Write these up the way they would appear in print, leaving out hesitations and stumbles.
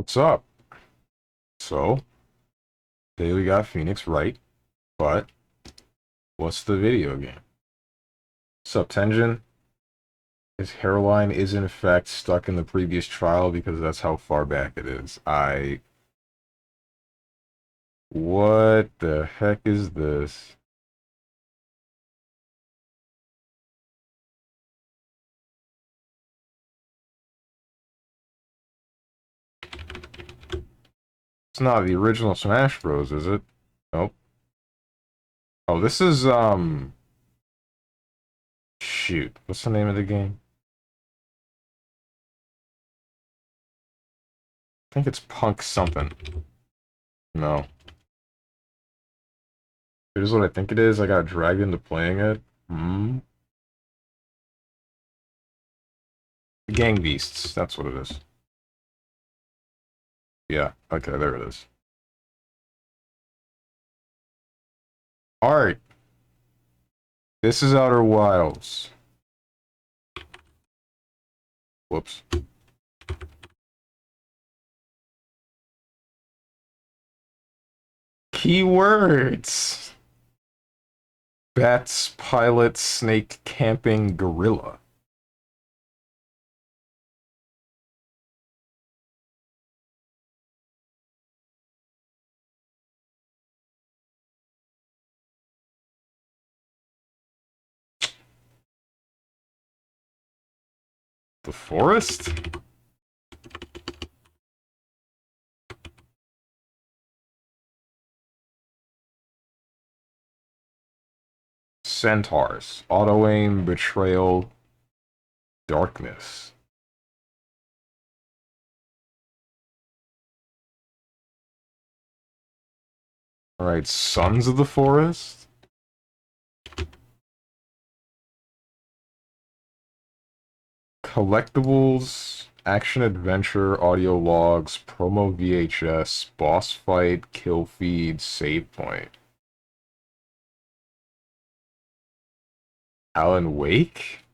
What's up? So, today we got Phoenix right, but what's the video game? What's up, Tenjin? His hairline is in fact stuck in the previous trial because that's how far back it is. What the heck is this? It's not the original Smash Bros, is it? Nope. Oh, this is, shoot. What's the name of the game? I think it's Punk something. No. Here's what I think it is. I got dragged into playing it. Hmm? Gang Beasts. That's what it is. Yeah, okay, there it is. Alright, this is Outer Wilds. Whoops. Keywords. Bats, pilot, snake, camping, gorilla. The forest? Centaurs. Auto-aim, betrayal, darkness. Alright, Sons of the Forest? Collectibles, action-adventure, audio logs, promo VHS, boss fight, kill feed, save point. Alan Wake?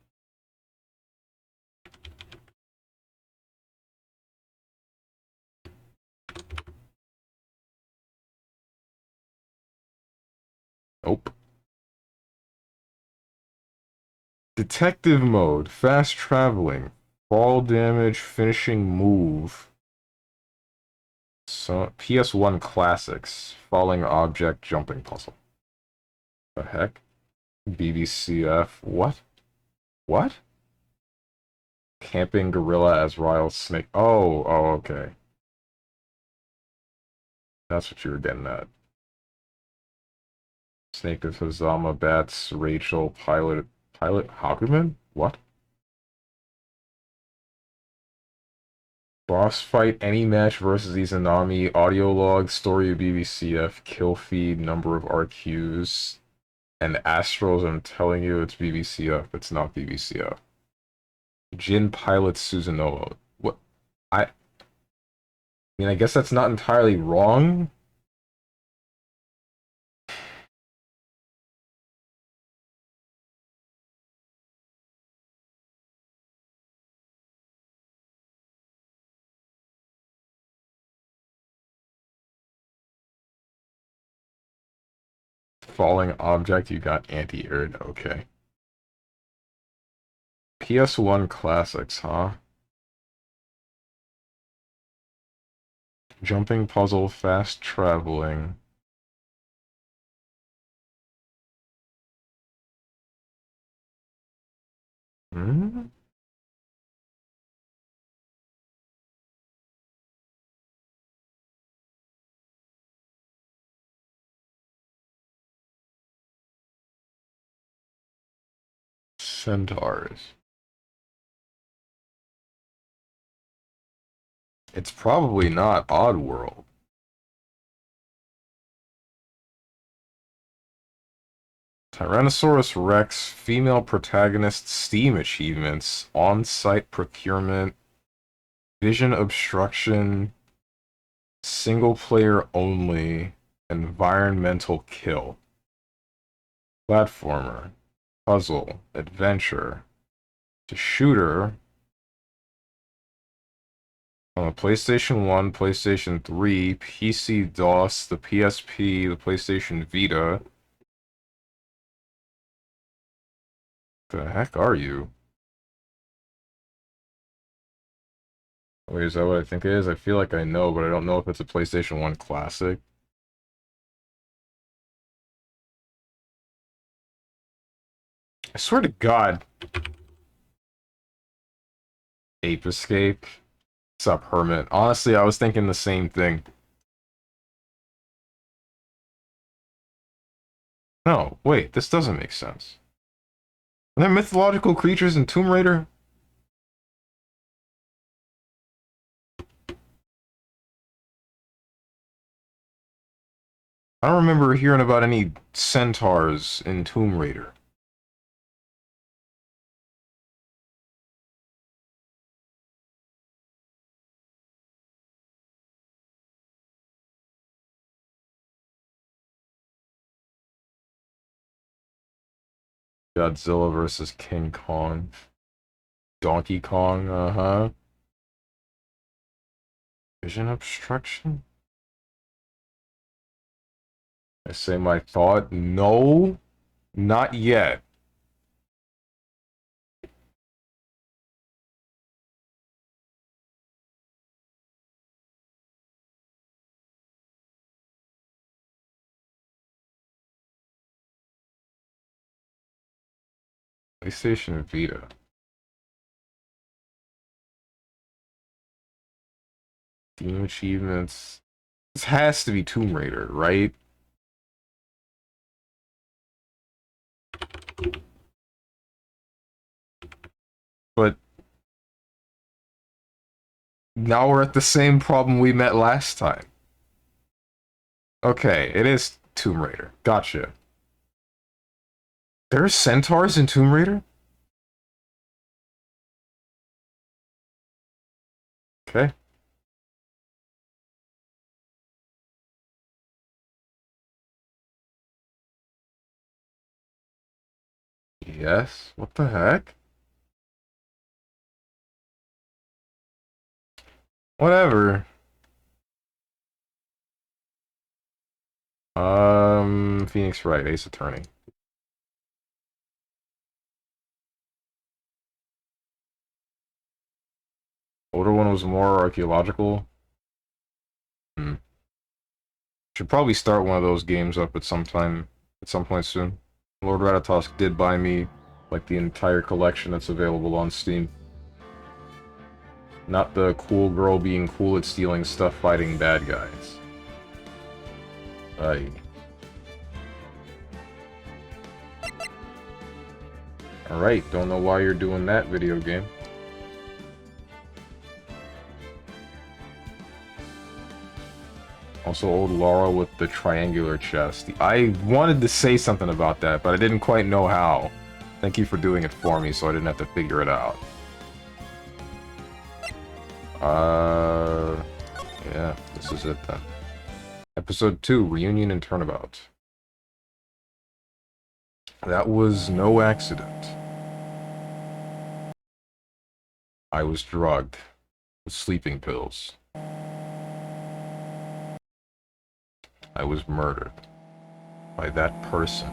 Nope. Detective mode, fast traveling, fall damage, finishing move. So PS1 classics, falling object, jumping puzzle. The heck? BBCF. What? What? Camping gorilla as Ryle Snake. Oh, okay. That's what you were getting at. Snake of Hazama, Bats, Rachel, Pilot Hakuman? What? Boss fight, any match versus Izanami, audio log, story of BBCF, kill feed, number of RQs, and Astros. I'm telling you, it's BBCF. It's not BBCF. Jin Pilot Susanoo. What? I mean, I guess that's not entirely wrong. Falling object, you got anti-air. Okay. PS1 classics, huh? Jumping puzzle, fast traveling. Hmm? Centaurs. It's probably not Oddworld. Tyrannosaurus Rex, female protagonist, Steam achievements, on-site procurement, vision obstruction, single player only, environmental kill, platformer, puzzle, adventure, to shooter, On the PlayStation 1, PlayStation 3, PC DOS, the PSP, the PlayStation Vita. The heck are you? Wait, is that what I think it is? I feel like I know, but I don't know if it's a PlayStation 1 classic. I swear to God. Ape Escape. What's up, Hermit? Honestly, I was thinking the same thing. No, wait, this doesn't make sense. Are there mythological creatures in Tomb Raider? I don't remember hearing about any centaurs in Tomb Raider. Godzilla versus King Kong. Donkey Kong, uh-huh. Vision obstruction? I say my thought. No, not yet. PlayStation Vita. Team achievements. This has to be Tomb Raider, right? But now we're at the same problem we met last time. Okay, it is Tomb Raider. Gotcha. There's centaurs in Tomb Raider? Okay. Yes. What the heck? Whatever. Phoenix Wright, Ace Attorney. Older one was more archaeological. Hmm. Should probably start one of those games up at some point soon. Lord Ratatosk did buy me like the entire collection that's available on Steam. Not the cool girl being cool at stealing stuff fighting bad guys. Alright, don't know why you're doing that, video game. Also, old Laura with the triangular chest. I wanted to say something about that, but I didn't quite know how. Thank you for doing it for me, so I didn't have to figure it out. Yeah, this is it then. Episode 2, Reunion and Turnabout. That was no accident. I was drugged with sleeping pills. I was murdered by that person.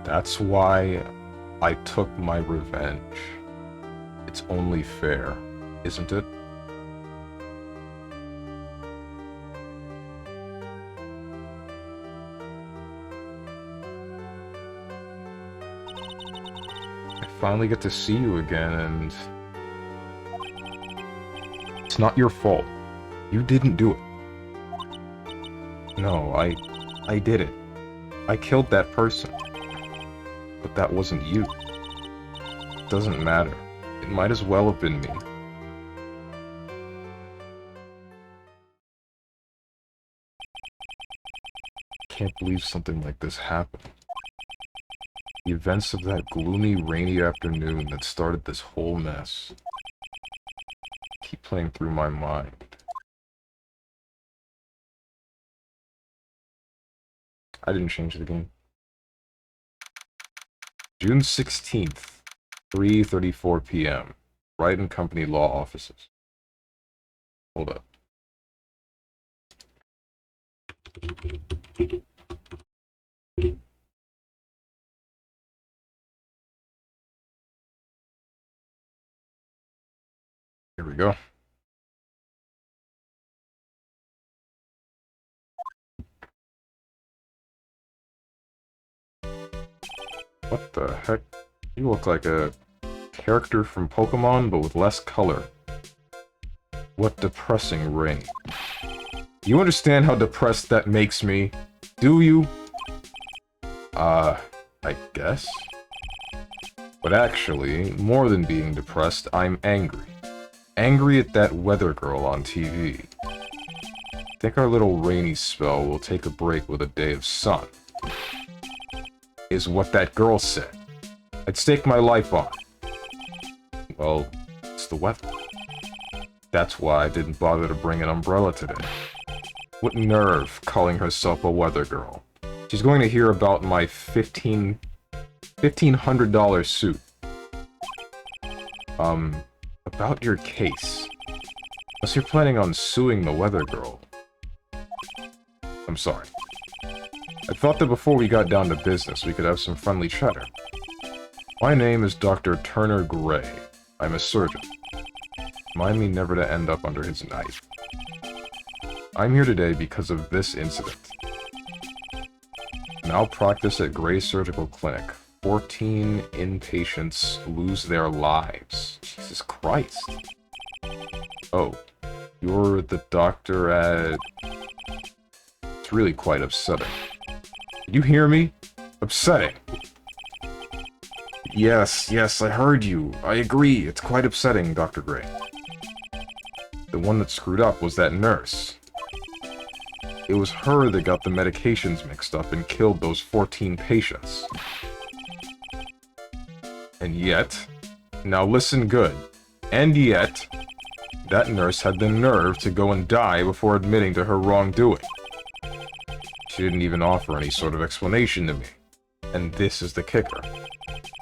That's why I took my revenge. It's only fair, isn't it? I finally get to see you again, and it's not your fault. You didn't do it. No, I did it. I killed that person. But that wasn't you. It doesn't matter. It might as well have been me. I can't believe something like this happened. The events of that gloomy, rainy afternoon that started this whole mess keep playing through my mind. I didn't change the game. June 16th, 3:34 p.m. Wright and Company Law Offices. Hold up. Here we go. What the heck? You look like a character from Pokemon, but with less color. What depressing rain. You understand how depressed that makes me? Do you? I guess? But actually, more than being depressed, I'm angry. Angry at that weather girl on TV. Think our little rainy spell will take a break with a day of sun. Is what that girl said. I'd stake my life on it. Well, it's the weather. That's why I didn't bother to bring an umbrella today. What nerve calling herself a weather girl. She's going to hear about my $1,500 suit. About your case. Unless you're planning on suing the weather girl. I'm sorry. I thought that before we got down to business, we could have some friendly chatter. My name is Dr. Turner Gray. I'm a surgeon. Mind me never to end up under his knife. I'm here today because of this incident. Malpractice at Gray Surgical Clinic. 14 inpatients lose their lives. Jesus Christ. Oh, you're the doctor at... It's really quite upsetting. Did you hear me? Upsetting. Yes, I heard you. I agree. It's quite upsetting, Dr. Gray. The one that screwed up was that nurse. It was her that got the medications mixed up and killed those 14 patients. And yet, now listen good, and yet, that nurse had the nerve to go and die before admitting to her wrongdoing. She didn't even offer any sort of explanation to me. And this is the kicker.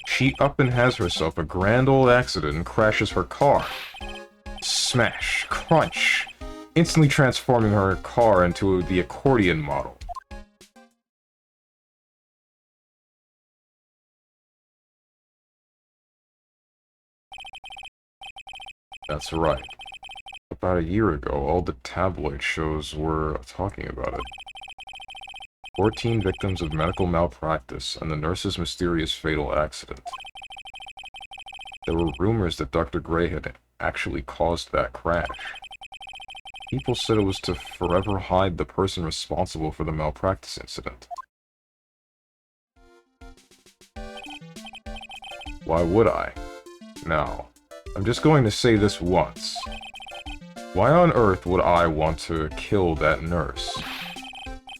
She up and has herself a grand old accident and crashes her car. Smash, crunch, instantly transforming her car into the accordion model. That's right. About a year ago, all the tabloid shows were talking about it. 14 victims of medical malpractice and the nurse's mysterious fatal accident. There were rumors that Dr. Gray had actually caused that crash. People said it was to forever hide the person responsible for the malpractice incident. Why would I? Now, I'm just going to say this once. Why on earth would I want to kill that nurse?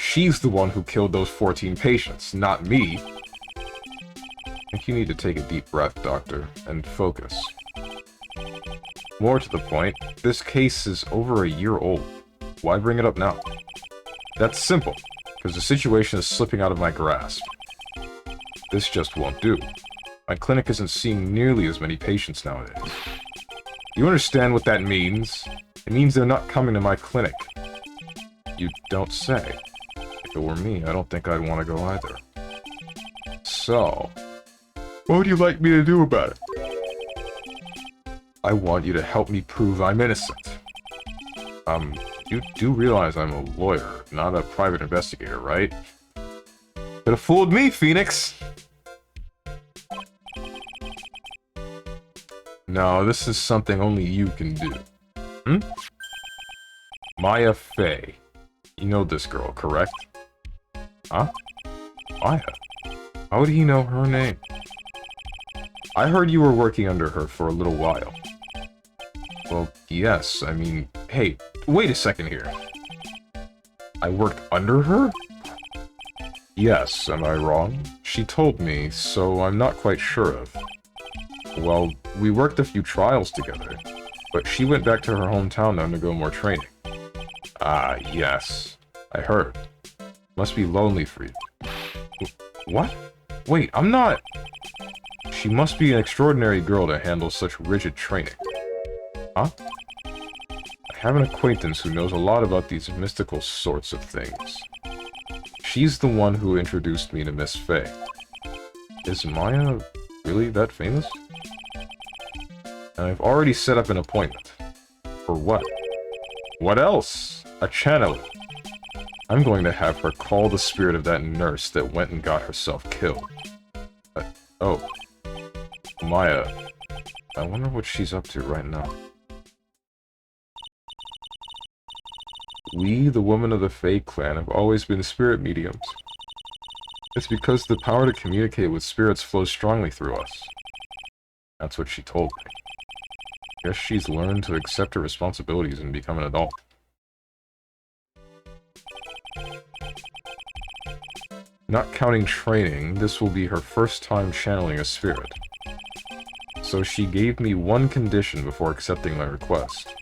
She's the one who killed those 14 patients, not me. I think you need to take a deep breath, Doctor, and focus. More to the point, this case is over a year old. Why bring it up now? That's simple, because the situation is slipping out of my grasp. This just won't do. My clinic isn't seeing nearly as many patients nowadays. You understand what that means? It means they're not coming to my clinic. You don't say. If it were me, I don't think I'd want to go either. So, what would you like me to do about it? I want you to help me prove I'm innocent. You do realize I'm a lawyer, not a private investigator, right? Could have fooled me, Phoenix! No, this is something only you can do. Maya Fey. You know this girl, correct? Huh? Maya? How would he know her name? I heard you were working under her for a little while. Well, yes, I mean... Hey, wait a second here. I worked under her? Yes, am I wrong? She told me, so I'm not quite sure of. Well, we worked a few trials together, but she went back to her hometown to undergo more training. Ah, yes. I heard. Must be lonely for you. What? Wait, I'm not... She must be an extraordinary girl to handle such rigid training. Huh? I have an acquaintance who knows a lot about these mystical sorts of things. She's the one who introduced me to Miss Faye. Is Maya really that famous? And I've already set up an appointment. For what? What else? A channeler. I'm going to have her call the spirit of that nurse that went and got herself killed. Oh. Maya. I wonder what she's up to right now. We, the women of the Fae clan, have always been spirit mediums. It's because the power to communicate with spirits flows strongly through us. That's what she told me. Guess she's learned to accept her responsibilities and become an adult. Not counting training, this will be her first time channeling a spirit. So she gave me one condition before accepting my request.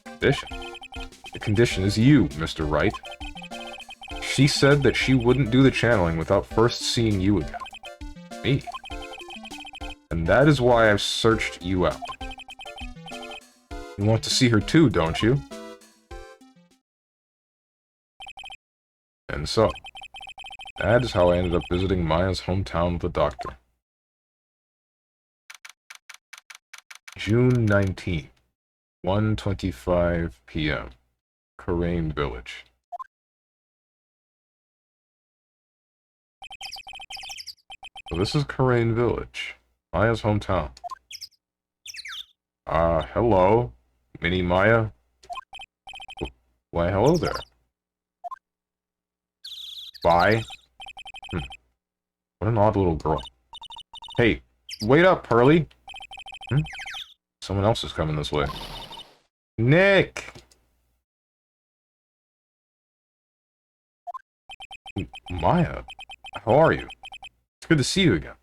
Condition? The condition is you, Mr. Wright. She said that she wouldn't do the channeling without first seeing you again. Me. And that is why I've searched you out. You want to see her too, don't you? And so, that is how I ended up visiting Maya's hometown with a doctor. June 19th, 1:25 p.m. Karain Village. So this is Karain Village, Maya's hometown. Hello, Mini Maya. Why, hello there. Bye. What an odd little girl. Hey, wait up, Pearly. Someone else is coming this way. Nick! Maya, how are you? It's good to see you again.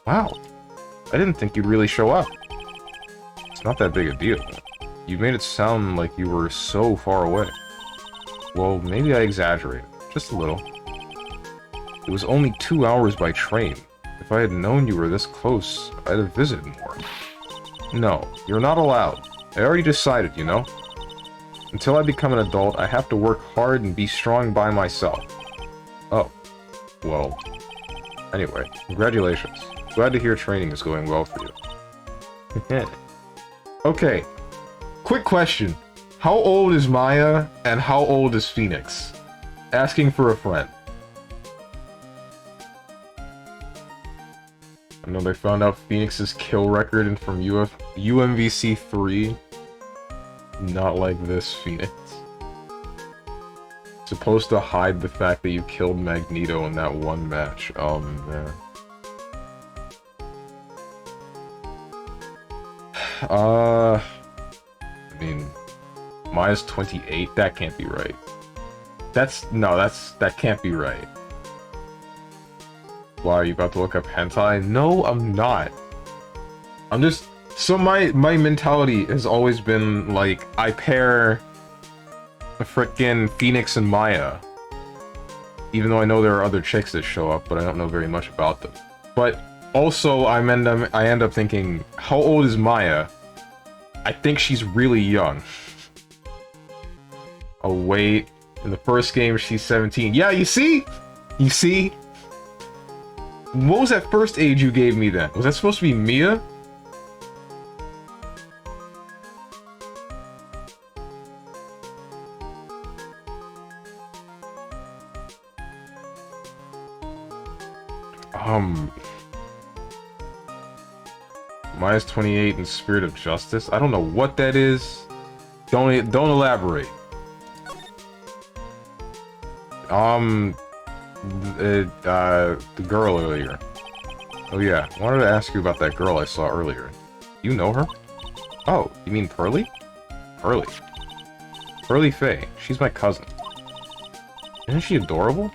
Wow, I didn't think you'd really show up. It's not that big a deal. You made it sound like you were so far away. Well, maybe I exaggerated. Just a little. It was only 2 hours by train. If I had known you were this close, I'd have visited more. No, you're not allowed. I already decided, you know? Until I become an adult, I have to work hard and be strong by myself. Oh. Well. Anyway, congratulations. Glad to hear training is going well for you. Okay. Quick question. How old is Maya, and how old is Phoenix? Asking for a friend. I know they found out Phoenix's kill record and from UMVC 3. Not like this, Phoenix. Supposed to hide the fact that you killed Magneto in that one match. Oh, man. I mean, Maya's 28? That can't be right. That can't be right. Why, are you about to look up hentai? No, I'm not. I'm just... So my mentality has always been, like, I pair a frickin' Phoenix and Maya. Even though I know there are other chicks that show up, but I don't know very much about them. But also, I end up thinking, how old is Maya? I think she's really young. Oh, wait. In the first game, she's 17. Yeah, you see? You see? What was that first age you gave me then? Was that supposed to be Mia? Maya's 28 in Spirit of Justice? I don't know what that is. Don't elaborate. The girl earlier. Oh yeah, I wanted to ask you about that girl I saw earlier. You know her? Oh, you mean Pearly? Pearly. Pearly Faye. She's my cousin. Isn't she adorable?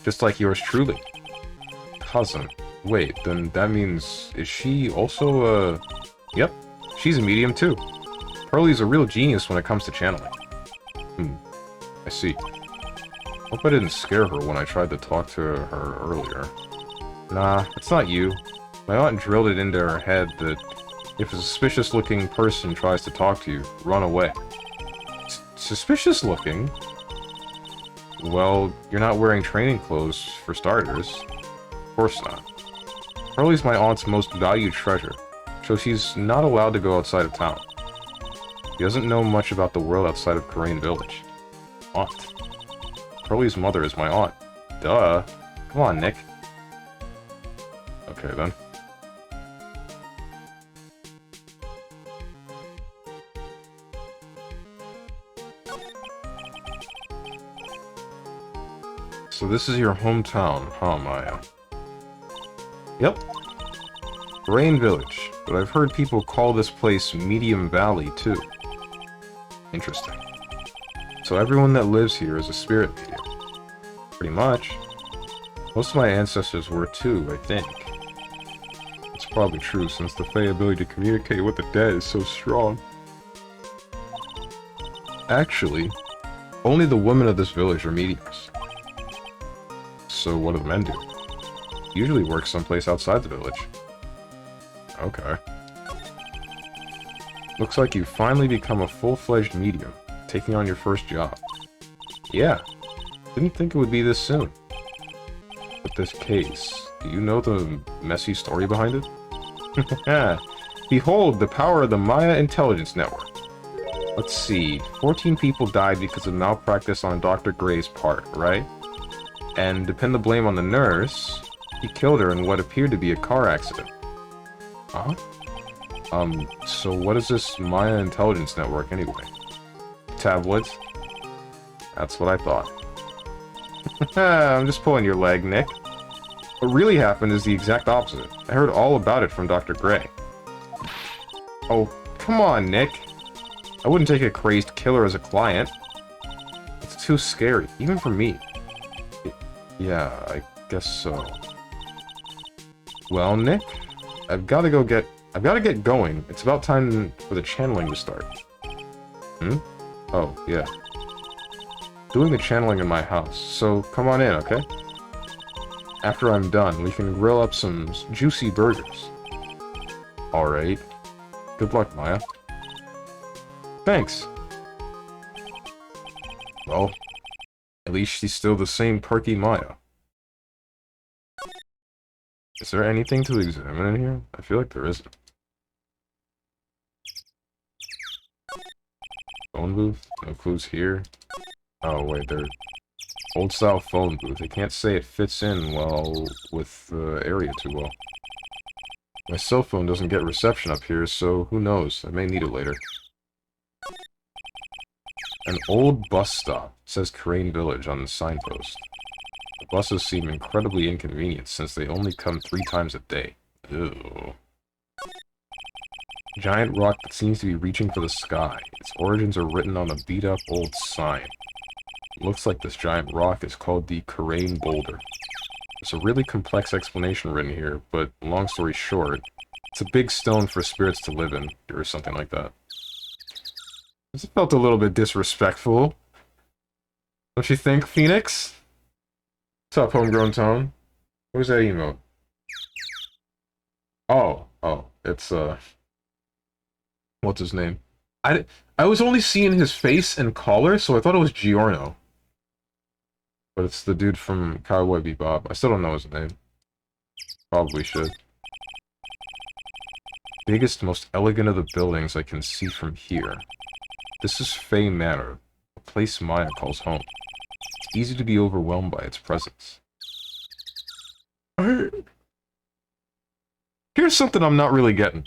Just like yours truly. Cousin. Wait, then that means... Is she also, Yep, she's a medium too. Pearly's a real genius when it comes to channeling. I see. Hope I didn't scare her when I tried to talk to her earlier. Nah, it's not you. My aunt drilled it into her head that if a suspicious-looking person tries to talk to you, run away. Suspicious-looking? Well, you're not wearing training clothes, for starters. Of course not. Harley's my aunt's most valued treasure, so she's not allowed to go outside of town. She doesn't know much about the world outside of Crane Village. Aunt. Harley's mother is my aunt. Duh. Come on, Nick. Okay, then. So this is your hometown, huh, Maya? Yep. Rain Village, but I've heard people call this place Medium Valley, too. Interesting. So everyone that lives here is a spirit medium. Pretty much. Most of my ancestors were too, I think. It's probably true, since the Fae ability to communicate with the dead is so strong. Actually, only the women of this village are mediums. So what do the men do? Usually work someplace outside the village. Okay. Looks like you've finally become a full-fledged medium, taking on your first job. Yeah, didn't think it would be this soon. But this case, do you know the messy story behind it? Behold the power of the Maya Intelligence Network. Let's see, 14 people died because of malpractice on Dr. Gray's part, right? And to pin the blame on the nurse, he killed her in what appeared to be a car accident. Huh? So what is this Maya Intelligence Network anyway? Tablets? That's what I thought. I'm just pulling your leg, Nick. What really happened is the exact opposite. I heard all about it from Dr. Gray. Oh, come on, Nick. I wouldn't take a crazed killer as a client. It's too scary, even for me. Yeah, I guess so. Well, Nick, I've got to get going. It's about time for the channeling to start. Hmm? Oh, yeah. Doing the channeling in my house, so come on in, okay? After I'm done, we can grill up some juicy burgers. Alright. Good luck, Maya. Thanks. Well, at least she's still the same perky Maya. Is there anything to examine in here? I feel like there isn't. Phone booth? No clues here. Oh, wait, they're old-style phone booth. I can't say it fits in well with the area too well. My cell phone doesn't get reception up here, so who knows? I may need it later. An old bus stop. It says Crane Village on the signpost. The buses seem incredibly inconvenient since they only come 3 times a day. Ew. Giant rock that seems to be reaching for the sky. Its origins are written on a beat-up old sign. It looks like this giant rock is called the Crane Boulder. There's a really complex explanation written here, but long story short, it's a big stone for spirits to live in, or something like that. This felt a little bit disrespectful. Don't you think, Phoenix? What's up, Homegrown Tone? What was that emote? Oh, it's, what's his name? I was only seeing his face and collar, so I thought it was Giorno. But it's the dude from Cowboy Bebop. I still don't know his name. Probably should. Biggest, most elegant of the buildings I can see from here. This is Fae Manor, a place Maya calls home. It's easy to be overwhelmed by its presence. Here's something I'm not really getting.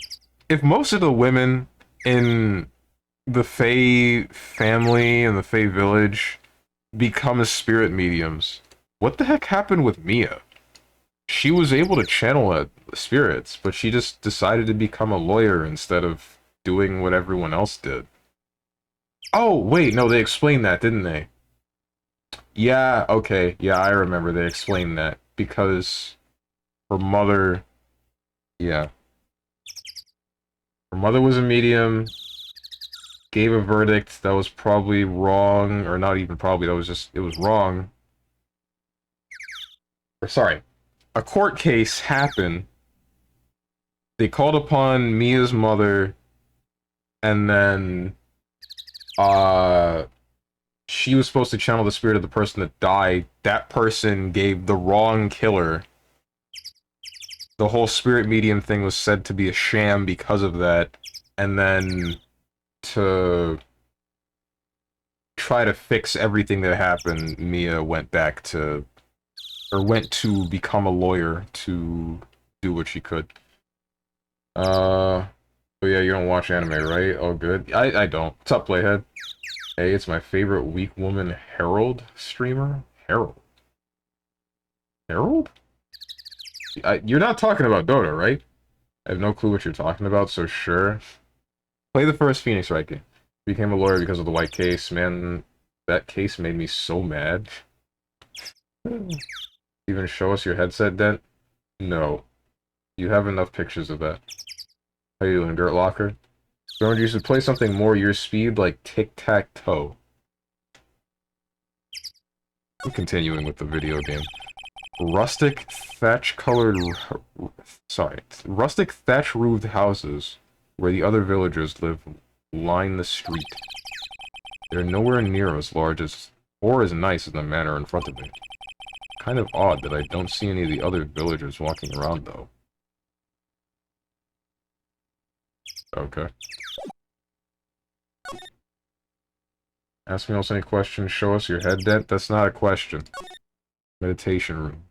If most of the women in the Fae family and the Fae village become spirit mediums, what the heck happened with Mia? She was able to channel spirits, but she just decided to become a lawyer instead of doing what everyone else did. Oh, wait, no, they explained that, didn't they? Yeah, okay, yeah, I remember they explained that, because her mother, yeah. Her mother was a medium, gave a verdict that was probably wrong, or not even probably, that was just, it was wrong, or sorry, a court case happened. They called upon Mia's mother, and then uh she was supposed to channel the spirit of the person that died. That person gave the wrong killer. The whole spirit medium thing was said to be a sham because of that. And then to try to fix everything that happened, Mia went back to, or went to become a lawyer to do what she could. Oh yeah, you don't watch anime, right? Oh good. I don't. What's up, Playhead? Hey, it's my favorite weak woman Herald streamer. Herald? Herald? You're not talking about Dota, right? I have no clue what you're talking about, so sure. Play the first Phoenix Wright game. Became a lawyer because of the white case. Man, that case made me so mad. Even show us your headset dent? No. You have enough pictures of that. How you doing, Dirt Locker? Remember, you should play something more your speed, like Tic-Tac-Toe. I'm continuing with the video game. Rustic thatch-roofed houses where the other villagers live line the street. They're nowhere near as large as or as nice as the manor in front of me. Kind of odd that I don't see any of the other villagers walking around, though. Okay. Ask me else any questions, show us your head dent? That's not a question. Meditation room.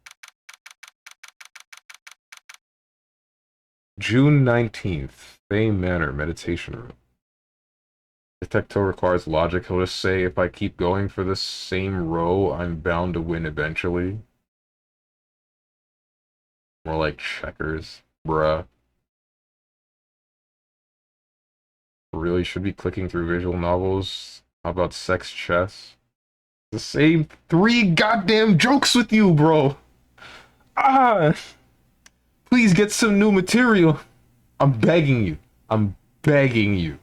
June 19th. Fay Manor, meditation room. Tic-Tac-Toe requires logic. He'll just say, if I keep going for this same row, I'm bound to win eventually. More like checkers. Bruh. Really should be clicking through visual novels. How about sex chess? The same 3 goddamn jokes with you, bro! Ah! Please get some new material. I'm begging you. I'm begging you.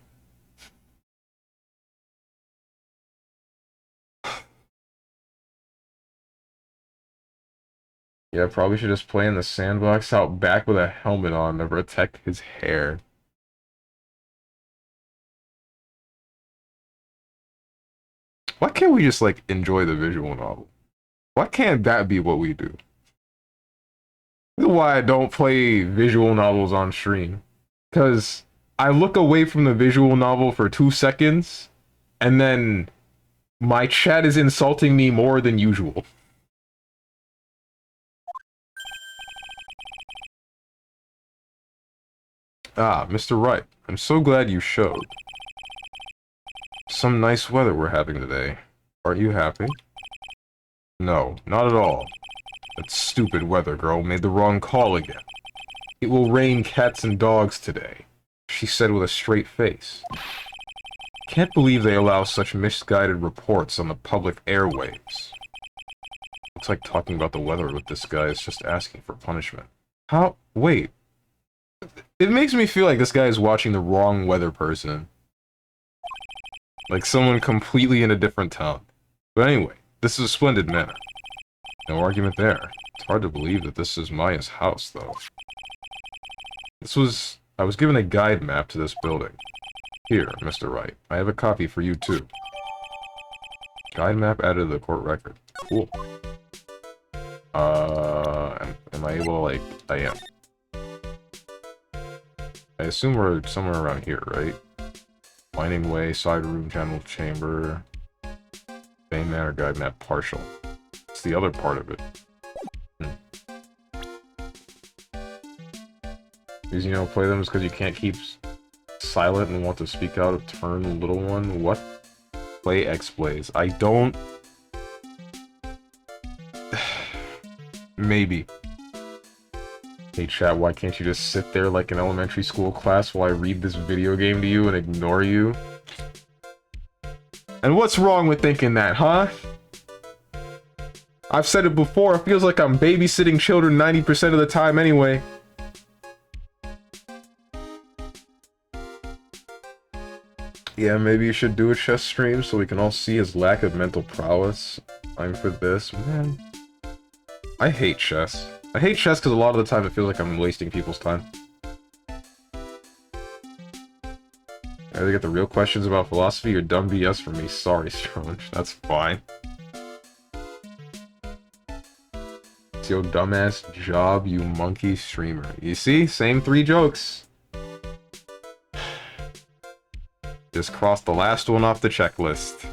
Yeah, probably should just play in the sandbox out back with a helmet on to protect his hair. Why can't we just, like, enjoy the visual novel? Why can't that be what we do? This is why I don't play visual novels on stream. Because I look away from the visual novel for 2 seconds, and then my chat is insulting me more than usual. Ah, Mr. Wright, I'm so glad you showed. Some nice weather we're having today. Aren't you happy? No, not at all. That stupid weather girl made the wrong call again. It will rain cats and dogs today, she said with a straight face. Can't believe they allow such misguided reports on the public airwaves. Looks like talking about the weather with this guy is just asking for punishment. How? Wait. It makes me feel like this guy is watching the wrong weather person. Like someone completely in a different town. But anyway, this is a splendid manor. No argument there. It's hard to believe that this is Maya's house, though. I was given a guide map to this building. Here, Mr. Wright. I have a copy for you, too. Guide map added to the court record. Cool. Am I able to, like... I am. I assume we're somewhere around here, right? Winding way, side room, general chamber... Main manor guide map partial. It's the other part of it. Because, you know, play them is because you can't keep silent and want to speak out of turn, little one. What? Play X-Blaze. I don't... Maybe. Hey chat, why can't you just sit there like an elementary school class while I read this video game to you and ignore you? And what's wrong with thinking that, huh? I've said it before, it feels like I'm babysitting children 90% of the time anyway. Yeah, maybe you should do a chess stream so we can all see his lack of mental prowess. I'm for this, man. I hate chess. I hate chess because a lot of the time it feels like I'm wasting people's time. I either get the real questions about philosophy or dumb BS from me. Sorry, Strong. That's fine. It's your dumbass job, you monkey streamer. You see? Same 3 jokes. Just crossed the last one off the checklist.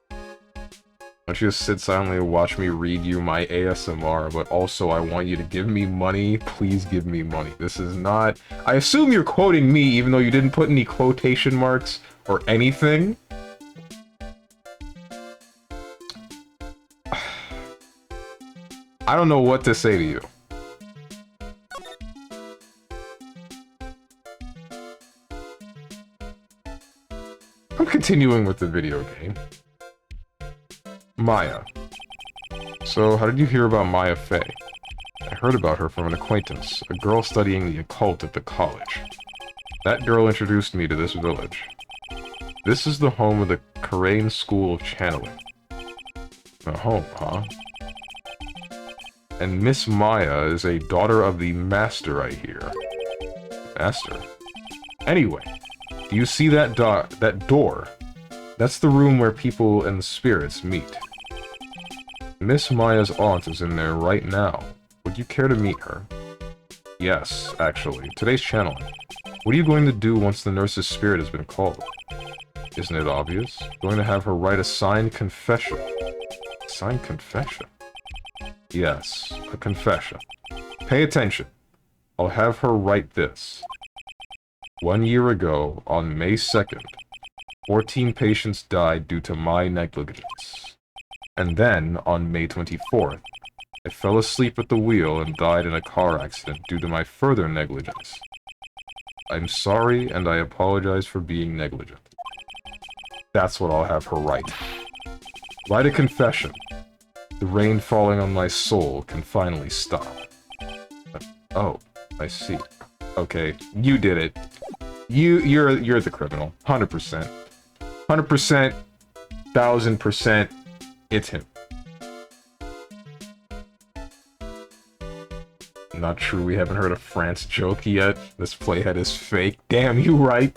Why don't you just sit silently and watch me read you my ASMR, but also I want you to give me money. Please give me money. This is not... I assume you're quoting me, even though you didn't put any quotation marks or anything. I don't know what to say to you. I'm continuing with the video game. Maya. So, how did you hear about Maya Fey? I heard about her from an acquaintance, a girl studying the occult at the college. That girl introduced me to this village. This is the home of the Karain School of Channeling. A home, huh? And Miss Maya is a daughter of the Master, I hear. Master? Anyway, do you see that door? That's the room where people and spirits meet. Miss Maya's aunt is in there right now. Would you care to meet her? Yes, actually. Today's channeling. What are you going to do once the nurse's spirit has been called? Isn't it obvious? Going to have her write a signed confession. Signed confession? Yes, a confession. Pay attention. I'll have her write this. 1 year ago, on May 2nd, 14 patients died due to my negligence. And then, on May 24th, I fell asleep at the wheel and died in a car accident due to my further negligence. I'm sorry, and I apologize for being negligent. That's what I'll have her write. Write a confession. The rain falling on my soul can finally stop. Oh, I see. Okay, you did it. You're the criminal. 100%. 100%, 1000%, it's him. Not true, we haven't heard a France joke yet. This playhead is fake. Damn, you right.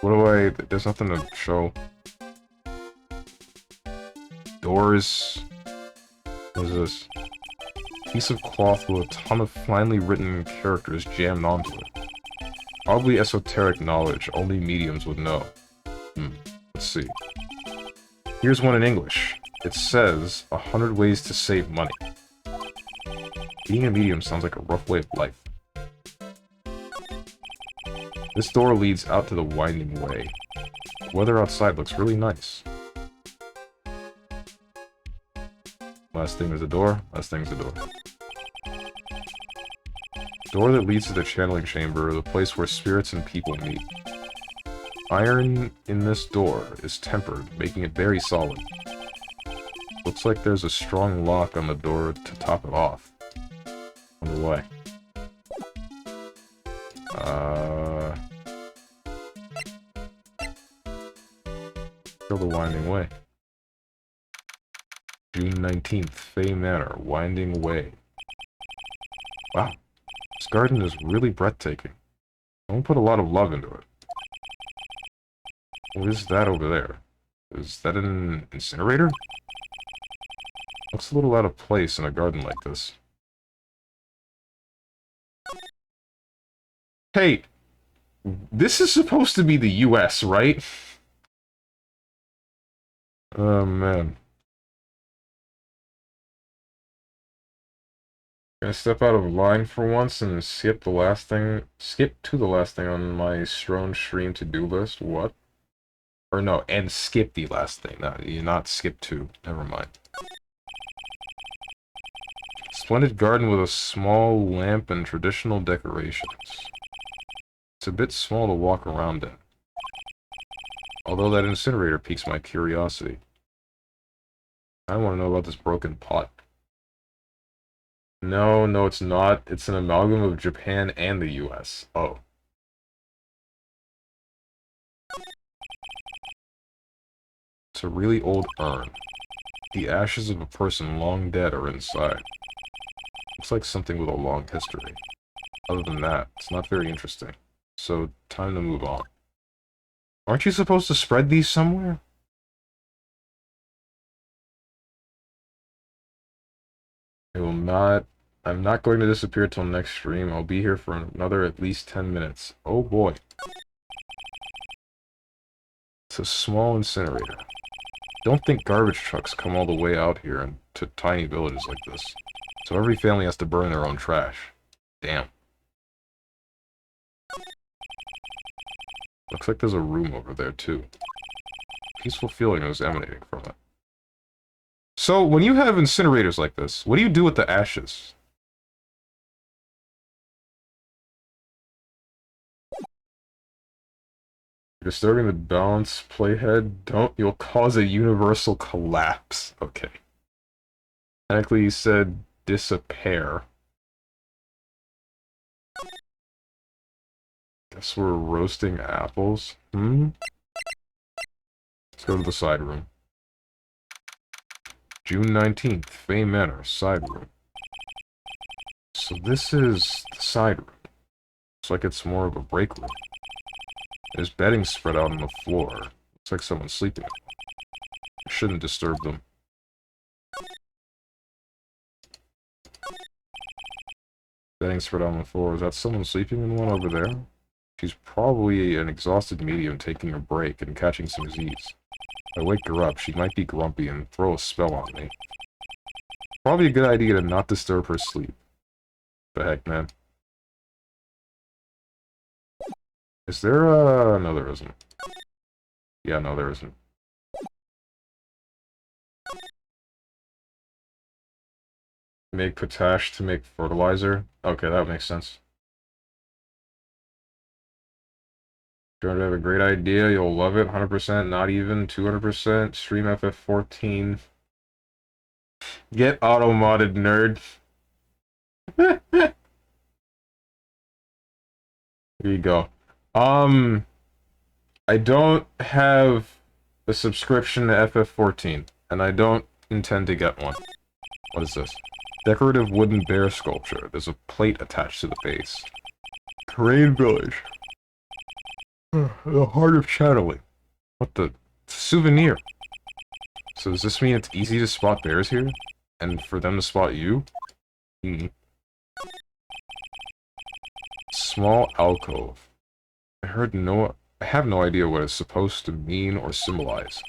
What do I... There's nothing to show. Doors. What is this? Piece of cloth with a ton of finely written characters jammed onto it. Probably esoteric knowledge only mediums would know. Let's see. Here's one in English. It says, 100 ways to save money. Being a medium sounds like a rough way of life. This door leads out to the winding way. The weather outside looks really nice. Last thing is the door. Last thing is the door. Door that leads to the channeling chamber, the place where spirits and people meet. Iron in this door is tempered, making it very solid. Looks like there's a strong lock on the door to top it off. Wonder why. Go the winding way. June 19th, Fay Manor, winding way. Wow, this garden is really breathtaking. Someone put a lot of love into it. What is that over there? Is that an incinerator? Looks a little out of place in a garden like this. Hey, this is supposed to be the US, right? Oh, man. Gonna step out of line for once and skip to the last thing on my Strong stream to-do list. What? Or no, and skip the last thing. No, you not skip to. Never mind. Splendid garden with a small lamp and traditional decorations. It's a bit small to walk around in. Although that incinerator piques my curiosity. I want to know about this broken pot. No, it's not. It's an amalgam of Japan and the US. Oh. It's a really old urn. The ashes of a person long dead are inside. Looks like something with a long history. Other than that, it's not very interesting. So, time to move on. Aren't you supposed to spread these somewhere? I will not... I'm not going to disappear till next stream. I'll be here for another at least 10 minutes. Oh boy. It's a small incinerator. Don't think garbage trucks come all the way out here to tiny villages like this. So every family has to burn their own trash. Damn. Looks like there's a room over there, too. Peaceful feeling is emanating from it. So, when you have incinerators like this, what do you do with the ashes? Disturbing the balance, playhead, you'll cause a universal collapse. Okay. Technically, you said disappear. Guess we're roasting apples. Let's go to the side room. June 19th, Fay Manor, side room. So this is the side room. Looks like it's more of a break room. There's bedding spread out on the floor. Looks like someone's sleeping. I shouldn't disturb them. Bedding spread out on the floor. Is that someone sleeping in one over there? She's probably an exhausted medium taking a break and catching some Z's. If I wake her up, she might be grumpy and throw a spell on me. Probably a good idea to not disturb her sleep. The heck, man. Is there no, there isn't. Yeah, no, there isn't. Make potash to make fertilizer? Okay, that makes sense. Going to have a great idea, you'll love it, 100%, not even, 200%, stream FF14. Get auto-modded, nerd. Here you go. I don't have a subscription to FF14, and I don't intend to get one. What is this? Decorative wooden bear sculpture. There's a plate attached to the base. Terrain village. The heart of channeling. What the? It's a souvenir. So does this mean it's easy to spot bears here? And for them to spot you? Small alcove. I have no idea what it's supposed to mean or symbolize.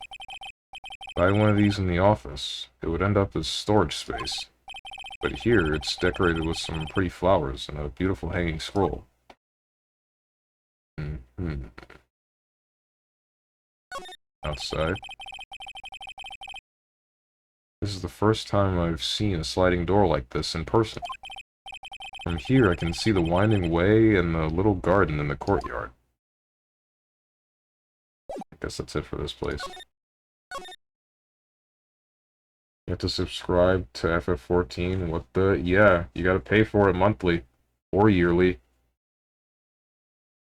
If I had one of these in the office, it would end up as storage space. But here, it's decorated with some pretty flowers and a beautiful hanging scroll. Outside. This is the first time I've seen a sliding door like this in person. From here, I can see the winding way and the little garden in the courtyard. I guess that's it for this place. You have to subscribe to FF14. What the? Yeah, you gotta pay for it monthly. Or yearly.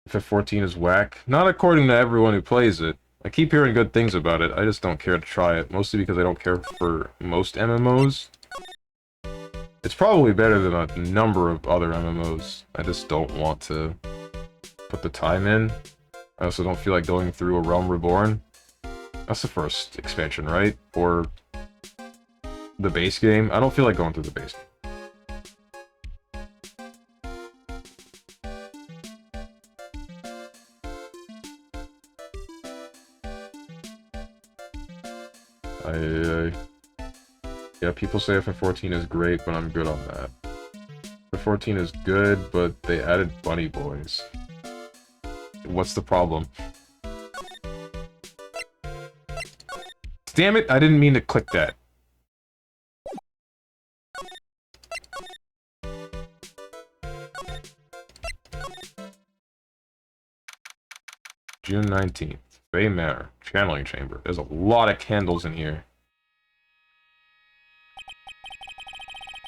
FF14 is whack. Not according to everyone who plays it. I keep hearing good things about it, I just don't care to try it. Mostly because I don't care for most MMOs. It's probably better than a number of other MMOs. I just don't want to put the time in. I also don't feel like going through a Realm Reborn. That's the first expansion, right? Or the base game. I don't feel like going through the base game. Yeah, people say FF14 is great, but I'm good on that. FF14 is good, but they added bunny boys. What's the problem? Damn it, I didn't mean to click that. June 19th. Fay Manor. Channeling chamber. There's a lot of candles in here.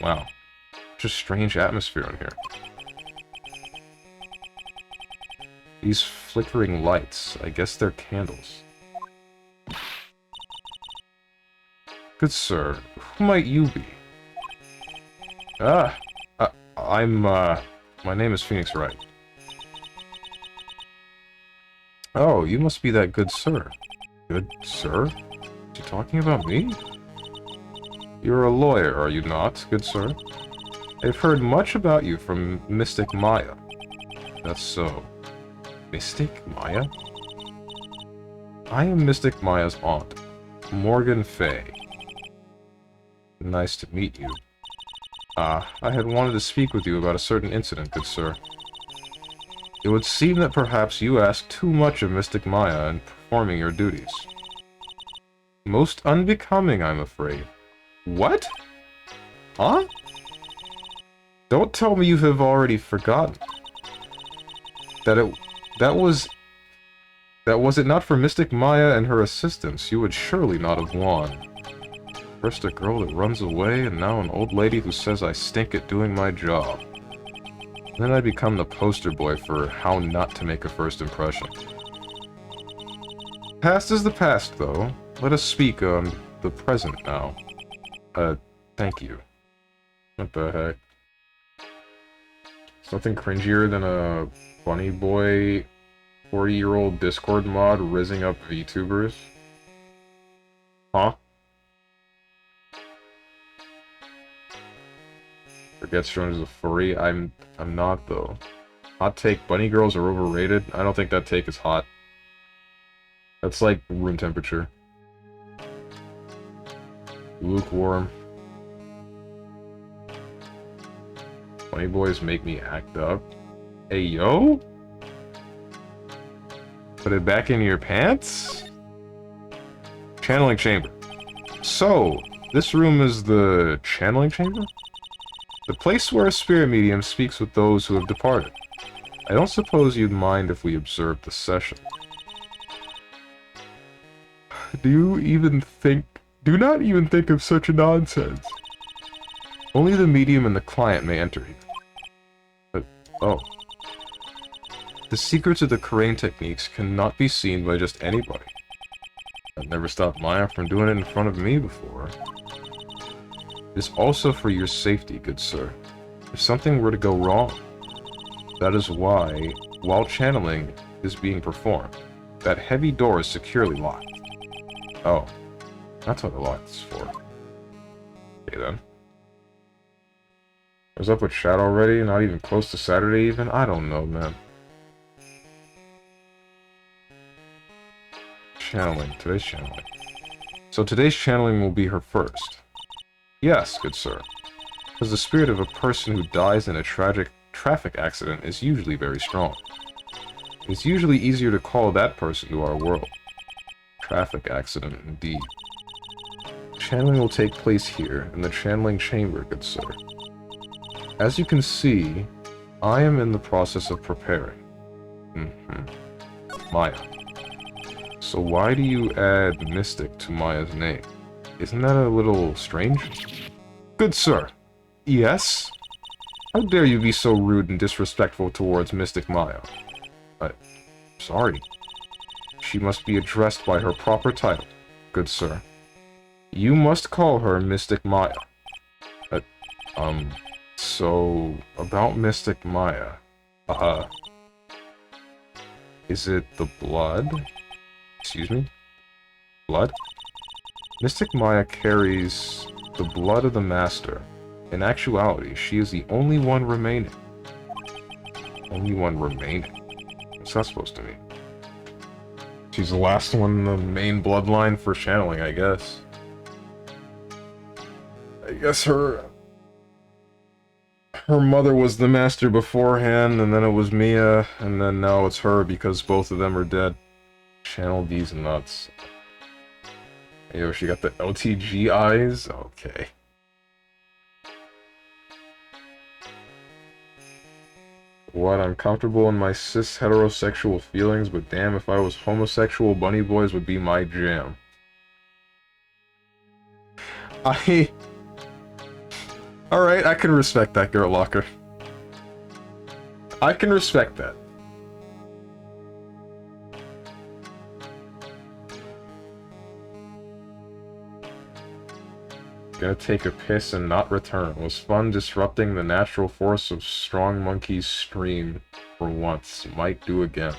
Wow. Just strange atmosphere in here. These flickering lights, I guess they're candles. Good sir, who might you be? Ah, my name is Phoenix Wright. Oh, you must be that good sir. Good sir? Is he talking about me? You're a lawyer, are you not, good sir? I've heard much about you from Mystic Maya. That's so. Mystic Maya? I am Mystic Maya's aunt, Morgan Fay. Nice to meet you. I had wanted to speak with you about a certain incident, good sir. It would seem that perhaps you ask too much of Mystic Maya in performing your duties. Most unbecoming, I'm afraid. What? Huh? Don't tell me you have already forgotten. That was it not for Mystic Maya and her assistants, you would surely not have won. First a girl that runs away, and now an old lady who says I stink at doing my job. Then I become the poster boy for how not to make a first impression. Past is the past, though. Let us speak on the present now. Thank you. What the heck? Something cringier than a bunny boy 40-year-old Discord mod rizzing up VTubers? Huh? Forget Jones is a furry. I'm not, though. Hot take, bunny girls are overrated? I don't think that take is hot. That's like room temperature. Lukewarm. Bunny boys make me act up. Hey, yo? Put it back in your pants? Channeling chamber. So, this room is the channeling chamber? The place where a spirit medium speaks with those who have departed. I don't suppose you'd mind if we observed the session. Do not even think of such nonsense. Only the medium and the client may enter here. But, oh. The secrets of the Karain techniques cannot be seen by just anybody. I've never stopped Maya from doing it in front of me before. It is also for your safety, good sir. If something were to go wrong, that is why, while channeling is being performed, that heavy door is securely locked. Oh, that's what the lock is for. Okay then. I was up with chat already, not even close to Saturday even? I don't know, man. Channeling, today's channeling. So today's channeling will be her first. Yes, good sir. Because the spirit of a person who dies in a tragic traffic accident is usually very strong. It's usually easier to call that person to our world. Traffic accident, indeed. Channeling will take place here, in the channeling chamber, good sir. As you can see, I am in the process of preparing. Maya. So why do you add Mystic to Maya's name? Isn't that a little strange? Good sir. Yes? How dare you be so rude and disrespectful towards Mystic Maya? Sorry. She must be addressed by her proper title, good sir. You must call her Mystic Maya. So, about Mystic Maya. Is it the blood? Excuse me? Blood? Mystic Maya carries the blood of the Master. In actuality, she is the only one remaining. Only one remaining? What's that supposed to mean? She's the last one in the main bloodline for channeling, I guess. I guess her mother was the Master beforehand, and then it was Mia, and then now it's her because both of them are dead. Channel these nuts. Yo, she got the LTG eyes? Okay. What, I'm comfortable in my cis heterosexual feelings, but damn, if I was homosexual, bunny boys would be my jam. Alright, I can respect that, Girl Locker. I can respect that. Gonna take a piss and not return. Was fun disrupting the natural force of Strong Monkey's stream for once. Might do again.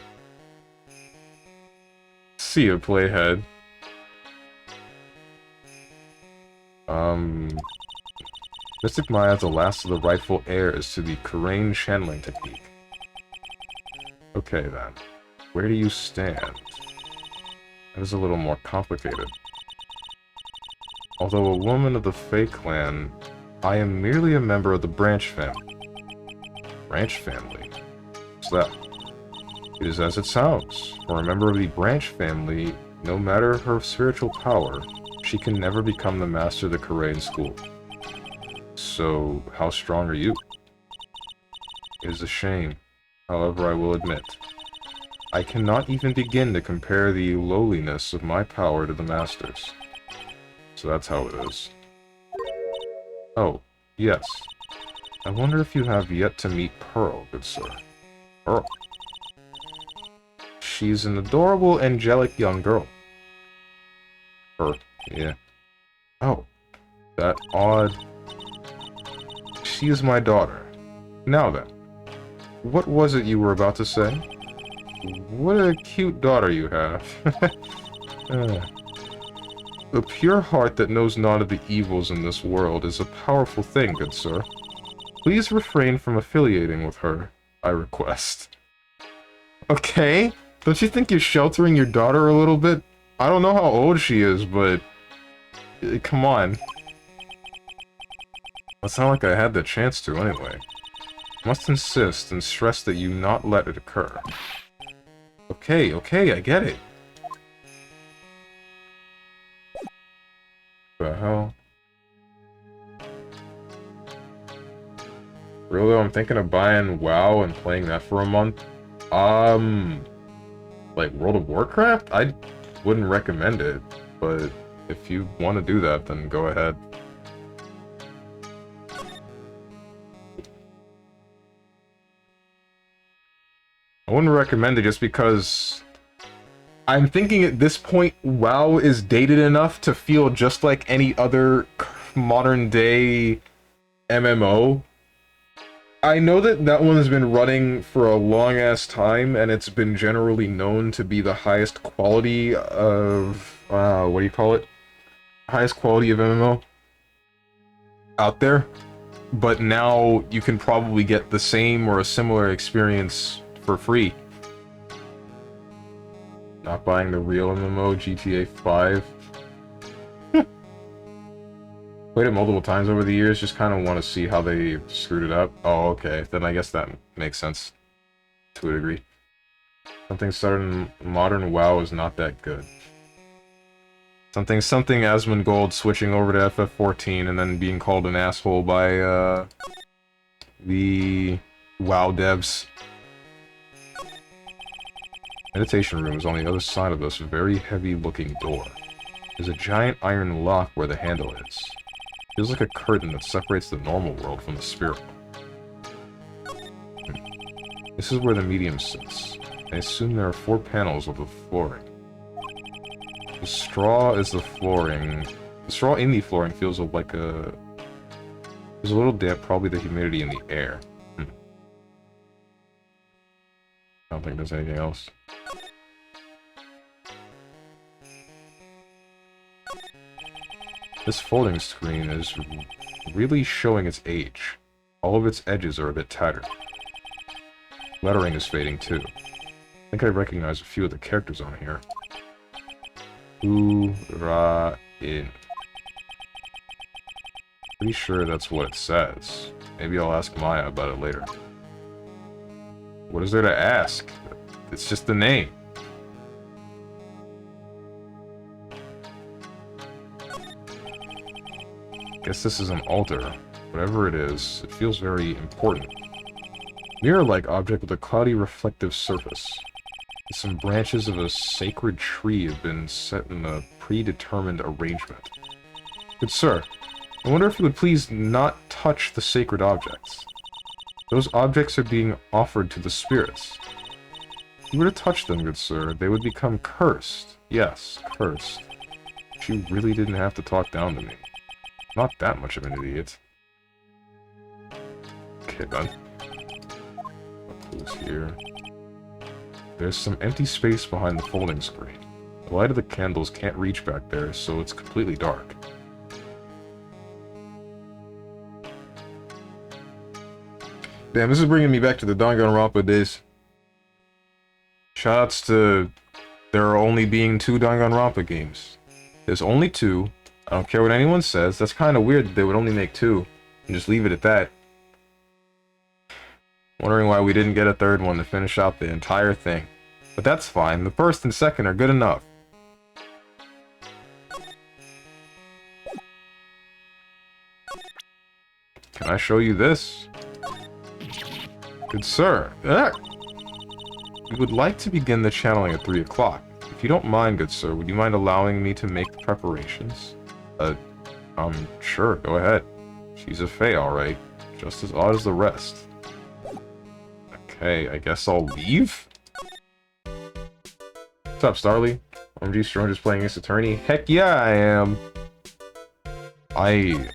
See ya, playhead. Mystic Maya is the last of the rightful heirs to the Kurain channeling technique. Okay then. Where do you stand? That is a little more complicated. Although a woman of the Fae clan, I am merely a member of the Branch family. Branch family? What's that? It is as it sounds. For a member of the Branch family, no matter her spiritual power, she can never become the master of the Kurain school. So, how strong are you? It is a shame. However, I will admit, I cannot even begin to compare the lowliness of my power to the Master's. So that's how it is. Oh, yes. I wonder if you have yet to meet Pearl, good sir. Pearl. She's an adorable, angelic young girl. Her, yeah. Oh, that odd... She is my daughter. Now then, what was it you were about to say? What a cute daughter you have. A pure heart that knows not of the evils in this world is a powerful thing, good sir. Please refrain from affiliating with her, I request. Okay, don't you think you're sheltering your daughter a little bit? I don't know how old she is, but... come on. It's not like I had the chance to, anyway. Must insist and stress that you not let it occur. Okay, I get it. The hell? Really, I'm thinking of buying WoW and playing that for a month. Like World of Warcraft? I wouldn't recommend it, but if you want to do that, then go ahead. I wouldn't recommend it just because I'm thinking at this point WoW is dated enough to feel just like any other modern day MMO. I know that that one has been running for a long ass time and it's been generally known to be the highest quality of what do you call it? Highest quality of MMO out there. But now you can probably get the same or a similar experience for free. Not buying the real MMO, GTA 5. Played it multiple times over the years, just kind of want to see how they screwed it up. Oh, okay, then I guess that makes sense to a degree. Something started in modern WoW is not that good. Something Asmongold switching over to FF14 and then being called an asshole by the WoW devs. Meditation room is on the other side of this very heavy-looking door. There's a giant iron lock where the handle is. Feels like a curtain that separates the normal world from the spirit. This is where the medium sits. I assume there are 4 panels of the flooring. The straw is the flooring. The straw in the flooring feels like a... There's a little damp, probably the humidity in the air. I don't think there's anything else. This folding screen is really showing its age. All of its edges are a bit tattered. Lettering is fading too. I think I recognize a few of the characters on here. Ura-in. Pretty sure that's what it says. Maybe I'll ask Maya about it later. What is there to ask? It's just the name. Guess this is an altar. Whatever it is, it feels very important. Mirror-like object with a cloudy reflective surface. Some branches of a sacred tree have been set in a predetermined arrangement. Good sir, I wonder if you would please not touch the sacred objects. Those objects are being offered to the spirits. If you were to touch them, good sir, they would become cursed. Yes, cursed. But you really didn't have to talk down to me. Not that much of an idiot. Okay, then. Who's here? There's some empty space behind the folding screen. The light of the candles can't reach back there, so it's completely dark. Damn, this is bringing me back to the Danganronpa days. Shoutouts to there only being 2 Danganronpa games. There's only 2. I don't care what anyone says. That's kind of weird that they would only make 2 and just leave it at that. Wondering why we didn't get a 3rd one to finish out the entire thing. But that's fine. The 1st and 2nd are good enough. Can I show you this? Good sir. We would like to begin the channeling at 3 o'clock. If you don't mind, good sir, would you mind allowing me to make the preparations? Sure, go ahead. She's a fae, alright. Just as odd as the rest. Okay, I guess I'll leave? What's up, Starly? OMG Strong just playing Ace Attorney? Heck yeah, I am! I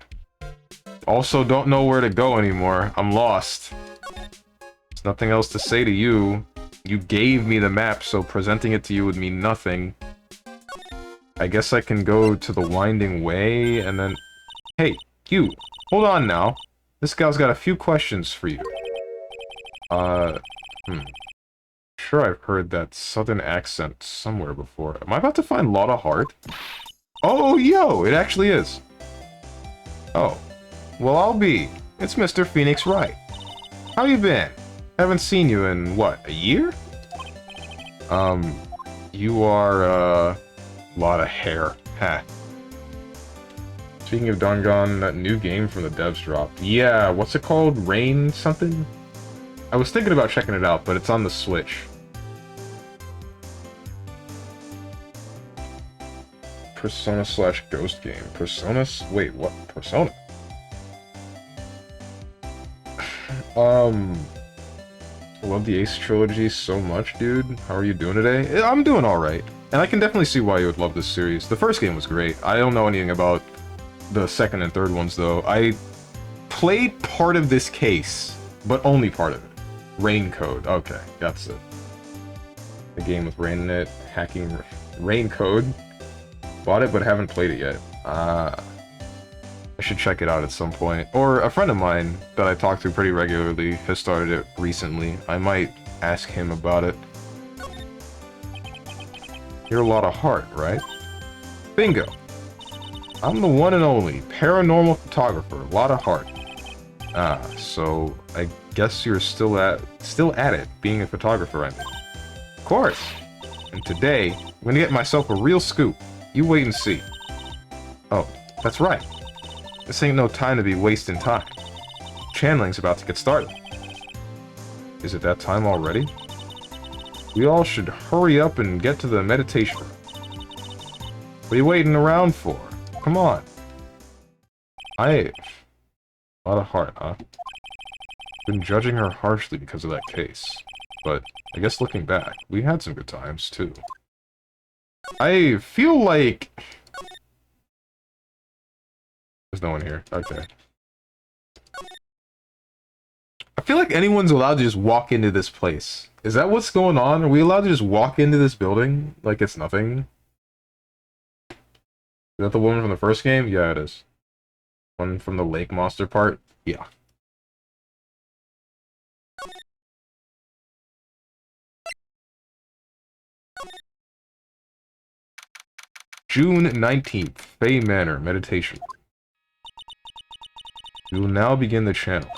also don't know where to go anymore. I'm lost. There's nothing else to say to you. You gave me the map, so presenting it to you would mean nothing. I guess I can go to the Winding Way, and then... Hey, you! Hold on now. This gal's got a few questions for you. Sure I've heard that southern accent somewhere before. Am I about to find Lotta Heart? Oh, yo! It actually is. Oh. Well, I'll be. It's Mr. Phoenix Wright. How you been? Haven't seen you in, what, a year? You are, a lot of hair. Ha. Speaking of Dangan, that new game from the devs dropped. Yeah, what's it called? Rain something? I was thinking about checking it out, but it's on the Switch. Persona/Ghost game. Wait, what? Persona? I love the Ace trilogy so much, dude. How are you doing today? I'm doing alright. And I can definitely see why you would love this series. The first game was great. I don't know anything about the second and third ones, though. I played part of this case, but only part of it. Rain Code. Okay, that's it. The game with rain in it. Hacking Rain Code. Bought it, but haven't played it yet. I should check it out at some point. Or a friend of mine that I talk to pretty regularly has started it recently. I might ask him about it. You're a lot of heart, right? Bingo! I'm the one and only paranormal photographer, Lotta Heart. So I guess you're still at it, being a photographer, I mean. Of course! And today, I'm gonna get myself a real scoop. You wait and see. Oh, that's right. This ain't no time to be wasting time. Channeling's about to get started. Is it that time already? We all should hurry up and get to the meditation room. What are you waiting around for? Come on. A lot of heart, huh? Been judging her harshly because of that case. But I guess looking back, we had some good times, too. I feel like... There's no one here. Okay. I feel like anyone's allowed to just walk into this place. Is that what's going on? Are we allowed to just walk into this building like it's nothing? Is that the woman from the first game? Yeah, it is. One from the lake monster part? Yeah. June 19th, Fae Manor, meditation. We will now begin the channel.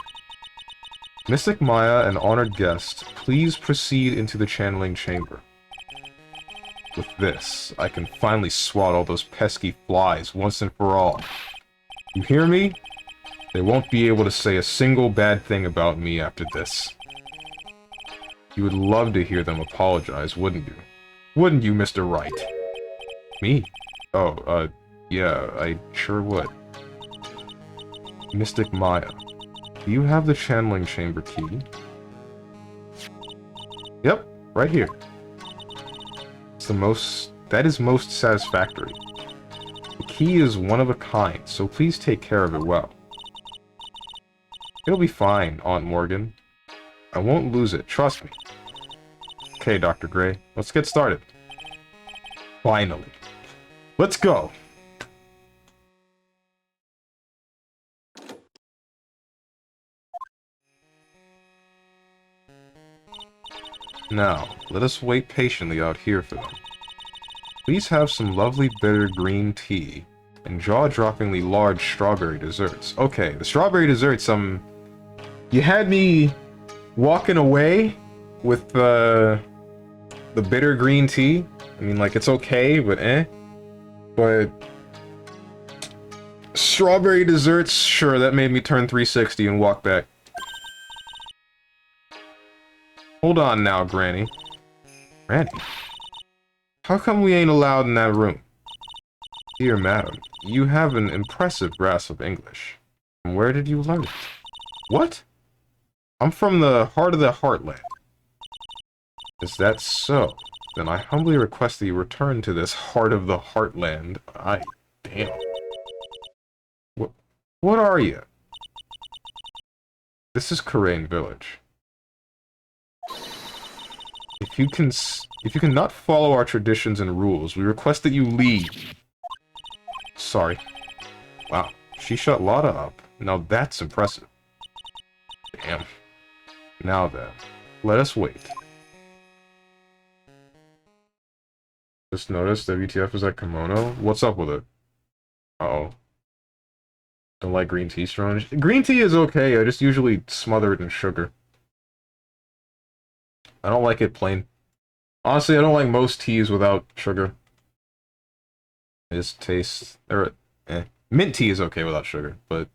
Mystic Maya, an honored guest, please proceed into the channeling chamber. With this, I can finally swat all those pesky flies once and for all. You hear me? They won't be able to say a single bad thing about me after this. You would love to hear them apologize, wouldn't you? Wouldn't you, Mr. Wright? Me? Oh, yeah, I sure would. Mystic Maya, do you have the channeling chamber key? Yep, right here. That is most satisfactory. The key is one of a kind, so please take care of it well. It'll be fine, Aunt Morgan. I won't lose it, trust me. Okay, Dr. Gray, let's get started. Finally. Let's go! Now, let us wait patiently out here for them. Please have some lovely bitter green tea and jaw-droppingly large strawberry desserts. Okay, the strawberry desserts, you had me walking away with the bitter green tea. I mean, like, it's okay, but eh. But strawberry desserts, sure, that made me turn 360 and walk back. Hold on now, Granny. Granny? How come we ain't allowed in that room? Dear madam, you have an impressive grasp of English. From where did you learn it? What? I'm from the heart of the heartland. Is that so? Then I humbly request that you return to this heart of the heartland. Damn. What are you? This is Karain Village. If you cannot follow our traditions and rules, we request that you leave. Sorry. Wow, she shut Lotta up. Now that's impressive. Damn. Now then, let us wait. Just noticed WTF is that kimono? What's up with it? Uh-oh. Don't like green tea strong? Green tea is okay, I just usually smother it in sugar. I don't like it plain. Honestly, I don't like most teas without sugar. It just tastes... Mint tea is okay without sugar, but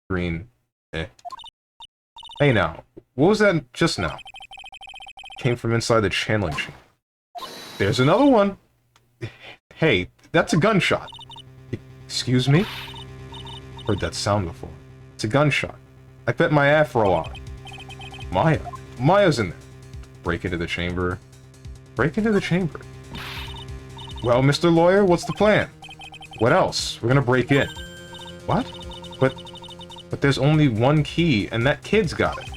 green, eh. Hey now, what was that just now? Came from inside the channeling machine. There's another one! Hey, that's a gunshot. Excuse me? Heard that sound before. It's a gunshot. I bet my afro on. Maya. Maya's in there. Break into the chamber. Break into the chamber. Well, Mr. Lawyer, what's the plan? What else? We're gonna break in. What? But there's only one key, and that kid's got it.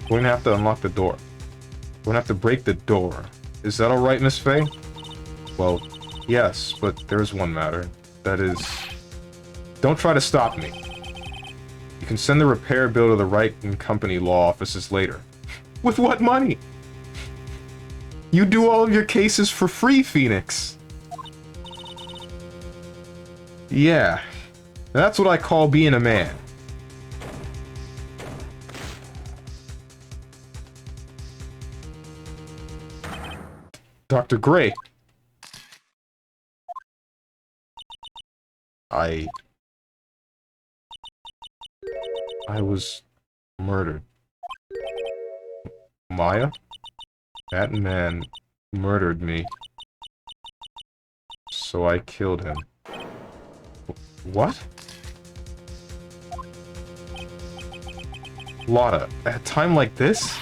We're gonna have to unlock the door. We're gonna have to break the door. Is that alright, Miss Faye? Well, yes, but there's one matter. That is... Don't try to stop me. You can send the repair bill to the Wright and Company law offices later. With what money? You do all of your cases for free, Phoenix. Yeah. That's what I call being a man. Dr. Gray. I was murdered. Maya? That man murdered me. So I killed him. What? Lotta, at a time like this?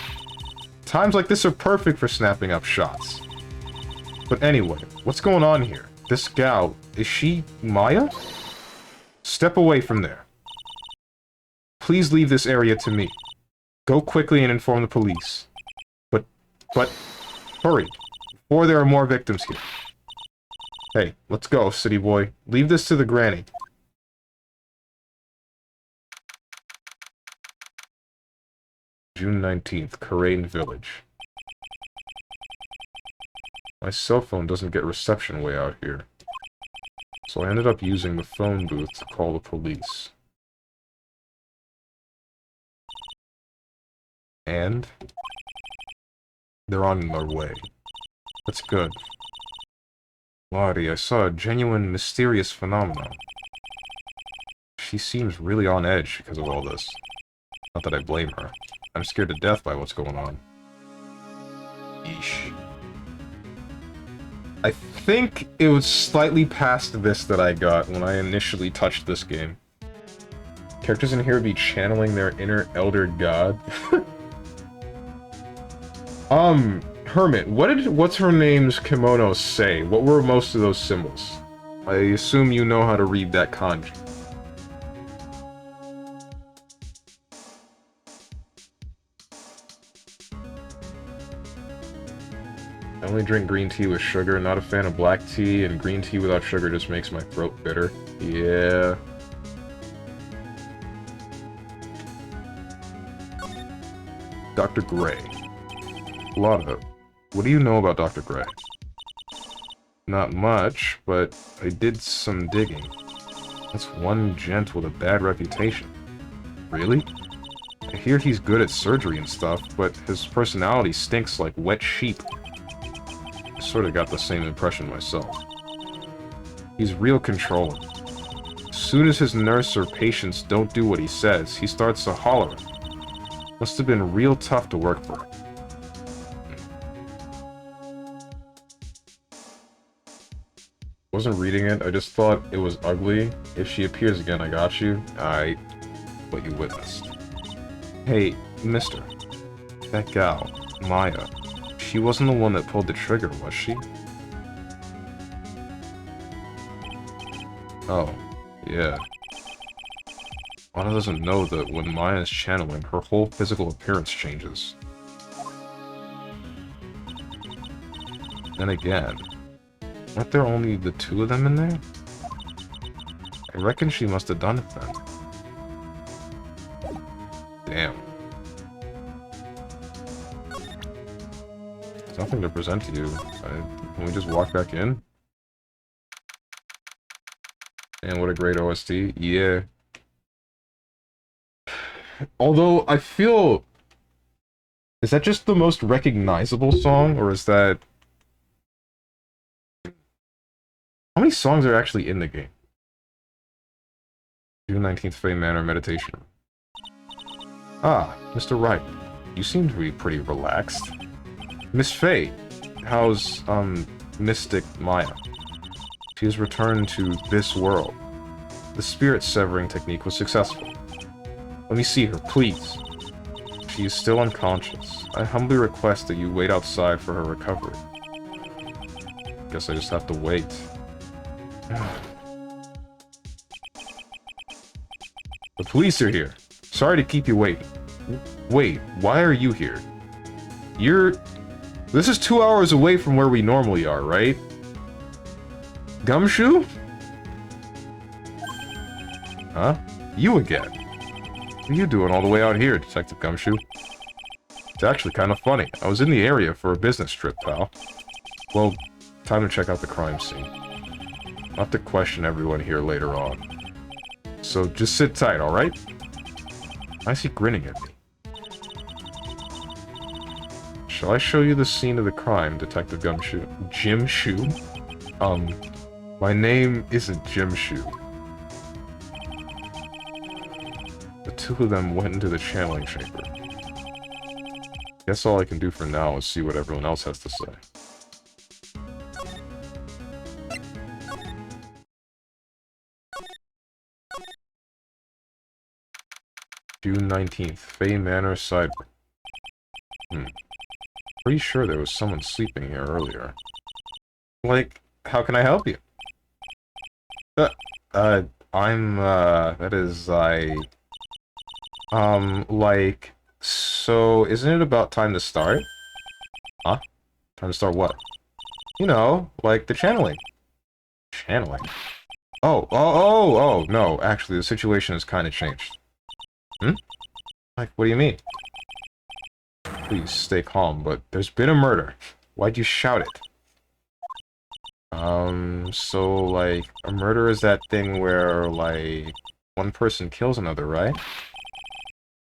Times like this are perfect for snapping up shots. But anyway, what's going on here? This gal, is she Maya? Step away from there. Please leave this area to me. Go quickly and inform the police. But, hurry, before there are more victims here. Hey, let's go, city boy. Leave this to the granny. June 19th, Karain Village. My cell phone doesn't get reception way out here. So I ended up using the phone booth to call the police. And they're on their way. That's good. Lottie, I saw a genuine, mysterious phenomenon. She seems really on edge because of all this. Not that I blame her. I'm scared to death by what's going on. Yeesh. I think it was slightly past this that I got when I initially touched this game. Characters in here would be channeling their inner elder god. Hermit, what's her name's kimono say? What were most of those symbols? I assume you know how to read that kanji. I only drink green tea with sugar, not a fan of black tea, and green tea without sugar just makes my throat bitter. Yeah. Dr. Gray. A lot of it. What do you know about Dr. Gray? Not much, but I did some digging. That's one gent with a bad reputation. Really? I hear he's good at surgery and stuff, but his personality stinks like wet sheep. I sort of got the same impression myself. He's real controlling. As soon as his nurse or patients don't do what he says, he starts to holler. Must have been real tough to work for. Wasn't reading it, I just thought it was ugly. If she appears again, I got you. What you witnessed. Hey, mister. That gal, Maya, she wasn't the one that pulled the trigger, was she? Oh, yeah. Ana doesn't know that when Maya is channeling, her whole physical appearance changes. Then again, aren't there only the two of them in there? I reckon she must have done it then. Damn. There's nothing to present to you. Can we just walk back in? And what a great OST. Yeah. Although, I feel... Is that just the most recognizable song, or is that... How many songs are actually in the game? June 19th, Fey Manor Meditation. Ah, Mr. Wright. You seem to be pretty relaxed. Miss Fey, how's, Mystic Maya? She has returned to this world. The spirit severing technique was successful. Let me see her, please. She is still unconscious. I humbly request that you wait outside for her recovery. Guess I just have to wait. The police are here. Sorry to keep you waiting. Wait, why are you here? This is 2 hours away from where we normally are, right? Gumshoe? Huh? You again? What are you doing all the way out here, Detective Gumshoe? It's actually kind of funny. I was in the area for a business trip, pal. Well, time to check out the crime scene. I'll have to question everyone here later on. So just sit tight, alright? Why is he grinning at me? Shall I show you the scene of the crime, Detective Gumshoe? Jim Shoe? My name isn't Jim Shoe. The two of them went into the channeling chamber. Guess all I can do for now is see what everyone else has to say. June 19th, Fey Manor Cyber. Pretty sure there was someone sleeping here earlier. Like, how can I help you? Like, so, isn't it about time to start? Huh? Time to start what? You know, like the channeling. Channeling? Oh, no, actually, the situation has kind of changed. Like, what do you mean? Please, stay calm, but there's been a murder. Why'd you shout it? So, like, a murder is that thing where, like, one person kills another, right?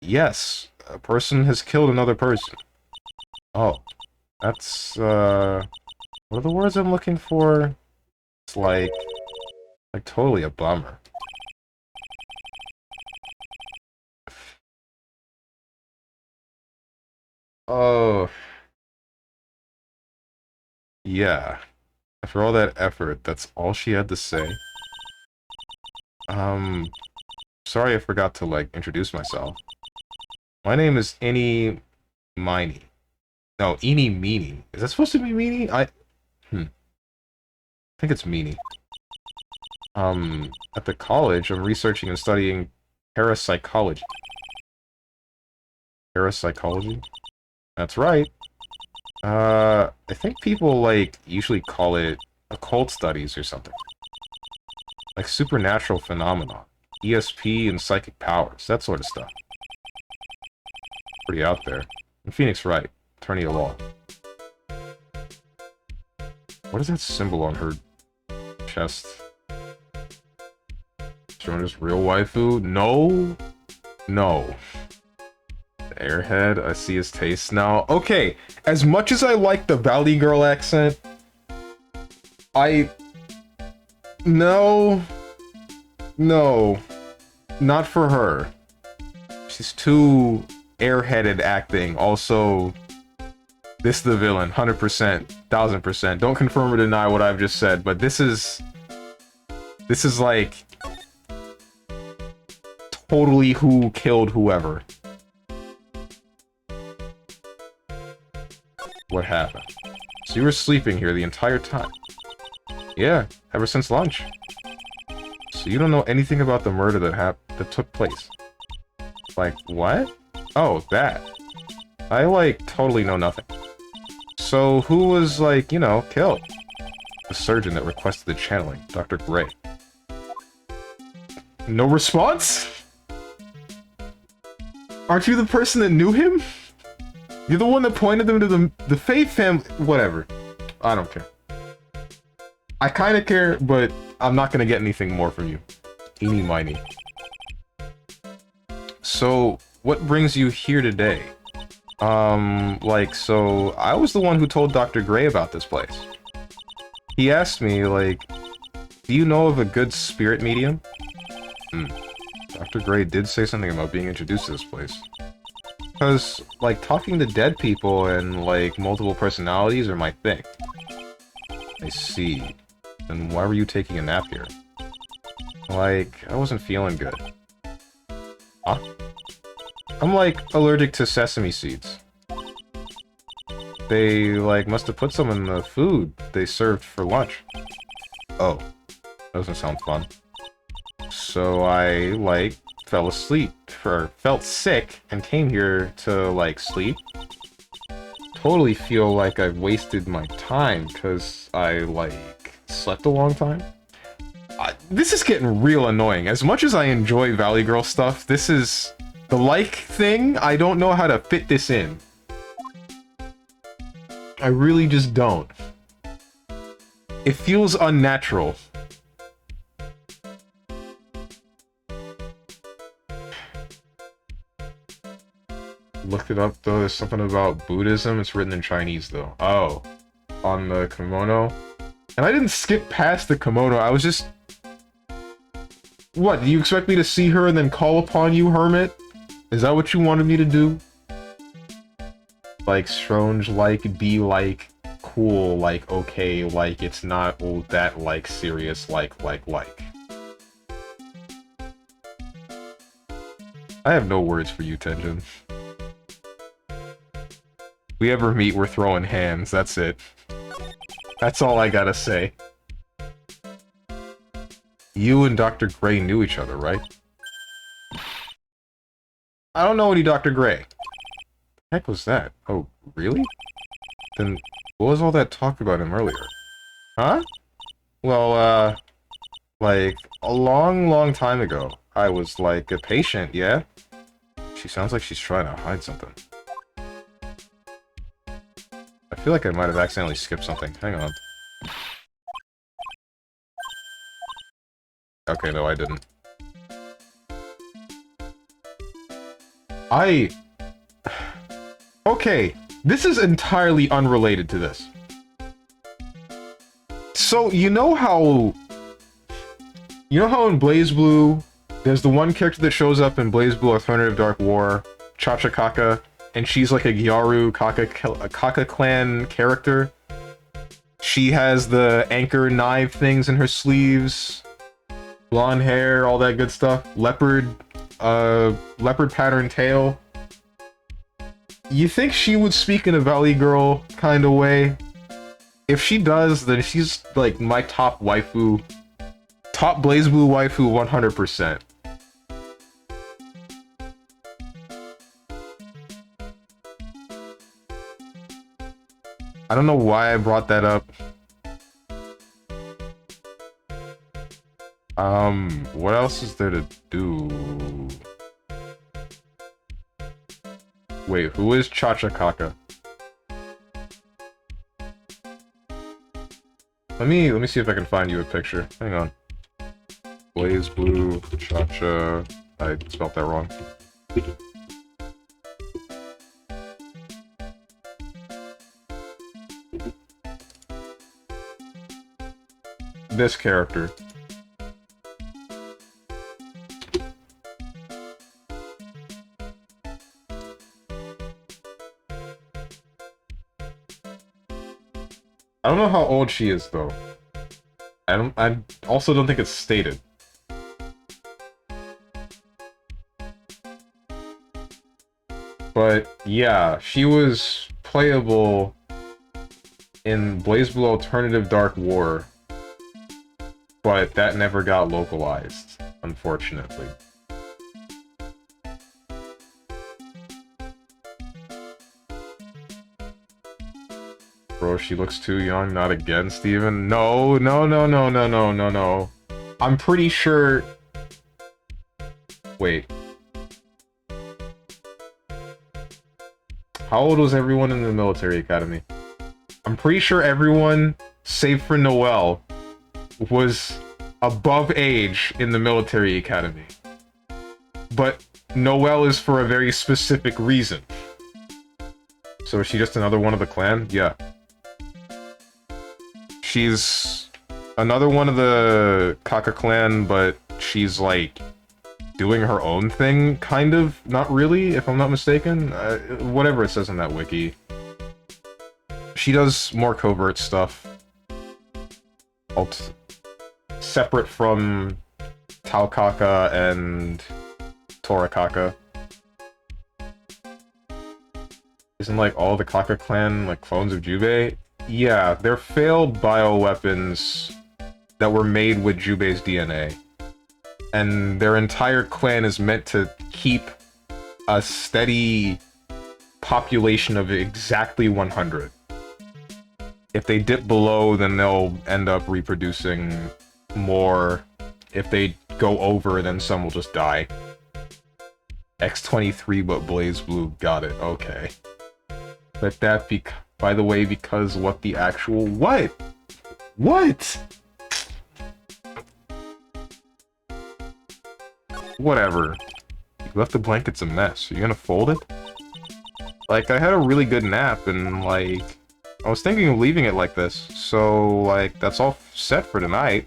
Yes, a person has killed another person. Oh, that's, what are the words I'm looking for? It's like totally a bummer. Oh, yeah. After all that effort, that's all she had to say. Sorry I forgot to, like, introduce myself. My name is Eeny Miny. No, Eeny Meeny. Is that supposed to be Meeny? I think it's Meeny. At the college, I'm researching and studying parapsychology. Parapsychology? That's right. I think people, like, usually call it occult studies or something. Like supernatural phenomena. ESP and psychic powers, that sort of stuff. Pretty out there. And Phoenix Wright, attorney at law. What is that symbol on her chest? Jonah's real waifu? No. No. The airhead, I see his taste now. Okay, as much as I like the Valley Girl accent, No. No. Not for her. She's too airheaded acting. Also, this is the villain, 100%, 1000%. Don't confirm or deny what I've just said, but this is like totally who killed whoever. What happened? So you were sleeping here the entire time? Yeah, ever since lunch. So you don't know anything about the murder that took place? Like, what? Oh, that. I, like, totally know nothing. So who was, like, you know, killed? The surgeon that requested the channeling, Dr. Gray. No response? Aren't you the person that knew him? You're the one that pointed them to the Faye family. Whatever. I don't care. I kind of care, but I'm not going to get anything more from you. Eeny miny. So, what brings you here today? So I was the one who told Dr. Gray about this place. He asked me, like, do you know of a good spirit medium? Dr. Gray did say something about being introduced to this place. Because, like, talking to dead people and, like, multiple personalities are my thing. I see. Then why were you taking a nap here? Like, I wasn't feeling good. Huh? I'm, like, allergic to sesame seeds. They, like, must have put some in the food they served for lunch. Oh. Doesn't sound fun. So I, like, fell asleep, or felt sick, and came here to, like, sleep. Totally feel like I've wasted my time, because I, like, slept a long time. This is getting real annoying. As much as I enjoy Valley Girl stuff, this is... the like thing, I don't know how to fit this in. I really just don't. It feels unnatural. Looked it up, though. There's something about Buddhism. It's written in Chinese, though. Oh. On the kimono. And I didn't skip past the kimono. I was just... What, do you expect me to see her and then call upon you, hermit? Is that what you wanted me to do? Like, strange, like, be like, cool, like, okay, like, it's not all that, like, serious, like. I have no words for you, Tenjin. We ever meet, we're throwing hands, that's it. That's all I gotta say. You and Dr. Gray knew each other, right? I don't know any Dr. Gray. The heck was that? Oh, really? Then what was all that talk about him earlier? Huh? Well, like, a long time ago, I was, like, a patient, yeah? She sounds like she's trying to hide something. I feel like I might have accidentally skipped something. Hang on. Okay, no, I didn't. Okay, this is entirely unrelated to this. So, you know how in BlazBlue, there's the one character that shows up in BlazBlue Alternative Dark War, Chacha Kaka, and she's like a Gyaru Kaka clan character. She has the anchor knife things in her sleeves, blonde hair, all that good stuff, leopard pattern tail. You think she would speak in a Valley Girl kind of way? If she does, then she's like my top waifu Top BlazBlue waifu 100%. I don't know why I brought that up. What else is there to do? Wait, who is Chachakaka? Let me see if I can find you a picture. Hang on. BlazBlue, Chacha... I spelled that wrong. This character. I don't know how old she is, though. I also don't think it's stated. But, yeah, she was playable in BlazBlue Alternative Dark War, but that never got localized, unfortunately. Bro, she looks too young. Not again, Steven. No, no, no, no, no, no, no, no. I'm pretty sure... Wait. How old was everyone in the military academy? I'm pretty sure everyone, save for Noelle, was above age in the military academy. But Noelle is for a very specific reason. So is she just another one of the clan? Yeah. She's another one of the Kaka clan, but she's like doing her own thing, kind of. Not really, if I'm not mistaken. Whatever it says in that wiki. She does more covert stuff. Separate from Tau Kaka and Tora Kaka. Isn't like all the Kaka clan like clones of Jubei? Yeah, they're failed bioweapons that were made with Jubei's DNA. And their entire clan is meant to keep a steady population of exactly 100. If they dip below, then they'll end up reproducing more. If they go over, then some will just die. X23 but BlazBlue, got it, okay. Let that be, by the way, because what the actual... What? What? Whatever. You left the blankets a mess. Are you gonna fold it? Like, I had a really good nap, and, like... I was thinking of leaving it like this, so, like, that's all set for tonight.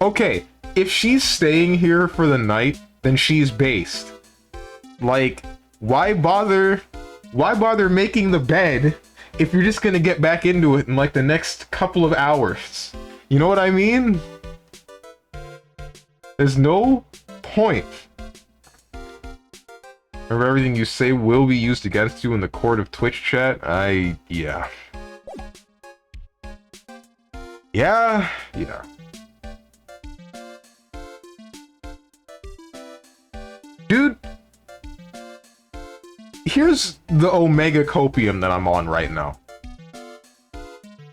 Okay, if she's staying here for the night, then she's based. Like, why bother making the bed if you're just gonna get back into it in, like, the next couple of hours? You know what I mean? There's no point. Remember, everything you say will be used against you in the court of Twitch chat? Yeah. Yeah. Dude, here's the Omega Copium that I'm on right now.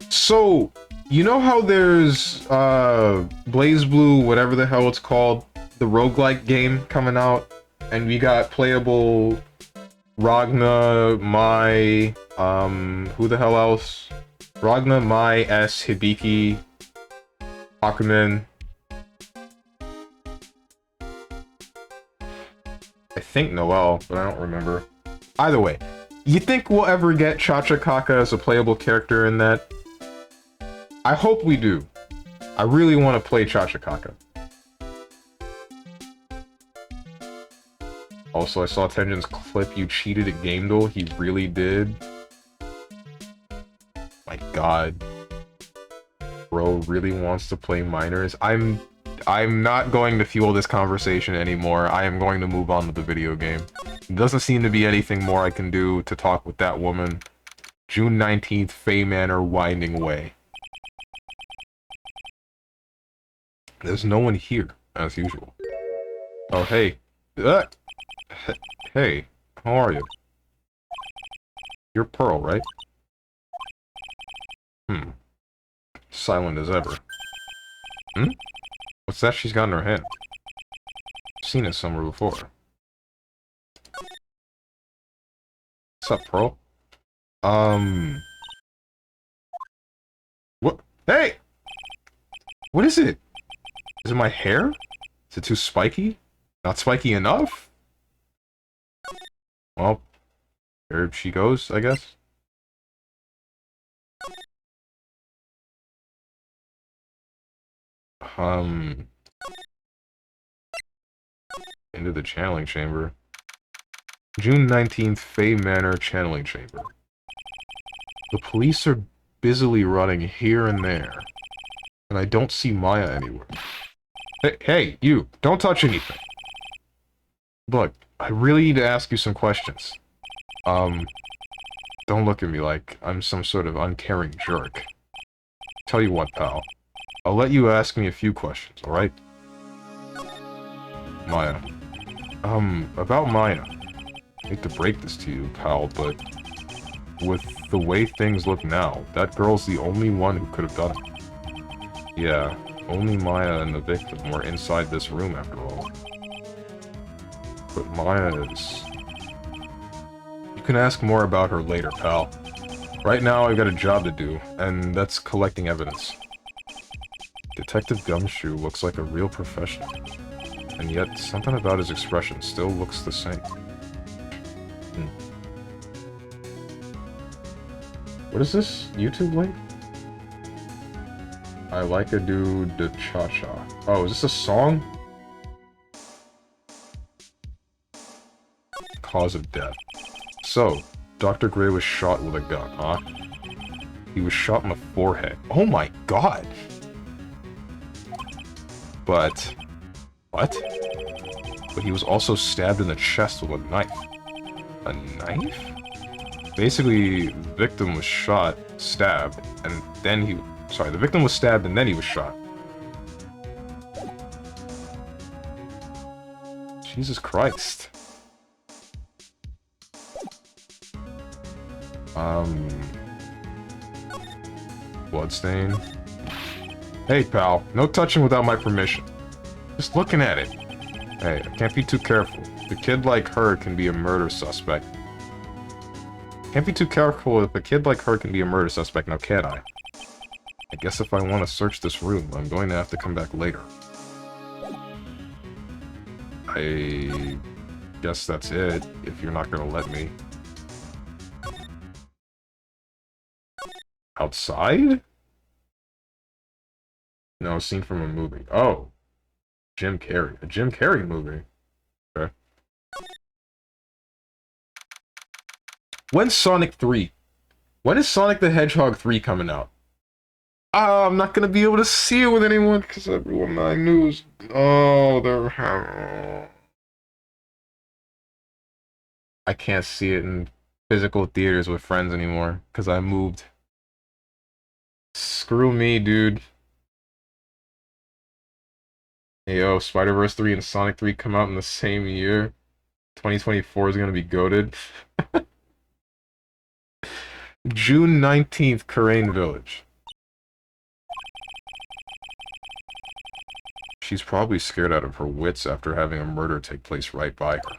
So, you know how there's, BlazBlue, whatever the hell it's called, the roguelike game coming out? And we got playable Ragna, Mai, who the hell else? Ragna, Mai, S, Hibiki, Akumen. I think Noelle, but I don't remember. Either way, you think we'll ever get Chachakaka as a playable character in that? I hope we do. I really want to play Chachakaka. Also, I saw Tenjin's clip. You cheated at Game Duel. He really did. My god. Bro really wants to play minors. I'm not going to fuel this conversation anymore. I am going to move on to the video game. There doesn't seem to be anything more I can do to talk with that woman. June 19th, Faye Manor, Winding Way. There's no one here, as usual. Oh, hey. Uh, hey, how are you? You're Pearl, right? Hmm. Silent as ever. Hmm? What's that she's got in her hand? I've seen it somewhere before. What's up, Pearl? What? Hey! What is it? Is it my hair? Is it too spiky? Not spiky enough? Well, there she goes, I guess. Into the channeling chamber. June 19th, Fey Manor Channeling Chamber. The police are busily running here and there, and I don't see Maya anywhere. Hey, you! Don't touch anything! Look, I really need to ask you some questions. Don't look at me like I'm some sort of uncaring jerk. Tell you what, pal. I'll let you ask me a few questions, alright? Maya. About Maya. I hate to break this to you, pal, but with the way things look now, that girl's the only one who could have done it. Yeah, only Maya and the victim were inside this room after all. But Maya is... You can ask more about her later, pal. Right now, I've got a job to do, and that's collecting evidence. Detective Gumshoe looks like a real professional, and yet something about his expression still looks the same. What is this YouTube link? I like a dude de cha-cha. Oh, is this a song? Cause of death. So, Dr. Gray was shot with a gun, huh? He was shot in the forehead. Oh my god! But... What? But he was also stabbed in the chest with a knife. A knife? Basically, the victim was shot, stabbed, and then he... Sorry, the victim was stabbed and then he was shot. Jesus Christ. Bloodstain. Hey, pal. No touching without my permission. Just looking at it. Hey, I can't be too careful. A kid like her can be a murder suspect. Can't be too careful if a kid like her can be a murder suspect, now can I? I guess if I want to search this room, I'm going to have to come back later. I guess that's it, if you're not going to let me. Outside? No, a scene from a movie. Oh. Jim Carrey. A Jim Carrey movie. Okay. When's Sonic 3? When is Sonic the Hedgehog 3 coming out? I'm not gonna be able to see it with anyone because everyone I knew is... Oh, they're... I can't see it in physical theaters with friends anymore because I moved. Screw me, dude. Hey, yo, Spider-Verse 3 and Sonic 3 come out in the same year. 2024 is gonna be goated. June 19th, Karain Village. She's probably scared out of her wits after having a murder take place right by her.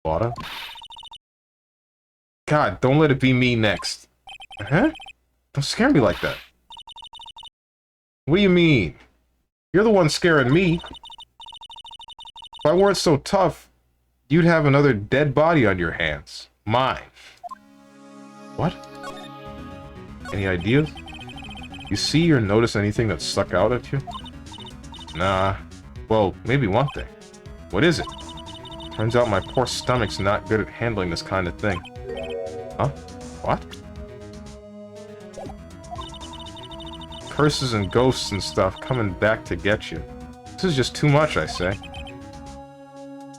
Lotta? God, don't let it be me next. Huh? Don't scare me like that. What do you mean? You're the one scaring me. If I weren't so tough, you'd have another dead body on your hands. Mine. What? Any ideas? You see or notice anything that stuck out at you? Nah. Well, maybe one thing. What is it? Turns out my poor stomach's not good at handling this kind of thing. Huh? What? Curses and ghosts and stuff coming back to get you. This is just too much, I say.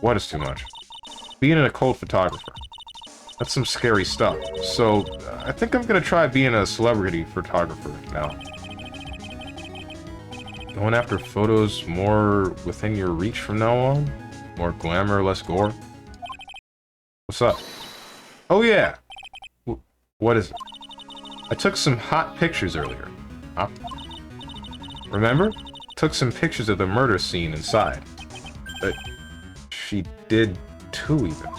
What is too much? Being an occult photographer. That's some scary stuff. So, I think I'm gonna try being a celebrity photographer now. Going after photos more within your reach from now on? More glamour, less gore? What's up? Oh yeah! What is it? I took some hot pictures earlier. Huh? Remember? Took some pictures of the murder scene inside. She did too, even.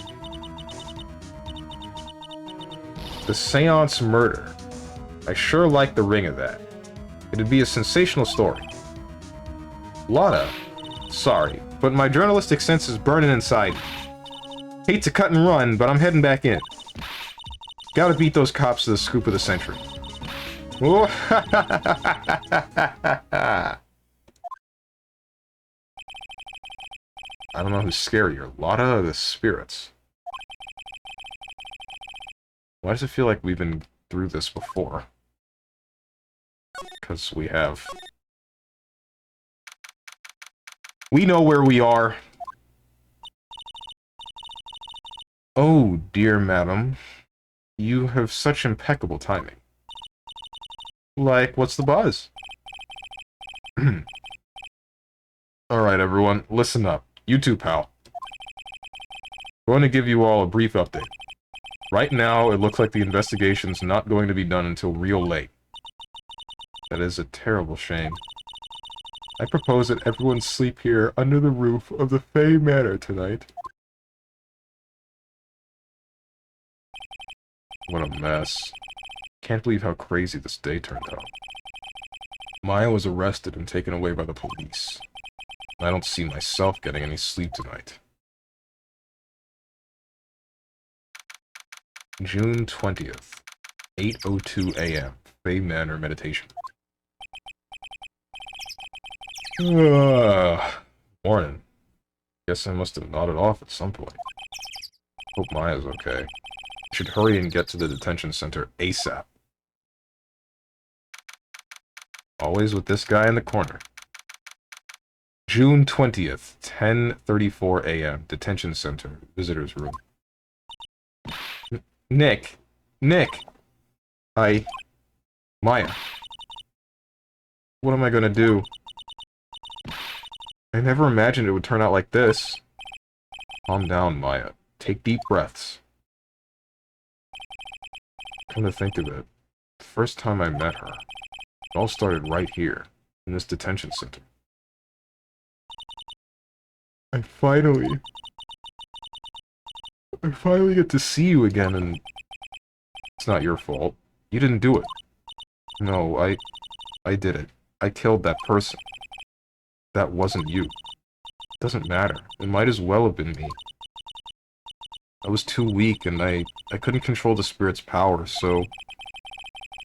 The Seance murder. I sure like the ring of that. It'd be a sensational story. Lotta, sorry, but my journalistic sense is burning inside. Hate to cut and run, but I'm heading back in. Gotta beat those cops to the scoop of the century. Oh, I don't know who's scarier, Lotta or the spirits. Why does it feel like we've been through this before? Because we have. We know where we are. Oh, dear madam. You have such impeccable timing. Like, what's the buzz? Alright, everyone, listen up. You too, pal. I'm going to give you all a brief update. Right now, it looks like the investigation's not going to be done until real late. That is a terrible shame. I propose that everyone sleep here under the roof of the Fey Manor tonight. What a mess. Can't believe how crazy this day turned out. Maya was arrested and taken away by the police. I don't see myself getting any sleep tonight. June 20th, 8:02 a.m. Fey Manor meditation. Morning. Guess I must have nodded off at some point. Hope Maya's okay. I should hurry and get to the detention center ASAP. Always with this guy in the corner. June 20th, 10:34 a.m. Detention center, visitor's room. Nick! Maya. What am I gonna do? I never imagined it would turn out like this. Calm down, Maya. Take deep breaths. Come to think of it, the first time I met her, it all started right here, in this detention center. I finally get to see you again, and it's not your fault. You didn't do it. No, I did it. I killed that person. That wasn't you. Doesn't matter. It might as well have been me. I was too weak, and I couldn't control the spirit's power, so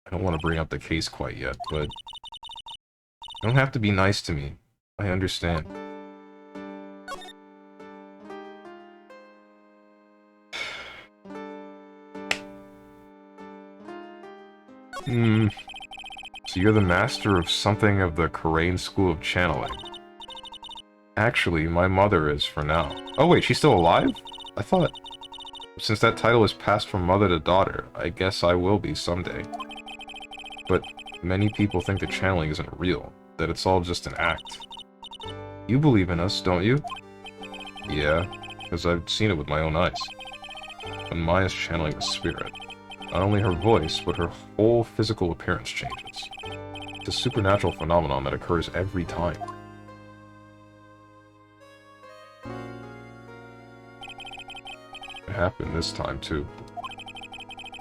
I don't want to bring up the case quite yet, but you don't have to be nice to me. I understand. So you're the master of something of the Korean School of Channeling. Actually, my mother is for now. Oh wait, she's still alive? I thought... Since that title is passed from mother to daughter, I guess I will be someday. But many people think that channeling isn't real, that it's all just an act. You believe in us, don't you? Yeah, because I've seen it with my own eyes. When Maya's channeling a spirit, not only her voice, but her whole physical appearance changes. It's a supernatural phenomenon that occurs every time. It happened this time, too.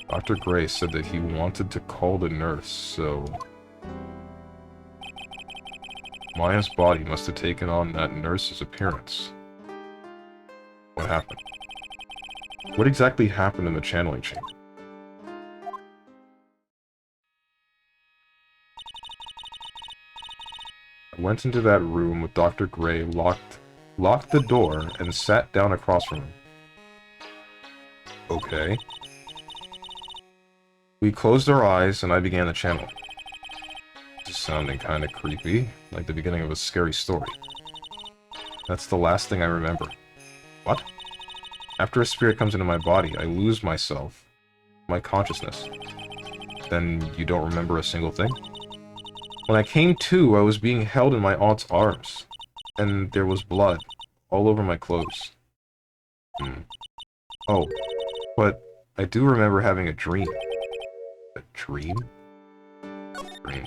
Dr. Gray said that he wanted to call the nurse, so... Maya's body must have taken on that nurse's appearance. What happened? What exactly happened in the channeling chamber? I went into that room with Dr. Gray, locked the door, and sat down across from him. Okay. We closed our eyes, and I began the channel. Just sounding kinda creepy, like the beginning of a scary story. That's the last thing I remember. What? After a spirit comes into my body, I lose myself, my consciousness. Then you don't remember a single thing? When I came to, I was being held in my aunt's arms, and there was blood all over my clothes. Hmm. Oh, but I do remember having a dream. A dream? Dream.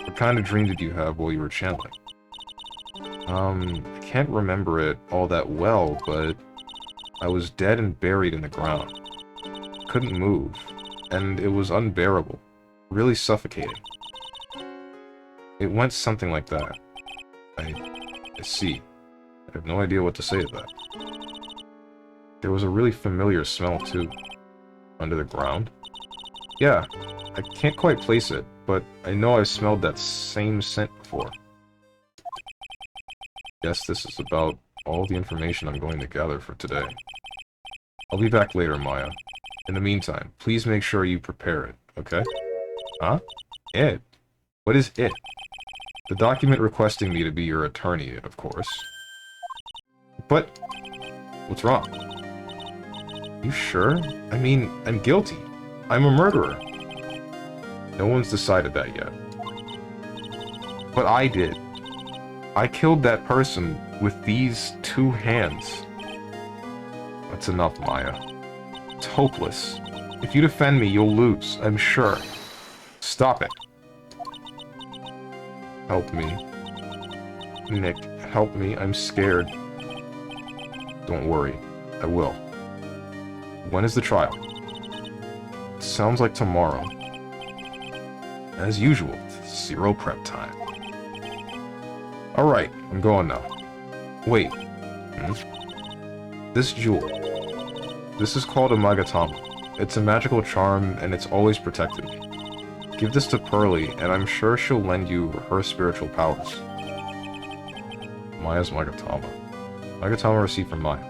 What kind of dream did you have while you were channeling? I can't remember it all that well, but I was dead and buried in the ground. Couldn't move, and it was unbearable. Really suffocating. It went something like that. I see. I have no idea what to say to that. There was a really familiar smell, too. Under the ground? Yeah, I can't quite place it, but I know I've smelled that same scent before. Guess this is about all the information I'm going to gather for today. I'll be back later, Maya. In the meantime, please make sure you prepare it, okay? Huh? It? What is it? The document requesting me to be your attorney, of course. But... what's wrong? You sure? I mean, I'm guilty. I'm a murderer. No one's decided that yet. But I did. I killed that person with these 2 hands. That's enough, Maya. It's hopeless. If you defend me, you'll lose, I'm sure. Stop it. Help me. Nick, help me. I'm scared. Don't worry. I will. When is the trial? It sounds like tomorrow. As usual, 0 prep time. Alright, I'm going now. Wait. This jewel. This is called a Magatama. It's a magical charm, and it's always protected me. Give this to Pearly, and I'm sure she'll lend you her spiritual powers. Maya's Magatama. Magatama received from Maya.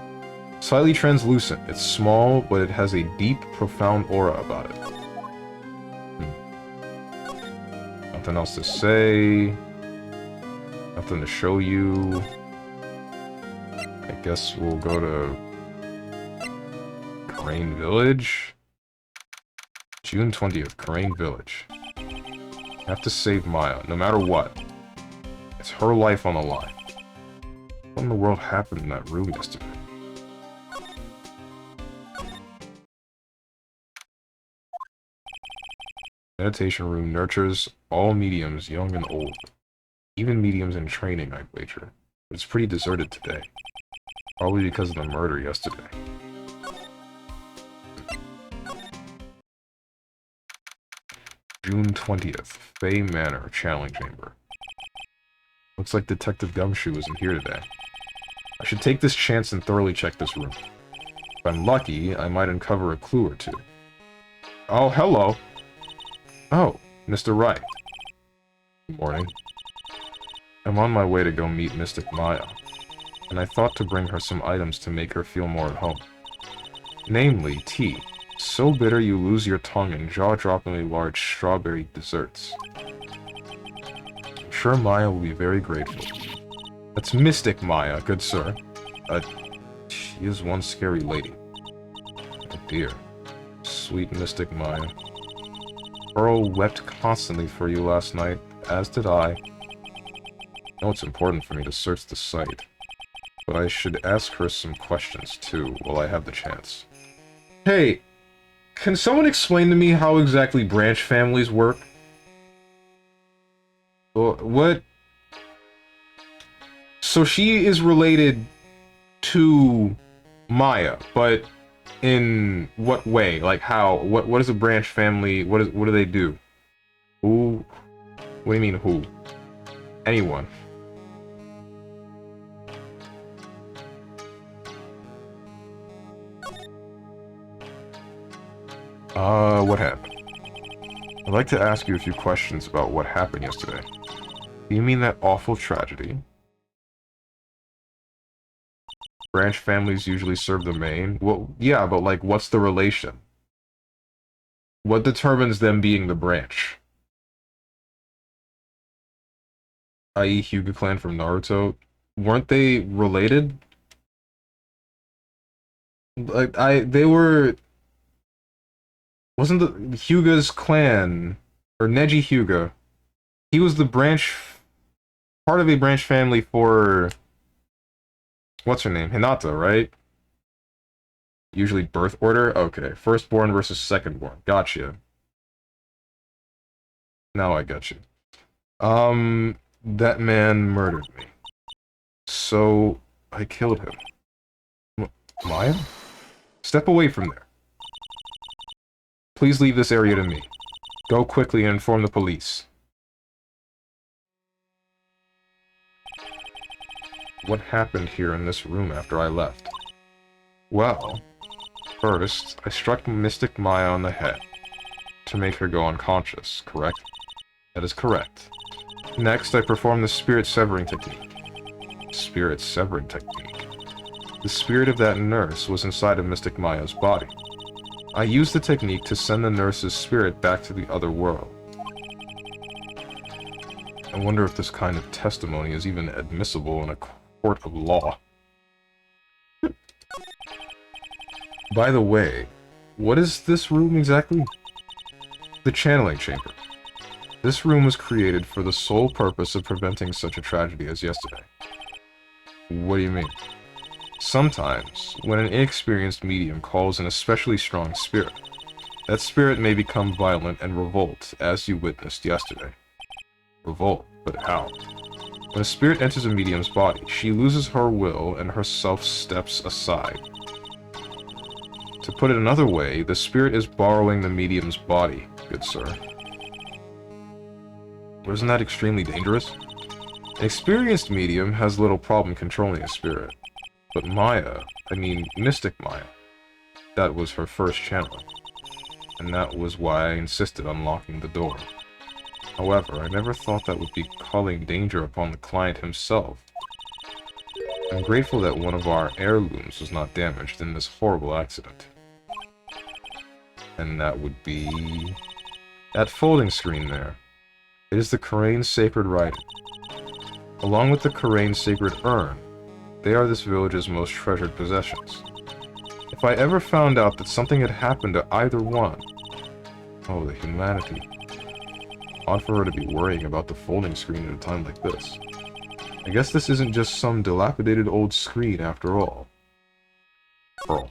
Slightly translucent. It's small, but it has a deep, profound aura about it. Nothing else to say. Nothing to show you. I guess we'll go to Crane Village. June 20th, Crane Village. I have to save Maya, no matter what. It's her life on the line. What in the world happened in that room yesterday? Meditation room nurtures all mediums, young and old. Even mediums in training, I'd wager. But it's pretty deserted today. Probably because of the murder yesterday. June 20th, Fay Manor, Channeling Chamber. Looks like Detective Gumshoe isn't here today. I should take this chance and thoroughly check this room. If I'm lucky, I might uncover a clue or two. Oh, hello! Oh, Mr. Wright. Good morning. I'm on my way to go meet Mystic Maya, and I thought to bring her some items to make her feel more at home. Namely, tea. So bitter you lose your tongue and jaw-droppingly large strawberry desserts. I'm sure Maya will be very grateful. That's Mystic Maya, good sir. She is one scary lady. Oh dear. Sweet Mystic Maya. Pearl wept constantly for you last night, as did I. I know it's important for me to search the site, but I should ask her some questions too, while I have the chance. Hey, can someone explain to me how exactly branch families work? What? So she is related to Maya, but in what way? Like how? What is a branch family? What do they do? Who? What do you mean who? Anyone. What happened? I'd like to ask you a few questions about what happened yesterday. Do you mean that awful tragedy? Branch families usually serve the main? Well, yeah, but like, what's the relation? What determines them being the branch? I.e. Hyuga clan from Naruto? Weren't they related? Like, they were... Wasn't the Hyuga's clan, or Neji Hyuga, He was the part of a branch family for, what's her name? Hinata, right? Usually birth order? Okay. Firstborn versus secondborn. Gotcha. Now I got you. That man murdered me. So, I killed him. Maya? Step away from there. Please leave this area to me. Go quickly and inform the police. What happened here in this room after I left? Well, first, I struck Mystic Maya on the head to make her go unconscious, correct? That is correct. Next, I performed the spirit severing technique. Spirit severing technique. The spirit of that nurse was inside of Mystic Maya's body. I used the technique to send the nurse's spirit back to the other world. I wonder if this kind of testimony is even admissible in a court of law. By the way, what is this room exactly? The channeling chamber. This room was created for the sole purpose of preventing such a tragedy as yesterday. What do you mean? Sometimes, when an inexperienced medium calls an especially strong spirit, that spirit may become violent and revolt, as you witnessed yesterday. Revolt? But how? When a spirit enters a medium's body, she loses her will and her self steps aside. To put it another way, the spirit is borrowing the medium's body, good sir. Isn't that extremely dangerous? An experienced medium has little problem controlling a spirit. But Maya, Mystic Maya, that was her first channeling. And that was why I insisted on locking the door. However, I never thought that would be calling danger upon the client himself. I'm grateful that one of our heirlooms was not damaged in this horrible accident. And that would be that folding screen there. It is the Karane's sacred writing. Along with the Karane's sacred urn, they are this village's most treasured possessions. If I ever found out that something had happened to either one... Oh, the humanity. Odd for her to be worrying about the folding screen at a time like this. I guess this isn't just some dilapidated old screen after all. Pearl.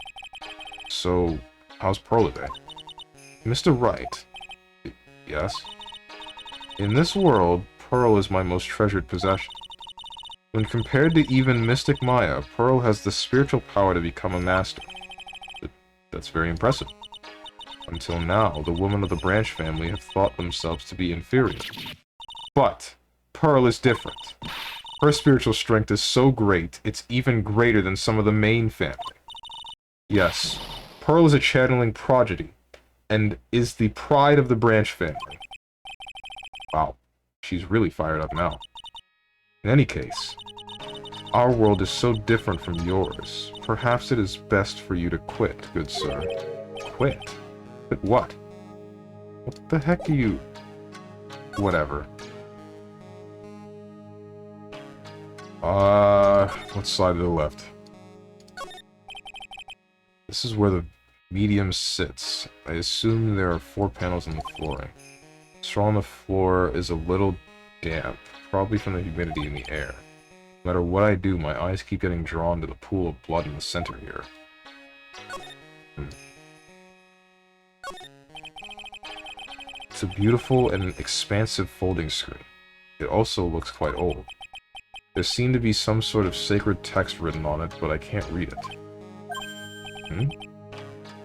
So, how's Pearl today? Mr. Wright. Yes? In this world, Pearl is my most treasured possession. When compared to even Mystic Maya, Pearl has the spiritual power to become a master. That's very impressive. Until now, the women of the branch family have thought themselves to be inferior. But, Pearl is different. Her spiritual strength is so great, it's even greater than some of the main family. Yes, Pearl is a channeling prodigy, and is the pride of the branch family. Wow, she's really fired up now. In any case, our world is so different from yours. Perhaps it is best for you to quit, good sir. Quit? But what? What the heck are you... Whatever. What side to the left? This is where the medium sits. I assume there are 4 panels on the flooring. Straw on the floor is a little damp, probably from the humidity in the air. No matter what I do, my eyes keep getting drawn to the pool of blood in the center here. It's a beautiful and expansive folding screen. It also looks quite old. There seemed to be some sort of sacred text written on it, but I can't read it.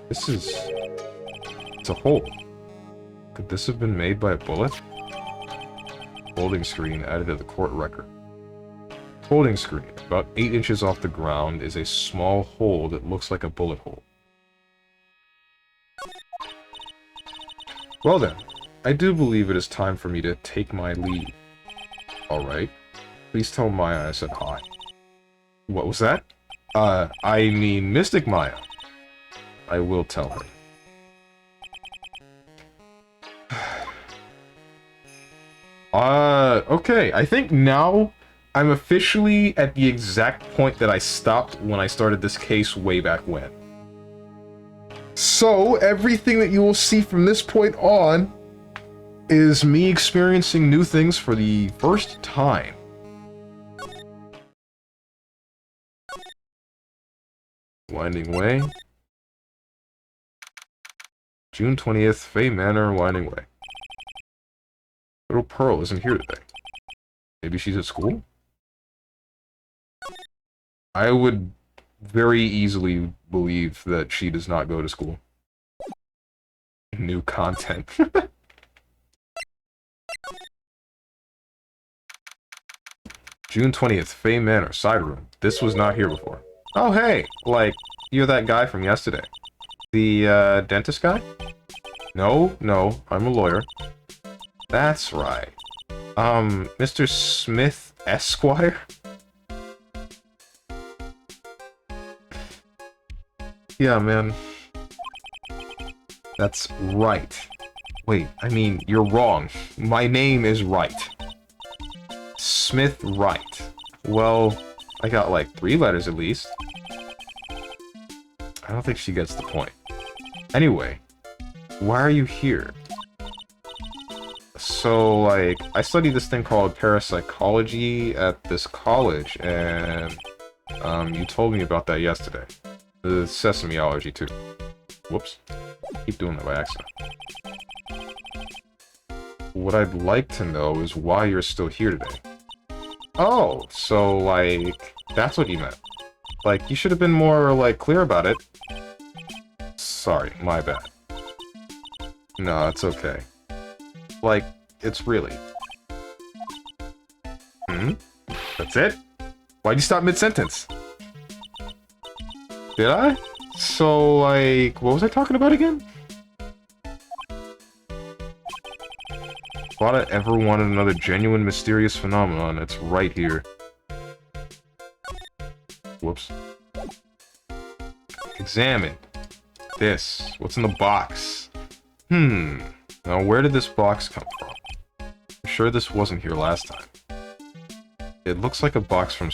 This is... It's a hole. Could this have been made by a bullet? Folding screen added to the court record. Folding screen, about 8 inches off the ground, is a small hole that looks like a bullet hole. Well then, I do believe it is time for me to take my leave. Alright. Please tell Maya I said hi. What was that? Mystic Maya. I will tell her. Okay, I think now I'm officially at the exact point that I stopped when I started this case way back when. So, everything that you will see from this point on is me experiencing new things for the first time. Winding Way. June 20th, Fay Manor, Winding Way. Little Pearl isn't here today. Maybe she's at school? I would very easily believe that she does not go to school. New content. June 20th, Fay Manor, side room. This was not here before. Oh, hey! Like, you're that guy from yesterday. The, dentist guy? No, I'm a lawyer. That's right. Mr. Smith Esquire? Yeah, man. That's right. Wait, I mean, you're wrong. My name is Wright. Smith Wright. Well, I got like 3 letters at least. I don't think she gets the point. Anyway, why are you here? So, like, I studied this thing called parapsychology at this college, and, you told me about that yesterday. The sesamiology, too. Whoops. Keep doing that by accident. What I'd like to know is why you're still here today. Oh, so, like, that's what you meant. Like, you should have been more, like, clear about it. Sorry, my bad. No, it's okay. Like, it's really... Hmm? That's it? Why'd you stop mid-sentence? Did I? So, like, what was I talking about again? If I ever wanted another genuine mysterious phenomenon, it's right here. Whoops. Examine. This. What's in the box? Now where did this box come from? I'm sure this wasn't here last time. It looks like a box for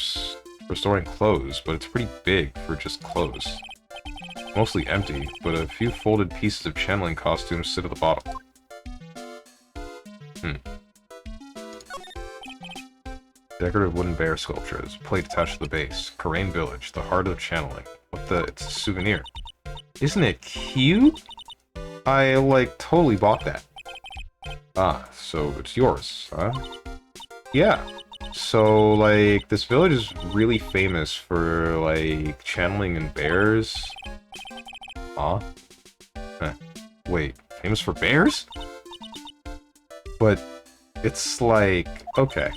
storing clothes, but it's pretty big for just clothes. Mostly empty, but a few folded pieces of channeling costumes sit at the bottom. Decorative wooden bear sculptures, plate attached to the base. Karain Village, the heart of channeling. What the? It's a souvenir. Isn't it cute? I, like, totally bought that. Ah, so it's yours, huh? Yeah. So, like, this village is really famous for, like, channeling in bears. Huh? Wait, famous for bears? But it's like, okay.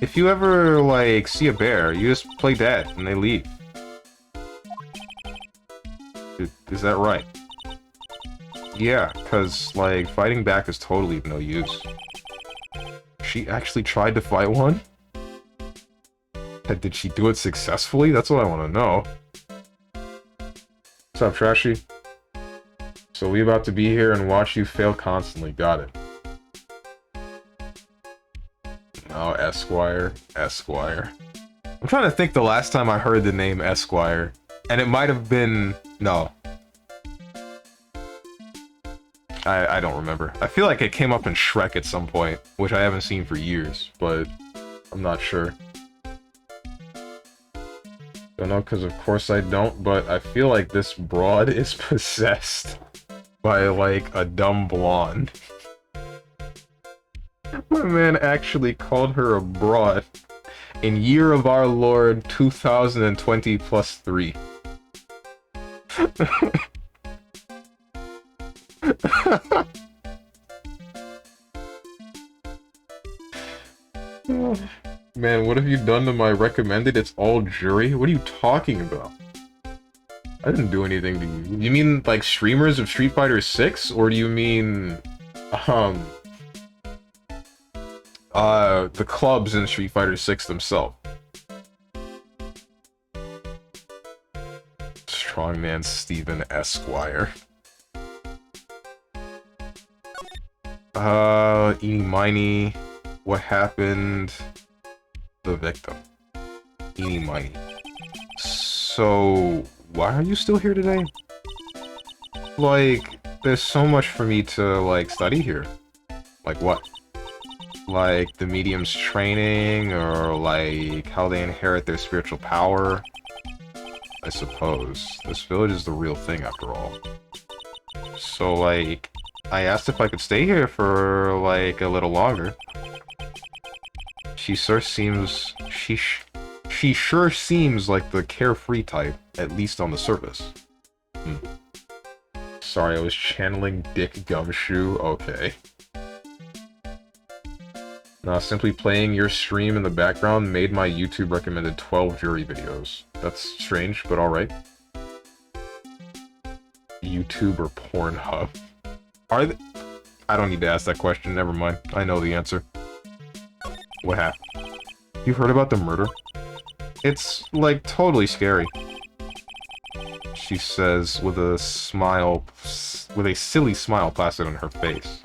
If you ever, like, see a bear, you just play dead and they leave. Is that right? Yeah, because, like, fighting back is totally of no use. She actually tried to fight one? Did she do it successfully? That's what I want to know. What's up, Trashy? So we about to be here and watch you fail constantly. Got it. Oh, Esquire. Esquire. I'm trying to think the last time I heard the name Esquire. And it might have been... No. I don't remember. I feel like it came up in Shrek at some point, which I haven't seen for years, but I'm not sure. Don't know, because of course I don't, but I feel like this broad is possessed by, like, a dumb blonde. My man actually called her a broad in year of our Lord 2020 plus 3. Man, what have you done to my recommended? It's all jury? What are you talking about? I didn't do anything to you. You mean, like, streamers of Street Fighter 6? Or do you mean, the clubs in Street Fighter 6 themselves? StrongmanSteven Esquire. Eeny Miny. What happened? The victim. Eeny Miny. So, why are you still here today? Like, there's so much for me to, like, study here. Like what? Like the medium's training, or like how they inherit their spiritual power? I suppose. This village is the real thing after all. So, like, I asked if I could stay here for, like, a little longer. She sure seems... She sure seems like the carefree type, at least on the surface. Sorry, I was channeling Dick Gumshoe. Okay. Simply playing your stream in the background made my YouTube recommended 12 jury videos. That's strange, but alright. YouTube or Pornhub? Are they? I don't need to ask that question, never mind. I know the answer. What happened? You heard about the murder? It's, like, totally scary. She says with a smile, with a silly smile plastered on her face.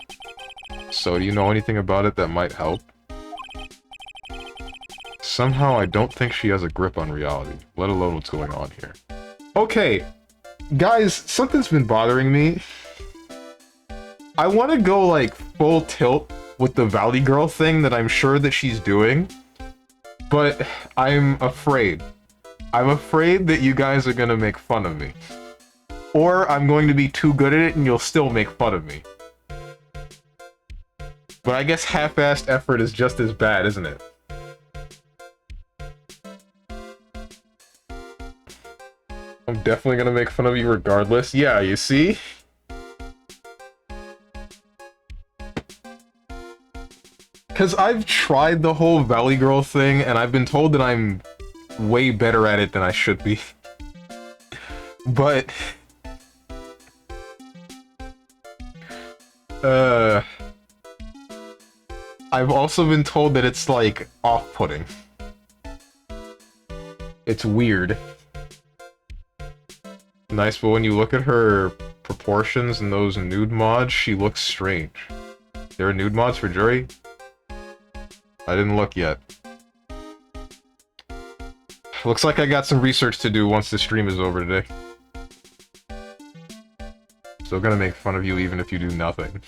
So, do you know anything about it that might help? Somehow, I don't think she has a grip on reality, let alone what's going on here. Okay, guys, something's been bothering me. I want to go, like, full tilt with the Valley Girl thing that I'm sure that she's doing, but I'm afraid. I'm afraid that you guys are gonna make fun of me. Or I'm going to be too good at it and you'll still make fun of me. But I guess half-assed effort is just as bad, isn't it? I'm definitely gonna make fun of you regardless. Yeah, you see? Because I've tried the whole Valley Girl thing, and I've been told that I'm way better at it than I should be. But... I've also been told that it's, like, off-putting. It's weird. Nice, but when you look at her proportions and those nude mods, she looks strange. There are nude mods for Jury? I didn't look yet. Looks like I got some research to do once the stream is over today. Still gonna make fun of you even if you do nothing.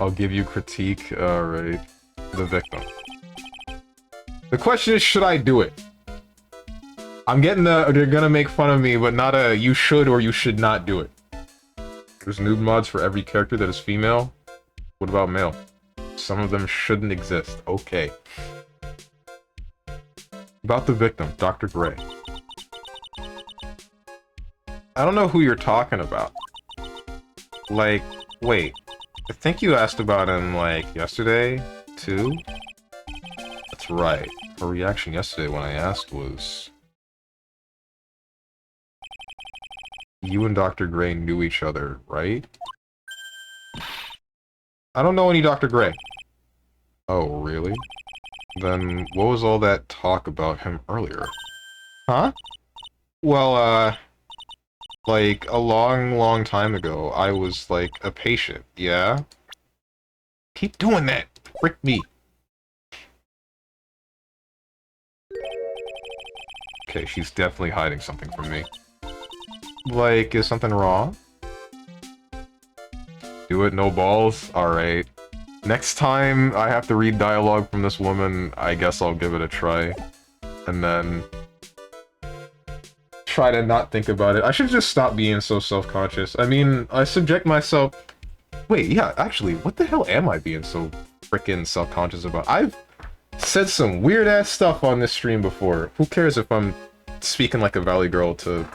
I'll give you critique. Alright. The victim. The question is, should I do it? I'm getting the, they're gonna make fun of me, but not a you should or you should not do it. There's nude mods for every character that is female. What about male? Some of them shouldn't exist. Okay. About the victim, Dr. Gray. I don't know who you're talking about. Like, wait. I think you asked about him, like, yesterday, too? That's right. Her reaction yesterday when I asked was... You and Dr. Gray knew each other, right? I don't know any Dr. Gray. Oh, really? Then what was all that talk about him earlier? Huh? Well, like, a long time ago, I was, like, a patient, yeah? Keep doing that! Frick me! Okay, she's definitely hiding something from me. Like, is something wrong? Do it, no balls? Alright. Next time I have to read dialogue from this woman, I guess I'll give it a try. And then... try to not think about it. I should just stop being so self-conscious. I mean, I subject myself... Wait, yeah, actually, what the hell am I being so frickin' self-conscious about? I've said some weird-ass stuff on this stream before. Who cares if I'm speaking like a Valley Girl to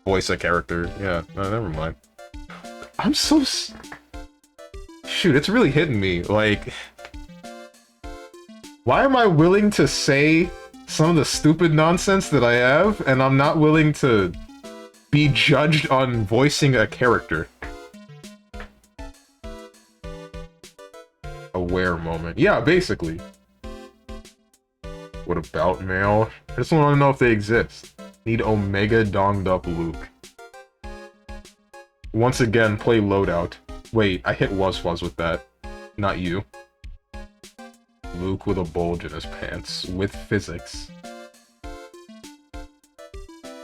voice a character? Yeah, no, never mind. I'm so... Shoot, it's really hitting me. Like... Why am I willing to say some of the stupid nonsense that I have, and I'm not willing to be judged on voicing a character? Aware moment. Yeah, basically. What about male? I just want to know if they exist. Need Omega donged up Luke. Once again, play loadout. Wait, I hit was with that. Not you. Luke with a bulge in his pants. With physics.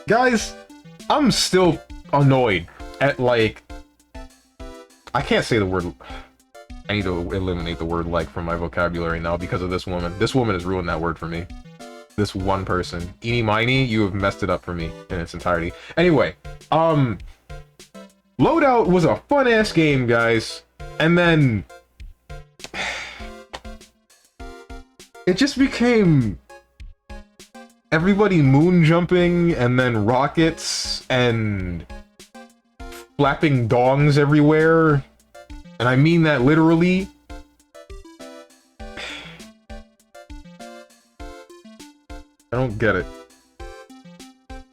Guys, I'm still annoyed at, like... I can't say the word... I need to eliminate the word like from my vocabulary now because of this woman. This woman has ruined that word for me. This one person. Eeny miny, you have messed it up for me in its entirety. Anyway, Loadout was a fun-ass game, guys. And then... it just became... everybody moon jumping, and then rockets, and... flapping dongs everywhere. And I mean that literally. I don't get it.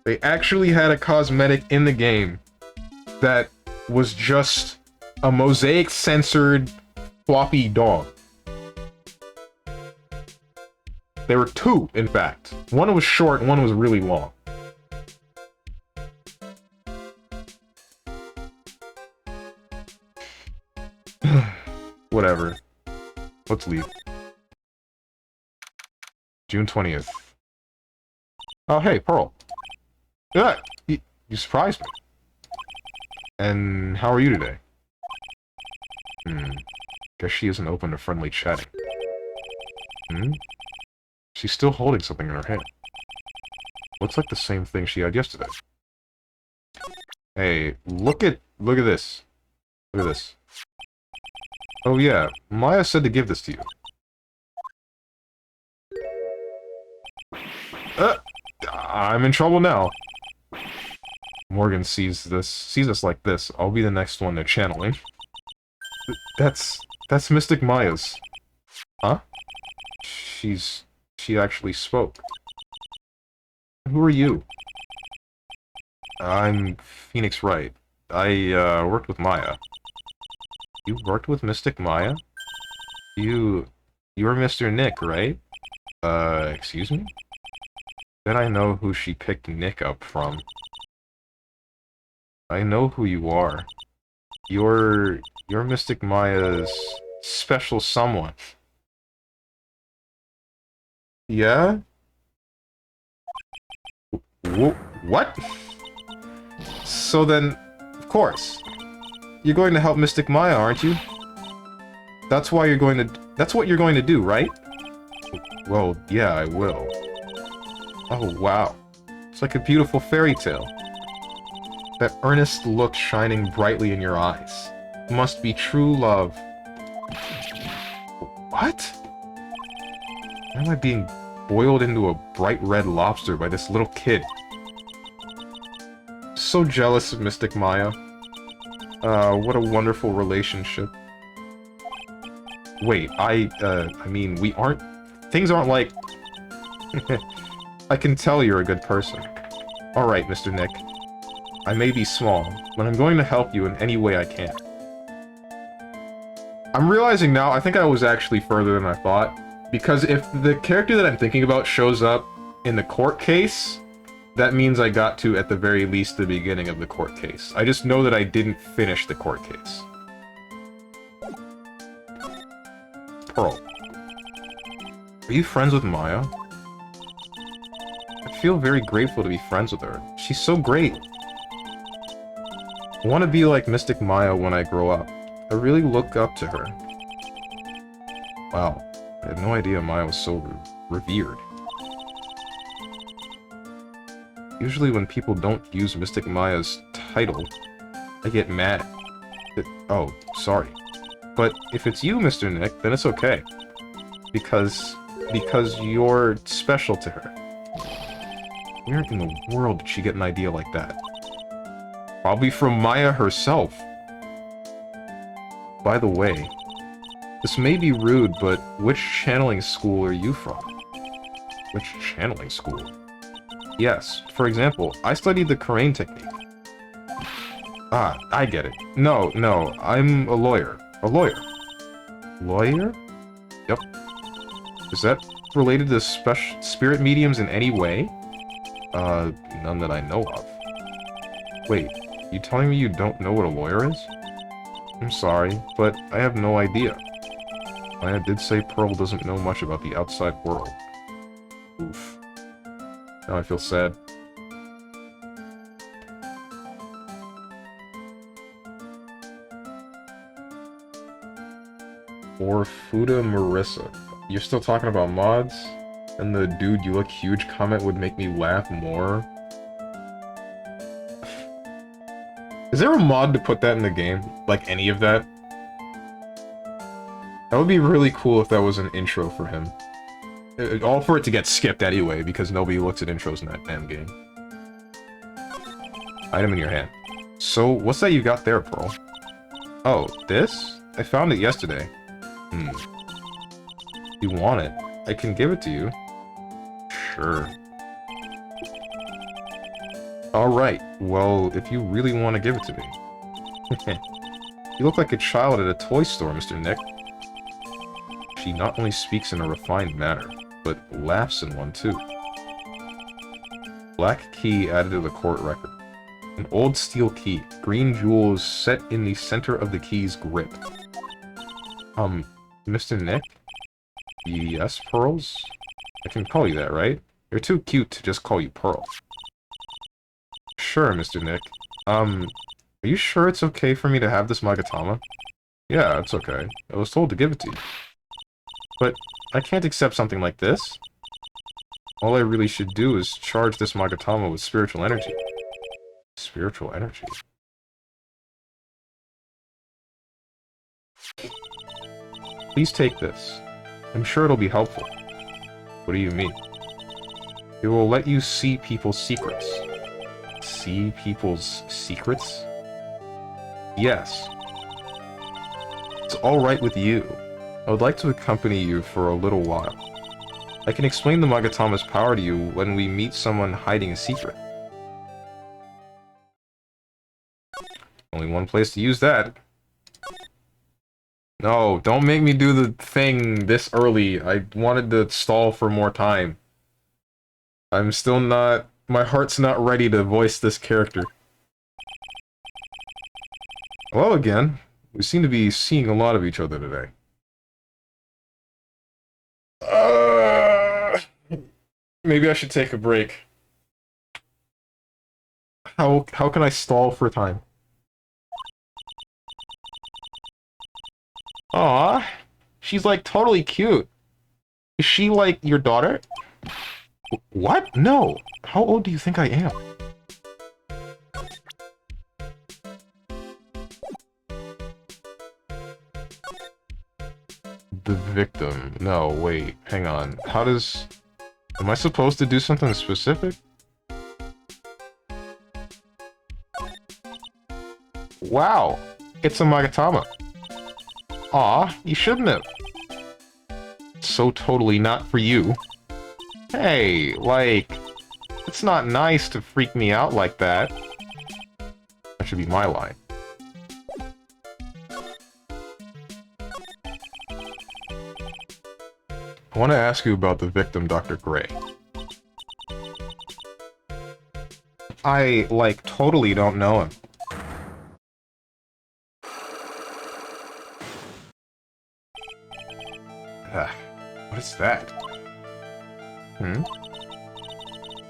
They actually had a cosmetic in the game that was just a mosaic censored floppy dog. There were two, in fact. One was short and one was really long. Whatever. Let's leave. June 20th. Oh, hey, Pearl. Yeah, you surprised me. And how are you today? Guess she isn't open to friendly chatting. She's still holding something in her hand. Looks like the same thing she had yesterday. Hey, look at this. Look at this. Oh yeah, Maya said to give this to you. I'm in trouble now. Morgan sees us like this. I'll be the next one they're channeling. That's Mystic Maya's. Huh? She actually spoke. Who are you? I'm Phoenix Wright. I worked with Maya. You worked with Mystic Maya? You're Mr. Nick, right? Excuse me? Bet I know who she picked Nick up from. I know who you are. You're Mystic Maya's special someone. Yeah? What? So then, of course. You're going to help Mystic Maya, aren't you? That's what you're going to do, right? Well, yeah, I will. Oh, wow. It's like a beautiful fairy tale. That earnest look shining brightly in your eyes. Must be true love. What? Why am I being boiled into a bright red lobster by this little kid? So jealous of Mystic Maya. What a wonderful relationship. Wait, I mean, things aren't like... I can tell you're a good person. Alright, Mr. Nick. I may be small, but I'm going to help you in any way I can. I'm realizing now, I think I was actually further than I thought. Because if the character that I'm thinking about shows up in the court case, that means I got to, at the very least, the beginning of the court case. I just know that I didn't finish the court case. Pearl. Are you friends with Maya? I feel very grateful to be friends with her. She's so great. I want to be like Mystic Maya when I grow up. I really look up to her. Wow. I had no idea Maya was so revered. Usually when people don't use Mystic Maya's title, I get mad. Oh, sorry. But if it's you, Mr. Nick, then it's okay. Because you're special to her. Where in the world did she get an idea like that? Probably from Maya herself. By the way, this may be rude, but which channeling school are you from? Which channeling school? Yes, for example, I studied the Crane technique. Ah, I get it. No, I'm a lawyer. A lawyer? Lawyer? Yep. Is that related to spirit mediums in any way? None that I know of. Wait, you telling me you don't know what a lawyer is? I'm sorry, but I have no idea. Maya did say Pearl doesn't know much about the outside world. Oof. Now I feel sad. Or Fuda Marissa. You're still talking about mods? And the dude you look huge comment would make me laugh more? Is there a mod to put that in the game? Like any of that? That would be really cool if that was an intro for him. All for it to get skipped anyway, because nobody looks at intros in that damn game. Item in your hand. So, what's that you got there, Pearl? Oh, this? I found it yesterday. You want it? I can give it to you. Sure. Alright, well, if you really want to give it to me. You look like a child at a toy store, Mr. Nick. She not only speaks in a refined manner, but laughs in one too. Black key added to the court record. An old steel key. Green jewels set in the center of the key's grip. Mr. Nick? Yes, Pearls? I can call you that, right? You're too cute to just call you Pearl. Sure, Mr. Nick. Are you sure it's okay for me to have this Magatama? Yeah, it's okay. I was told to give it to you. But I can't accept something like this. All I really should do is charge this Magatama with spiritual energy. Spiritual energy? Please take this. I'm sure it'll be helpful. What do you mean? It will let you see people's secrets. See people's secrets? Yes. It's alright with you. I would like to accompany you for a little while. I can explain the Magatama's power to you when we meet someone hiding a secret. Only one place to use that. No, don't make me do the thing this early. I wanted to stall for more time. I'm still not... My heart's not ready to voice this character. Hello again. We seem to be seeing a lot of each other today. Maybe I should take a break. How can I stall for time? Aw, she's like totally cute. Is she like your daughter? What? No. How old do you think I am? The victim. No, wait. Hang on. How does... Am I supposed to do something specific? Wow. It's a Magatama. Aw, you shouldn't have. So totally not for you. Hey, like... It's not nice to freak me out like that. That should be my line. I want to ask you about the victim, Dr. Gray. I, like, totally don't know him. What is that?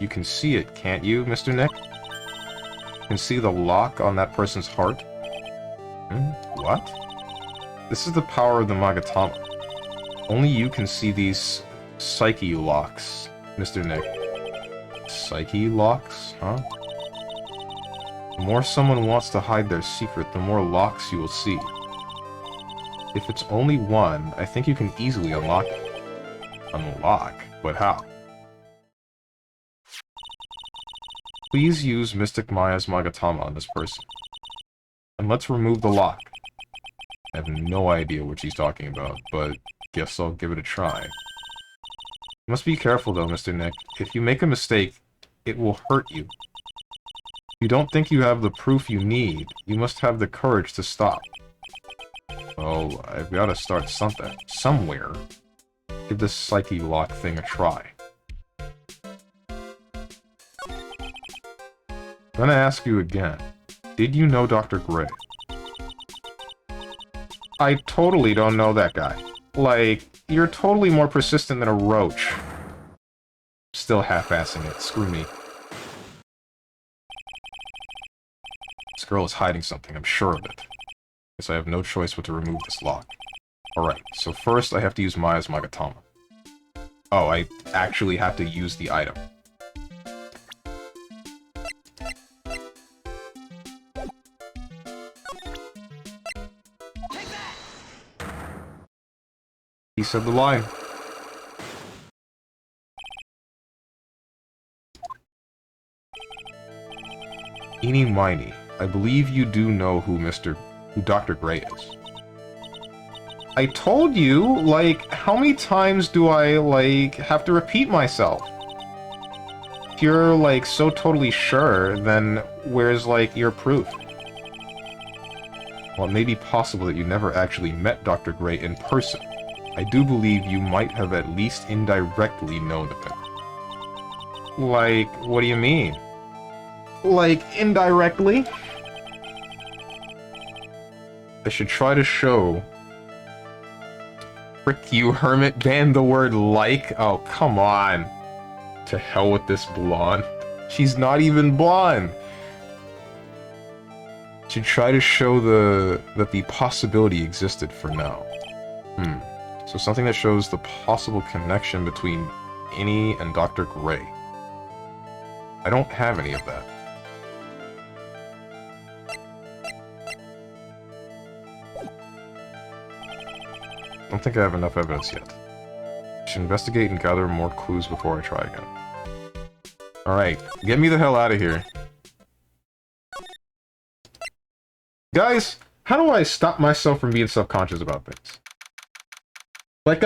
You can see it, can't you, Mr. Nick? You can see the lock on that person's heart? What? This is the power of the Magatama. Only you can see these psyche locks, Mr. Nick. Psyche locks, huh? The more someone wants to hide their secret, the more locks you will see. If it's only one, I think you can easily unlock it. Unlock? But how? Please use Mystic Maya's Magatama on this person. And let's remove the lock. I have no idea what she's talking about, but guess I'll give it a try. You must be careful though, Mr. Nick. If you make a mistake, it will hurt you. If you don't think you have the proof you need, you must have the courage to stop. Oh, I've got to start something. Somewhere. Give this psyche lock thing a try. I'm gonna ask you again. Did you know Dr. Gray? I totally don't know that guy. Like, you're totally more persistent than a roach. Still half-assing it. Screw me. This girl is hiding something, I'm sure of it. Guess I have no choice but to remove this lock. Alright, so first I have to use Maya's Magatama. Oh, I actually have to use the item. He said the line. Eeny miny, I believe you do know who Dr. Gray is. I told you, like, how many times do I, like, have to repeat myself? If you're, like, so totally sure, then where's, like, your proof? Well, it may be possible that you never actually met Dr. Gray in person. I do believe you might have at least indirectly known of him. Like, what do you mean? Like, indirectly? I should try to show... Frick you, hermit, ban the word like. Oh, come on. To hell with this blonde. She's not even blonde. Should try to show that the possibility existed for now. So something that shows the possible connection between Innie and Dr. Gray. I don't have any of that. I don't think I have enough evidence yet. I should investigate and gather more clues before I try again. Alright, get me the hell out of here. Guys, how do I stop myself from being self-conscious about things? Like,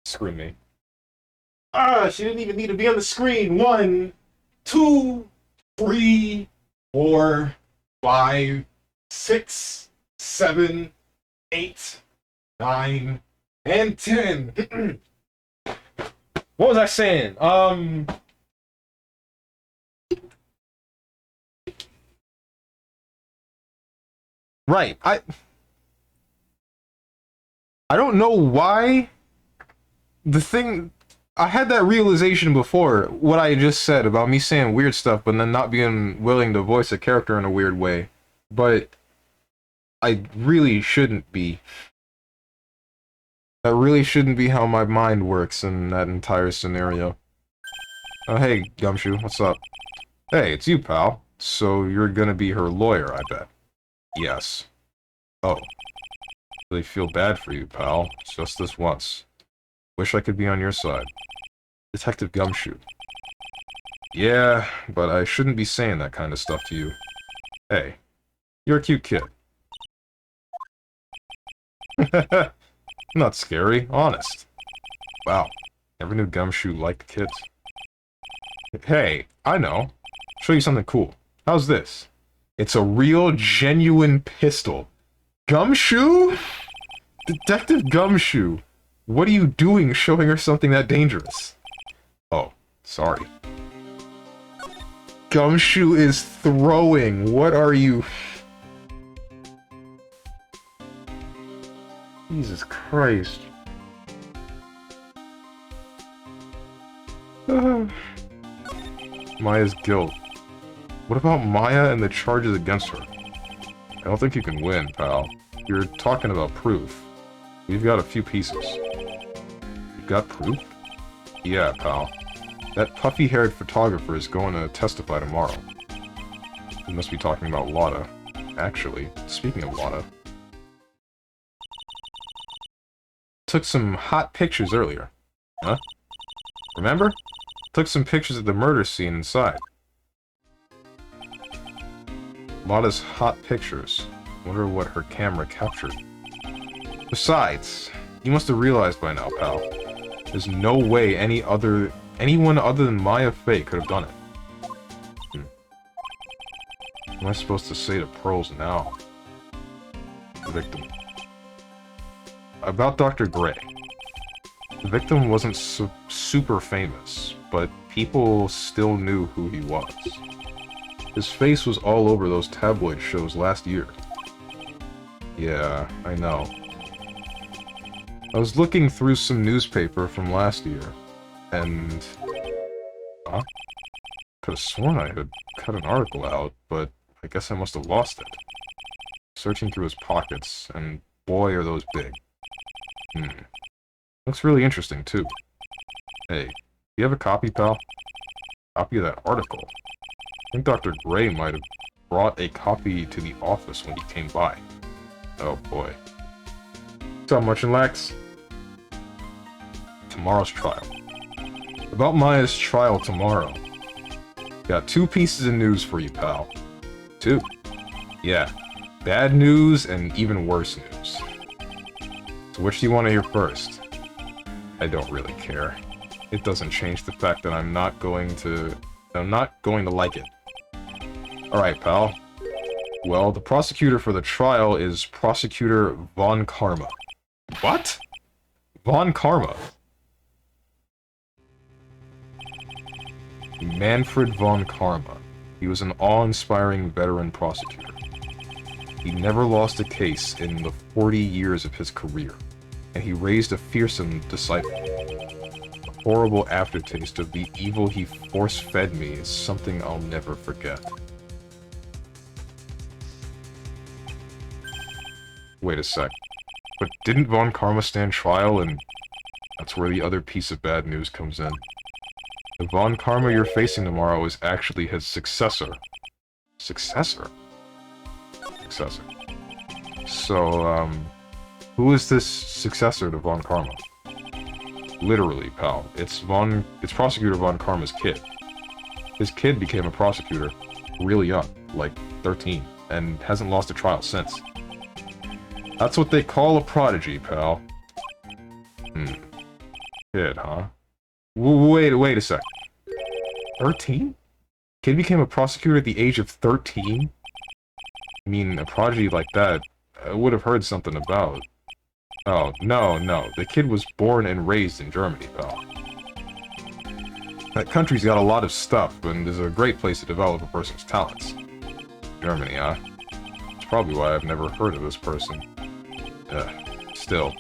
Screw me. She didn't even need to be on the screen. 1, 2, 3, 4, 5, 6, 7, 8, 9, and 10. What was I saying? Right. I don't know why. The thing, I had that realization before, what I just said about me saying weird stuff, but then not being willing to voice a character in a weird way. But I really shouldn't be. That really shouldn't be how my mind works in that entire scenario. Oh, hey, Gumshoe, what's up? Hey, it's you, pal. So you're gonna be her lawyer, I bet. Yes. Oh. Really feel bad for you, pal. Just this once. Wish I could be on your side. Detective Gumshoe. Yeah, but I shouldn't be saying that kind of stuff to you. Hey, you're a cute kid. Not scary, honest. Wow, never knew Gumshoe liked kids. Hey, I know. Show you something cool. How's this? It's a real, genuine pistol. Gumshoe? Detective Gumshoe. What are you doing showing her something that dangerous? Oh, sorry. Gumshoe is throwing. What are you... Jesus Christ. Maya's guilt. What about Maya and the charges against her? I don't think you can win, pal. You're talking about proof. We've got a few pieces. You've got proof? Yeah, pal. That puffy-haired photographer is going to testify tomorrow. We must be talking about Lotta. Actually, speaking of Lotta... Took some hot pictures earlier. Huh? Remember? Took some pictures of the murder scene inside. Lotta's hot pictures. Wonder what her camera captured. Besides, you must have realized by now, pal. There's no way anyone other than Maya Fey could have done it. What am I supposed to say to Pearls now? The victim. About Dr. Gray. The victim wasn't super famous, but people still knew who he was. His face was all over those tabloid shows last year. Yeah, I know. I was looking through some newspaper from last year, and... Huh? Could have sworn I had cut an article out, but I guess I must have lost it. Searching through his pockets, and boy are those big. Looks really interesting, too. Hey, do you have a copy, pal? Copy of that article? I think Dr. Gray might have brought a copy to the office when he came by. Oh boy. What's up, Merchant Lax? Tomorrow's trial. About Maya's trial tomorrow. Got 2 pieces of news for you, pal. 2. Yeah. Bad news and even worse news. So which do you want to hear first? I don't really care. It doesn't change the fact that I'm not going to like it. Alright, pal. Well, the prosecutor for the trial is Prosecutor Von Karma. What? Von Karma? Manfred Von Karma. He was an awe-inspiring veteran prosecutor. He never lost a case in the 40 years of his career, and he raised a fearsome disciple. The horrible aftertaste of the evil he force-fed me is something I'll never forget. Wait a sec. But didn't Von Karma stand trial, and that's where the other piece of bad news comes in. The Von Karma you're facing tomorrow is actually his successor. Successor? Successor. So, who is this successor to Von Karma? Literally, pal. It's Prosecutor Von Karma's kid. His kid became a prosecutor really young, like 13, and hasn't lost a trial since. That's what they call a prodigy, pal. Kid, huh? Wait a sec. 13? Kid became a prosecutor at the age of 13? I mean, a prodigy like that, I would have heard something about. Oh, no. The kid was born and raised in Germany, pal. That country's got a lot of stuff, and is a great place to develop a person's talents. Germany, huh? That's probably why I've never heard of this person. Still.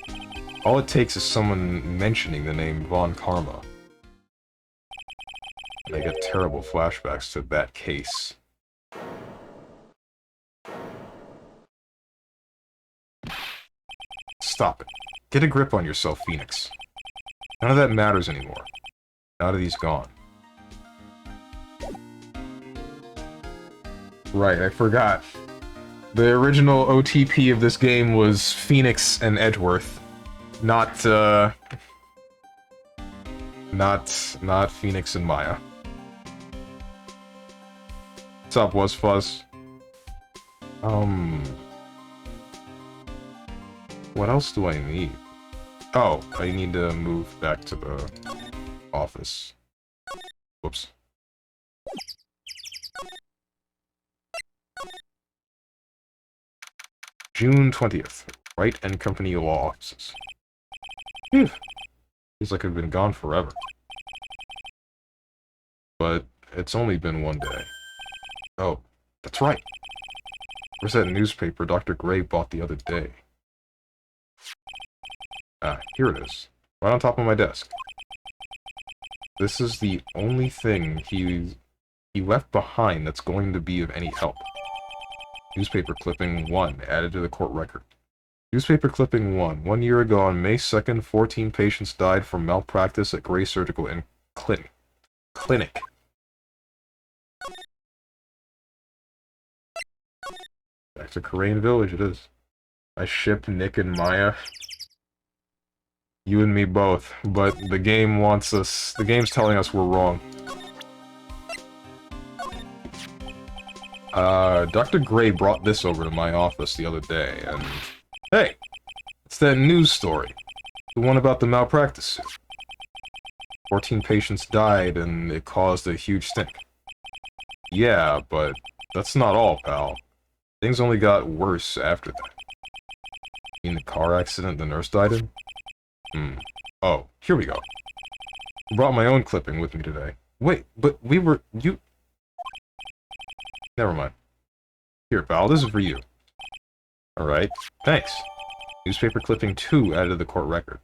All it takes is someone mentioning the name Von Karma. And I get terrible flashbacks to that case. Stop it. Get a grip on yourself, Phoenix. None of that matters anymore. Now that he's gone. Right, I forgot. The original OTP of this game was Phoenix and Edgeworth. Not Phoenix and Maya. What's up, WasFuzz? What else do I need? Oh, I need to move back to the office. Whoops. June 20th. Wright and Company Law Offices. Phew. Feels like I've been gone forever. But it's only been 1 day. Oh, that's right. Where's that newspaper Dr. Gray bought the other day? Ah, here it is. Right on top of my desk. This is the only thing he left behind that's going to be of any help. Newspaper clipping 1, added to the court record. Newspaper clipping 1. 1 year ago on May 2nd, 14 patients died from malpractice at Gray Surgical and Clinic. Back to Korean Village it is. I ship Nick and Maya. You and me both, but the game wants us... The game's telling us we're wrong. Dr. Gray brought this over to my office the other day, and... Hey! It's that news story. The one about the malpractice suit. 14 patients died, and it caused a huge stink. Yeah, but that's not all, pal. Things only got worse after that. You mean the car accident the nurse died in? Oh, here we go. I brought my own clipping with me today. Wait, but you... Never mind. Here, pal, this is for you. Alright, thanks. Newspaper clipping 2 added to the court record.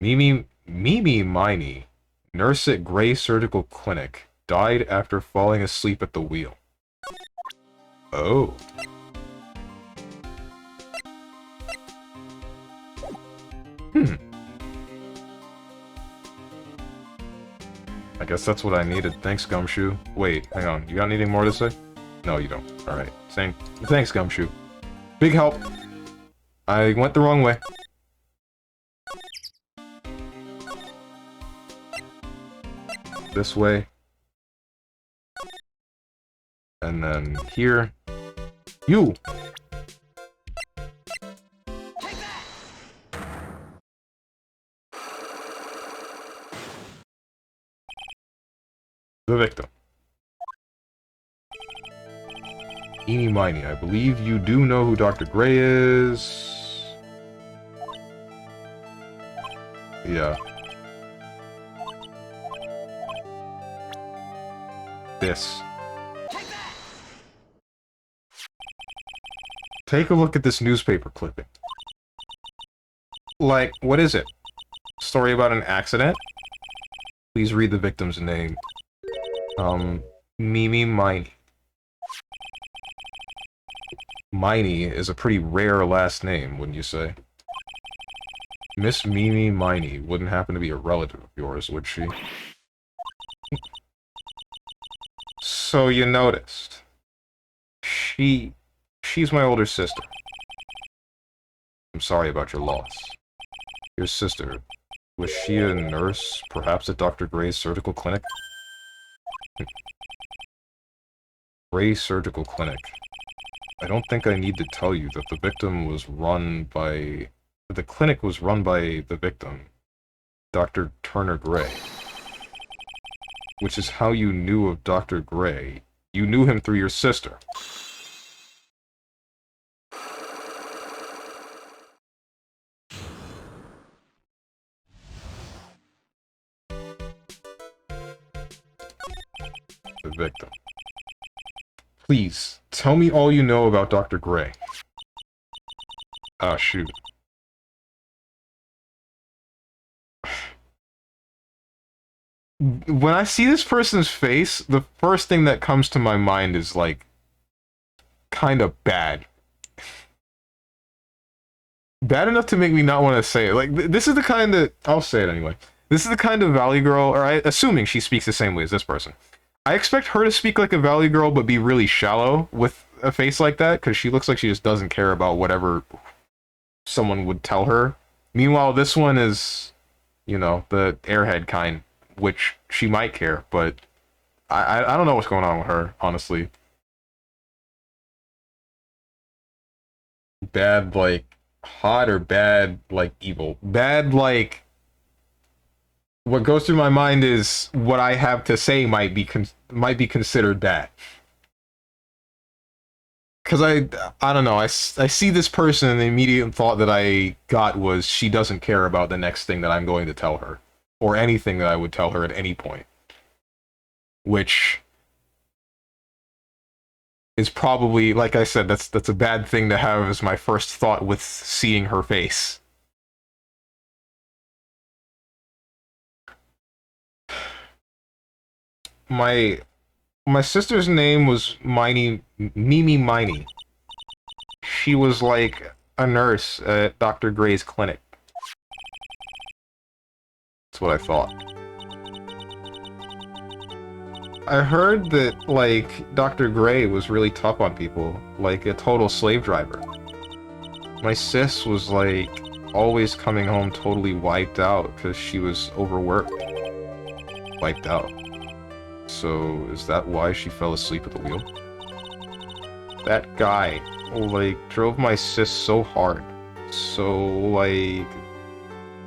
Mimi Miney, nurse at Gray Surgical Clinic, died after falling asleep at the wheel. Oh. Hmm. I guess that's what I needed. Thanks, Gumshoe. Wait, hang on. You got anything more to say? No, you don't. Alright. Thanks, Gumshoe. Big help. I went the wrong way. This way. And then here. You! The victim. Eeny Miny, I believe you do know who Dr. Gray is. Yeah. This. Take a look at this newspaper clipping. Like, what is it? Story about an accident? Please read the victim's name. Mimi Miny. Miny is a pretty rare last name, wouldn't you say? Miss Mimi Miny wouldn't happen to be a relative of yours, would she? So you noticed. She's my older sister. I'm sorry about your loss. Your sister, was she a nurse, perhaps at Dr. Gray's surgical clinic? Gray Surgical Clinic. I don't think I need to tell you that the victim was run by... The clinic was run by the victim, Dr. Turner Gray. Which is how you knew of Dr. Gray. You knew him through your sister. The victim. Please, tell me all you know about Dr. Gray. Ah, shoot. When I see this person's face, the first thing that comes to my mind is, like, kind of bad. Bad enough to make me not want to say it. Like, this is the kind of... I'll say it anyway. This is the kind of Valley Girl, or assuming she speaks the same way as this person. I expect her to speak like a Valley Girl, but be really shallow with a face like that, because she looks like she just doesn't care about whatever someone would tell her. Meanwhile, this one is, you know, the airhead kind, which she might care, but I don't know what's going on with her, honestly. Bad, like, hot, or bad, like, evil? Bad, like... What goes through my mind is what I have to say might be considered bad. Because I don't know, I see this person and the immediate thought that I got was she doesn't care about the next thing that I'm going to tell her. Or anything that I would tell her at any point. Which is probably, like I said, that's a bad thing to have as my first thought with seeing her face. My sister's name was Mimi Miny. She was like a nurse at Dr. Gray's clinic. That's what I thought. I heard that, like, Dr. Gray was really tough on people, like a total slave driver. My sis was, like, always coming home totally wiped out because she was overworked. Wiped out. So, is that why she fell asleep at the wheel? That guy, like, drove my sis so hard. So, like,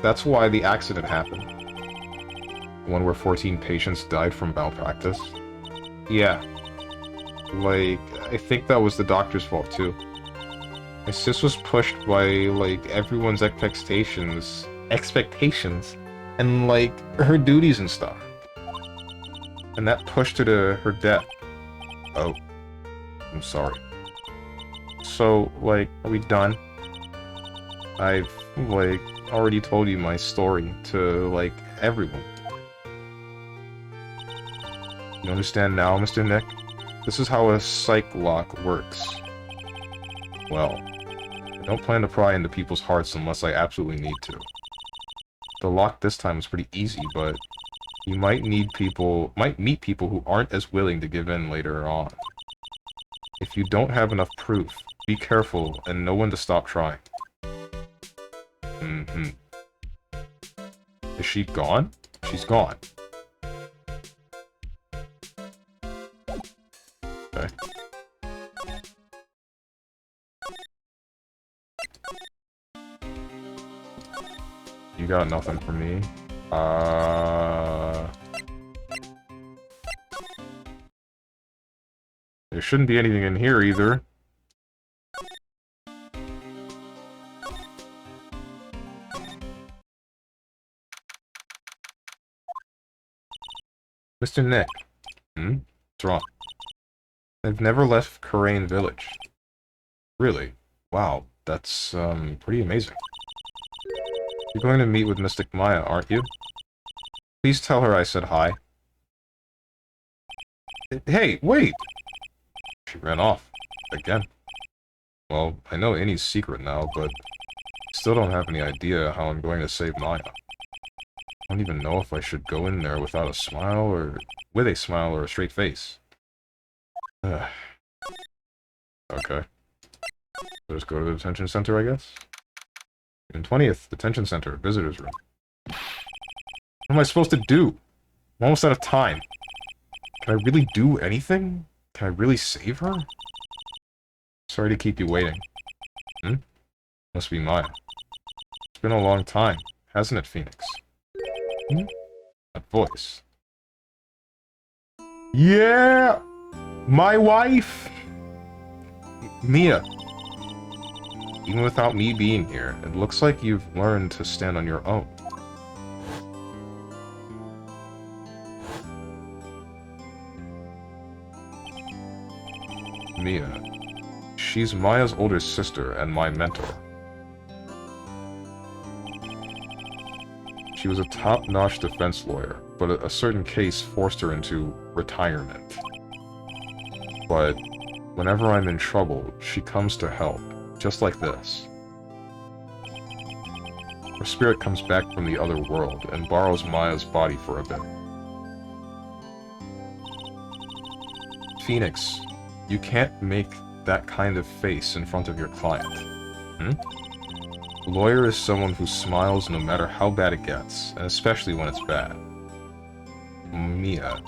that's why the accident happened. One where 14 patients died from malpractice. Yeah. Like, I think that was the doctor's fault, too. My sis was pushed by, like, everyone's expectations, and, like, her duties and stuff. And that pushed her to her death. Oh. I'm sorry. So, like, are we done? I've, like, already told you my story to, like, everyone. You understand now, Mr. Nick? This is how a psych lock works. Well, I don't plan to pry into people's hearts unless I absolutely need to. The lock this time was pretty easy, but you might meet people who aren't as willing to give in later on. If you don't have enough proof, be careful and know when to stop trying. Mm-hmm. Is she gone? She's gone. Okay. You got nothing for me. There shouldn't be anything in here either. Mr. Nick. Hmm? What's wrong? I've never left Karain Village. Really? Wow, that's, pretty amazing. You're going to meet with Mystic Maya, aren't you? Please tell her I said hi. Hey, wait! She ran off. Again. Well, I know Innie's secret now, but still don't have any idea how I'm going to save Maya. I don't even know if I should go in there without a smile, or with a smile or a straight face. Okay. Let's go to the detention center, I guess? June 20th, detention center, visitor's room. What am I supposed to do? I'm almost out of time. Can I really do anything? Can I really save her? Sorry to keep you waiting. Hmm? Must be Maya. It's been a long time, hasn't it, Phoenix? Hmm? That voice. Yeah! My wife! Mia. Even without me being here, it looks like you've learned to stand on your own. Mia. She's Maya's older sister and my mentor. She was a top-notch defense lawyer, but a certain case forced her into retirement. But whenever I'm in trouble, she comes to help. Just like this. Her spirit comes back from the other world and borrows Maya's body for a bit. Phoenix, you can't make that kind of face in front of your client. Hmm? A lawyer is someone who smiles no matter how bad it gets, and especially when it's bad. Mia.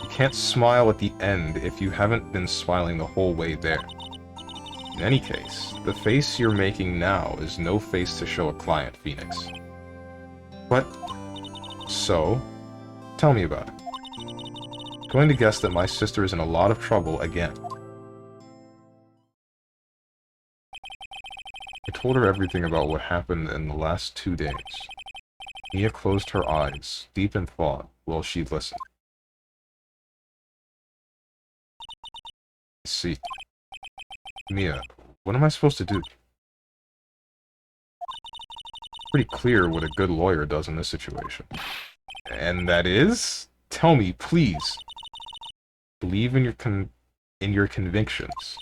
You can't smile at the end if you haven't been smiling the whole way there. In any case, the face you're making now is no face to show a client, Phoenix. But, so, tell me about it. I'm going to guess that my sister is in a lot of trouble again. I told her everything about what happened in the last 2 days. Mia closed her eyes, deep in thought, while she listened. I see. Mia, what am I supposed to do? Pretty clear what a good lawyer does in this situation. And that is? Tell me, please. Believe in your convictions.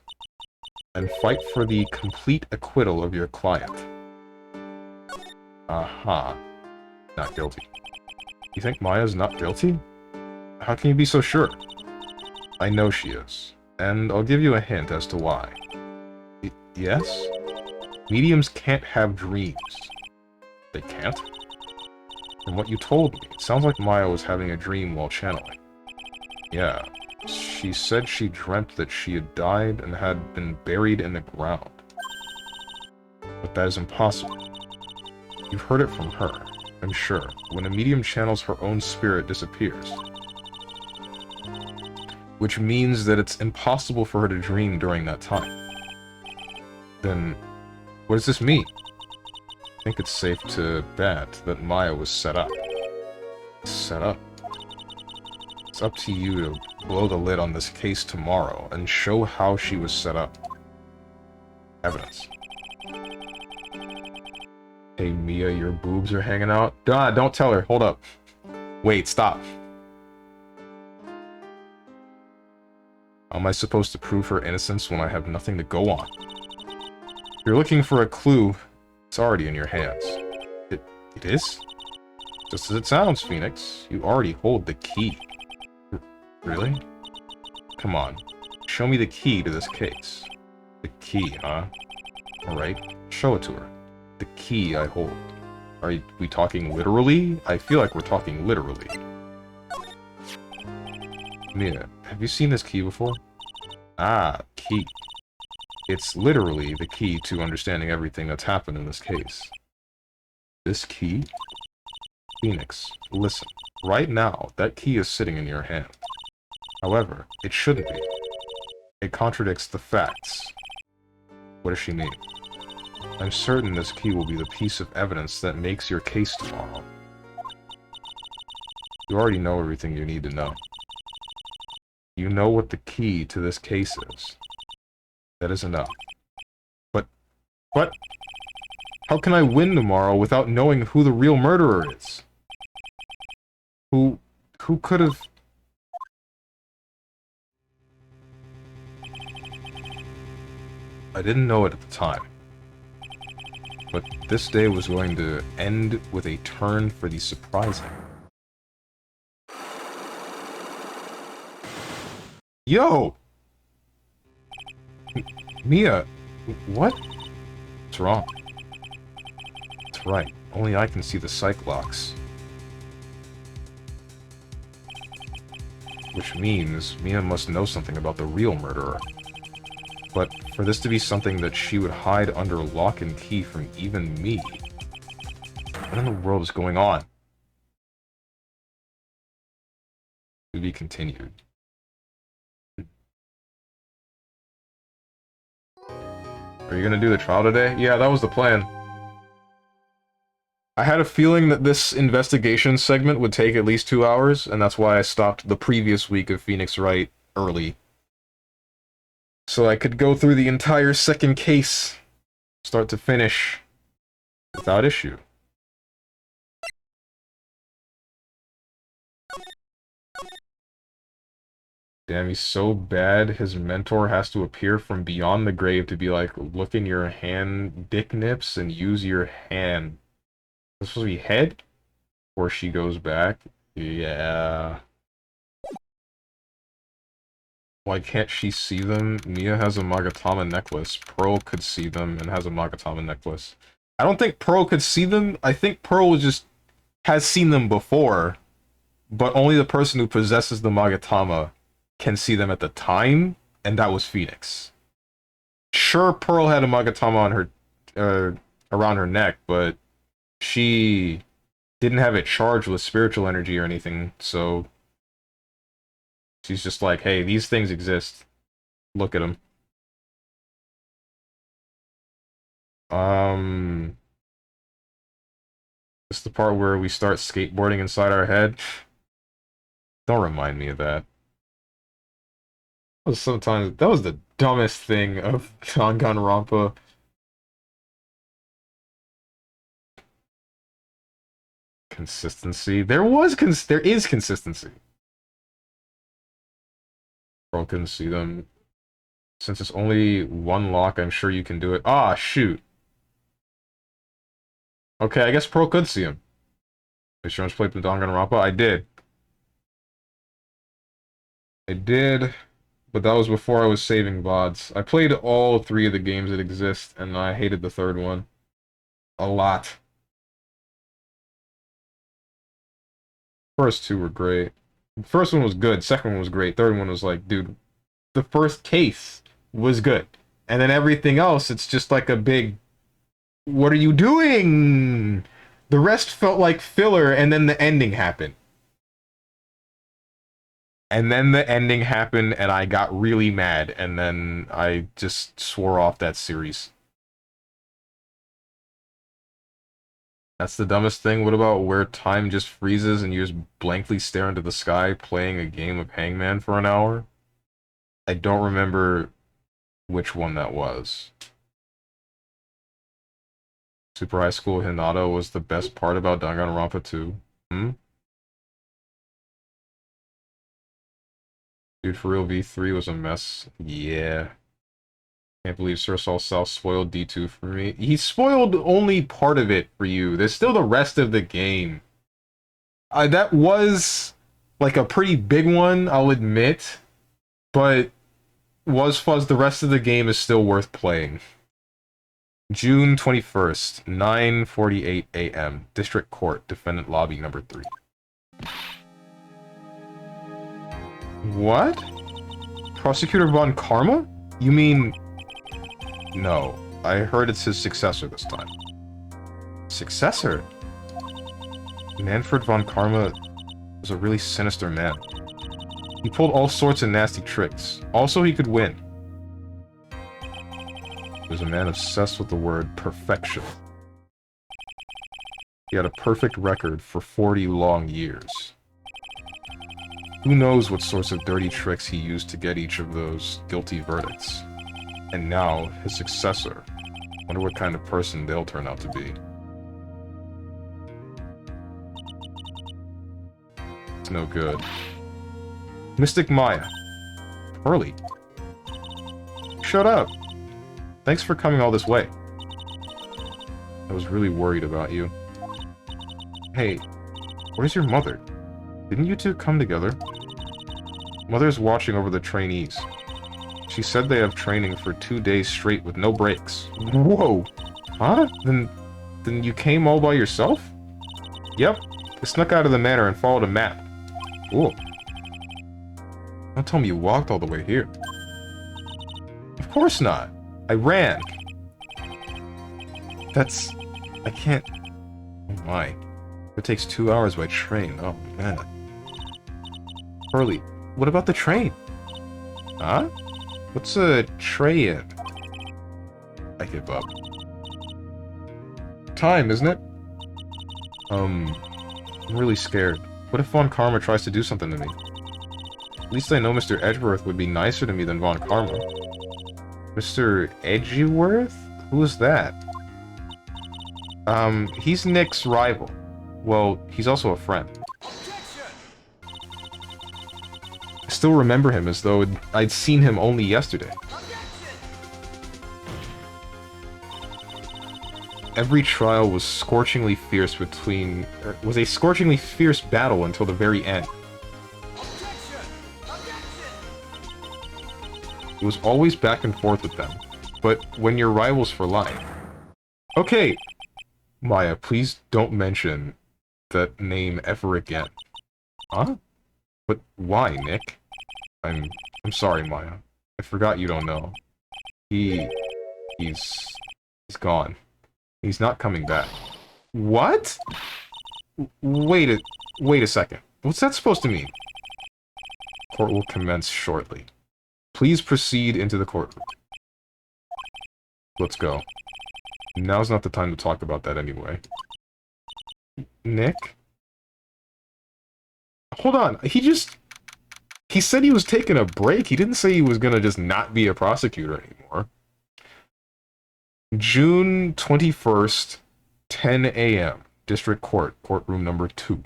And fight for the complete acquittal of your client. Aha. Not guilty. You think Maya's not guilty? How can you be so sure? I know she is. And I'll give you a hint as to why. Yes? Mediums can't have dreams. They can't? From what you told me, it sounds like Maya was having a dream while channeling. Yeah. She said she dreamt that she had died and had been buried in the ground. But that is impossible. You've heard it from her, I'm sure. When a medium channels, her own spirit disappears. Which means that it's impossible for her to dream during that time. Then, what does this mean? I think it's safe to bet that Maya was set up. Set up? It's up to you to blow the lid on this case tomorrow and show how she was set up. Evidence. Hey Mia, your boobs are hanging out? Duh, don't tell her. Hold up. Wait, stop. How am I supposed to prove her innocence when I have nothing to go on? If you're looking for a clue, it's already in your hands. It is? Just as it sounds, Phoenix. You already hold the key. Really? Come on. Show me the key to this case. The key, huh? Alright, show it to her. The key I hold. Are we talking literally? I feel like we're talking literally. Mia, have you seen this key before? Ah, key. It's literally the key to understanding everything that's happened in this case. This key? Phoenix, listen. Right now, that key is sitting in your hand. However, it shouldn't be. It contradicts the facts. What does she mean? I'm certain this key will be the piece of evidence that makes your case tomorrow. You already know everything you need to know. You know what the key to this case is. That is enough. But... How can I win tomorrow without knowing who the real murderer is? Who could have... I didn't know it at the time. But this day was going to end with a turn for the surprising. Yo! Mia! What? What's wrong? That's right. Only I can see the psych locks. Which means Mia must know something about the real murderer. But for this to be something that she would hide under lock and key from even me... What in the world is going on? To be continued. Are you gonna do the trial today? Yeah, that was the plan. I had a feeling that this investigation segment would take at least 2 hours, and that's why I stopped the previous week of Phoenix Wright early. So I could go through the entire second case, start to finish, without issue. Damn, he's so bad, his mentor has to appear from beyond the grave to be like, look in your hand, dick nips, and use your hand. This supposed to be head? Or she goes back? Yeah. Why can't she see them? Mia has a Magatama necklace. Pearl could see them and has a Magatama necklace. I don't think Pearl could see them. I think Pearl just has seen them before. But only the person who possesses the Magatama can see them at the time. And that was Phoenix. Sure, Pearl had a Magatama on her, around her neck, but she didn't have it charged with spiritual energy or anything, so she's just like, hey, these things exist. Look at them. This is the part where we start skateboarding inside our head. Don't remind me of that. That was the dumbest thing of Danganronpa. Consistency. There is consistency. Bro couldn't see them. Since it's only one lock, I'm sure you can do it. Ah, shoot. Okay, I guess Pearl could see him. Are you sure I played the Danganronpa? I did. I did, but that was before I was saving VODs. I played all 3 of the games that exist, and I hated the 3rd one. A lot. First 2 were great. The first one was good, second one was great, third one was like, dude, the first case was good. And then everything else, it's just like a big, what are you doing? The rest felt like filler, and then the ending happened. And then the ending happened, and I got really mad, and then I just swore off that series. That's the dumbest thing. What about where time just freezes and you just blankly stare into the sky playing a game of Hangman for an hour? I don't remember which one that was. Super High School Hinata was the best part about Danganronpa 2. Hmm? Dude, for real, V3 was a mess. Yeah. Can't believe Sir Sol South spoiled D2 for me. He spoiled only part of it for you. There's still the rest of the game. That was like a pretty big one, I'll admit. But was fuzz, the rest of the game is still worth playing. June 21st, 9:48 a.m. District Court, Defendant Lobby number 3. What? Prosecutor Von Karma? You mean... No. I heard it's his successor this time. Successor? Manfred Von Karma was a really sinister man. He pulled all sorts of nasty tricks. Also, he could win. He was a man obsessed with the word perfection. He had a perfect record for 40 long years. Who knows what sorts of dirty tricks he used to get each of those guilty verdicts. And now, his successor. Wonder what kind of person they'll turn out to be. It's no good. Mystic Maya. Early. Shut up. Thanks for coming all this way. I was really worried about you. Hey, where's your mother? Didn't you two come together? Mother's watching over the trainees. She said they have training for 2 days straight with no breaks. Whoa! Huh? Then you came all by yourself? Yep. I snuck out of the manor and followed a map. Cool. Don't tell me you walked all the way here. Of course not. I ran. I can't... Oh my. It takes 2 hours by train. Oh, man. Hurley, what about the train? Huh? What's a tray-in? I give up. Time, isn't it? I'm really scared. What if Von Karma tries to do something to me? At least I know Mr. Edgeworth would be nicer to me than Von Karma. Mr. Edgeworth? Who is that? He's Nick's rival. Well, he's also a friend. I still remember him as though I'd seen him only yesterday. Every trial was scorchingly fierce was a scorchingly fierce battle until the very end. It was always back and forth with them, but when you're rivals for life... Okay, Maya, please don't mention that name ever again. Huh? But why, Nick? I'm sorry, Maya. I forgot you don't know. He's gone. He's not coming back. What? Wait a second. What's that supposed to mean? Court will commence shortly. Please proceed into the courtroom. Let's go. Now's not the time to talk about that anyway. Nick? Hold on, he said he was taking a break. He didn't say he was gonna just not be a prosecutor anymore. June 21st, 10 a.m. District Court, courtroom number 2.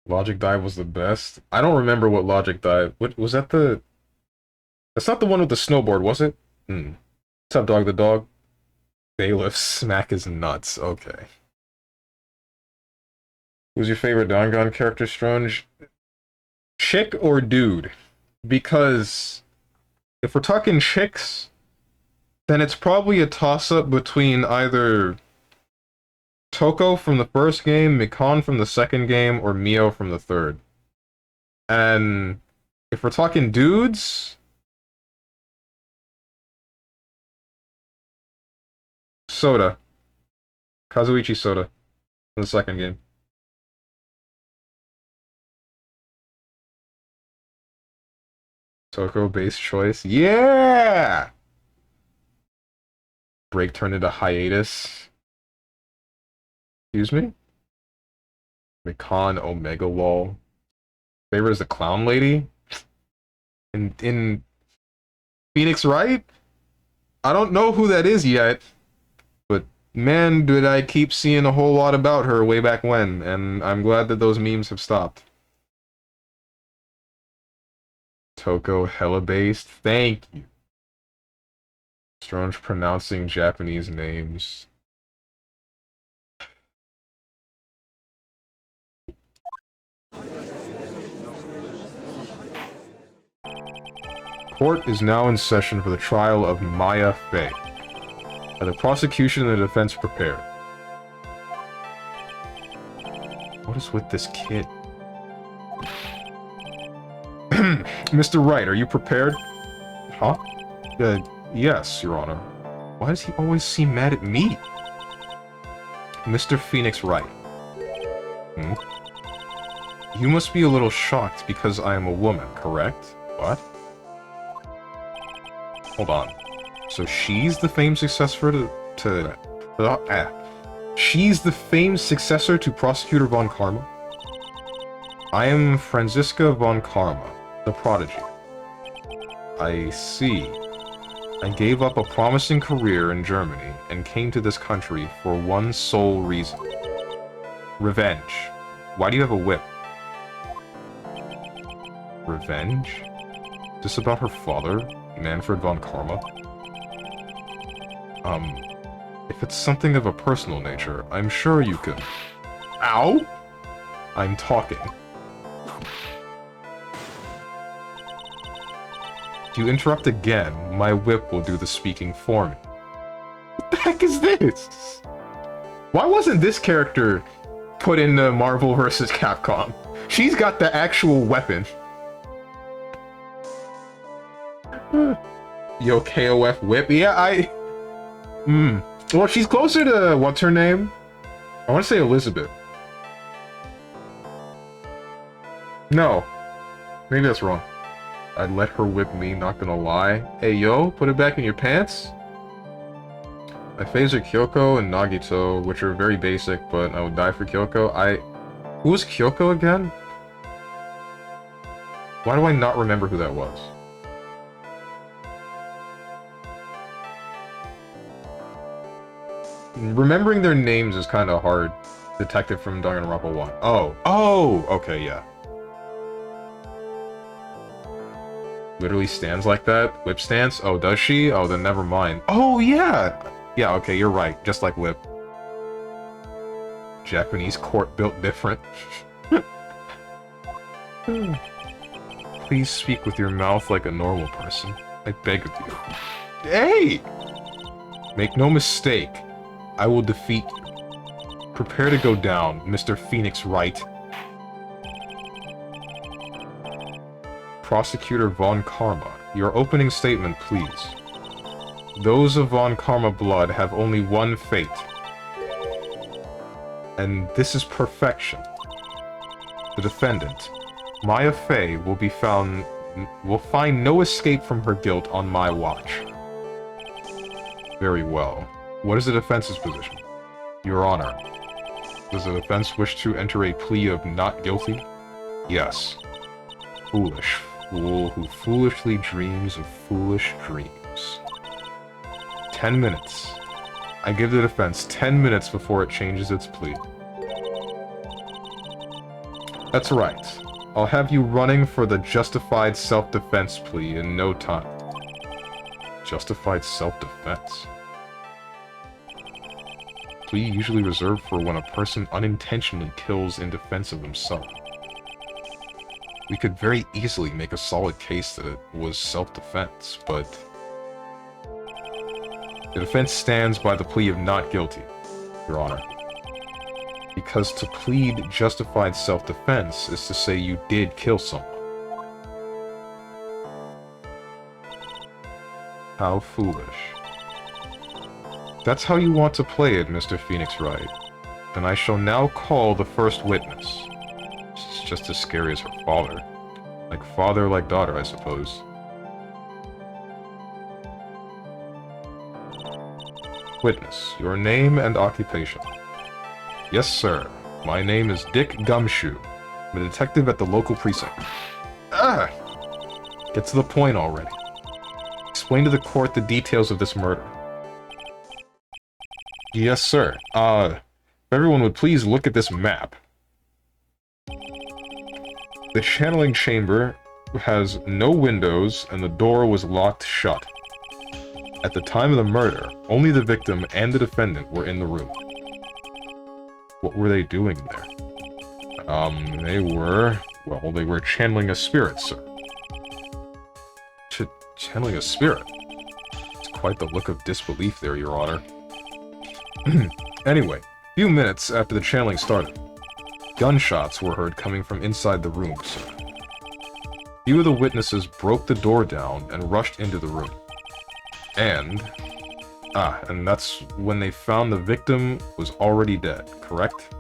Logic Dive was the best. I don't remember what Logic Dive... What was that That's not the one with the snowboard, was it? What's up, Dog the Dog? Bailiff smack his nuts. Okay. Who's your favorite Dangan character, Strange? Chick or dude? Because if we're talking chicks, then it's probably a toss-up between either Toko from the first game, Mikan from the second game, or Mio from the third. And if we're talking dudes... Soda. Kazuichi Soda. In the second game. Toko base choice. Yeah! Break turned into hiatus. Excuse me? Mikan Omega Wall. Favorite is the clown lady? In Phoenix Wright? I don't know who that is yet. But Man, did I keep seeing a whole lot about her way back when, and I'm glad that those memes have stopped. Toko hella based. Thank you. Strange pronouncing Japanese names. Court is now in session for the trial of Maya Fey. Are the prosecution and the defense prepared? What is with this kid? Mr. Wright, are you prepared? Huh? Yes, Your Honor. Why does he always seem mad at me? Mr. Phoenix Wright. Hmm? You must be a little shocked because I am a woman, correct? What? Hold on. So she's the famed successor she's the famed successor to Prosecutor Von Karma? I am Franziska Von Karma, the prodigy. I see. I gave up a promising career in Germany and came to this country for one sole reason. Revenge. Why do you have a whip? Revenge? Is this about her father, Manfred von Karma? If it's something of a personal nature, I'm sure you could... Ow! I'm talking. If you interrupt again, my whip will do the speaking for me. What the heck is this? Why wasn't this character put into Marvel vs. Capcom? She's got the actual weapon. Yo, KOF whip? Yeah, well, she's closer to... what's her name? I want to say Elizabeth. No. Maybe that's wrong. I'd let her whip me, not gonna lie. Hey, yo, put it back in your pants? I phaser Kyoko and Nagito, which are very basic, but I would die for Kyoko. Who was Kyoko again? Why do I not remember who that was? Remembering their names is kind of hard. Detective from Danganronpa 1. Oh, okay, yeah. Literally stands like that? Whip stance? Oh, does she? Oh, then never mind. Oh, yeah! Yeah, okay, you're right. Just like Whip. Japanese court built different. Please speak with your mouth like a normal person. I beg of you. Hey! Make no mistake. I will defeat you. Prepare to go down, Mr. Phoenix Wright. Prosecutor Von Karma, your opening statement, please. Those of Von Karma blood have only one fate. And this is perfection. The defendant, Maya Fey, will find no escape from her guilt on my watch. Very well. What is the defense's position? Your Honor, does the defense wish to enter a plea of not guilty? Yes. Foolish fool who foolishly dreams of foolish dreams. 10 minutes. I give the defense 10 minutes before it changes its plea. That's right. I'll have you running for the justified self-defense plea in no time. Justified self-defense? Plea usually reserved for when a person unintentionally kills in defense of himself. We could very easily make a solid case that it was self-defense, but... The defense stands by the plea of not guilty, Your Honor. Because to plead justified self-defense is to say you did kill someone. How foolish. That's how you want to play it, Mr. Phoenix Wright. Then I shall now call the first witness. She's just as scary as her father. Like father, like daughter, I suppose. Witness, your name and occupation. Yes, sir. My name is Dick Gumshoe. I'm a detective at the local precinct. Ah! Get to the point already. Explain to the court the details of this murder. Yes, sir. If everyone would please look at this map. The channeling chamber has no windows, and the door was locked shut. At the time of the murder, only the victim and the defendant were in the room. What were they doing there? They were channeling a spirit, sir. Channeling a spirit? It's quite the look of disbelief there, Your Honor. Anyway, a few minutes after the channeling started, gunshots were heard coming from inside the room, sir. Few of the witnesses broke the door down and rushed into the room. And that's when they found the victim was already dead, correct?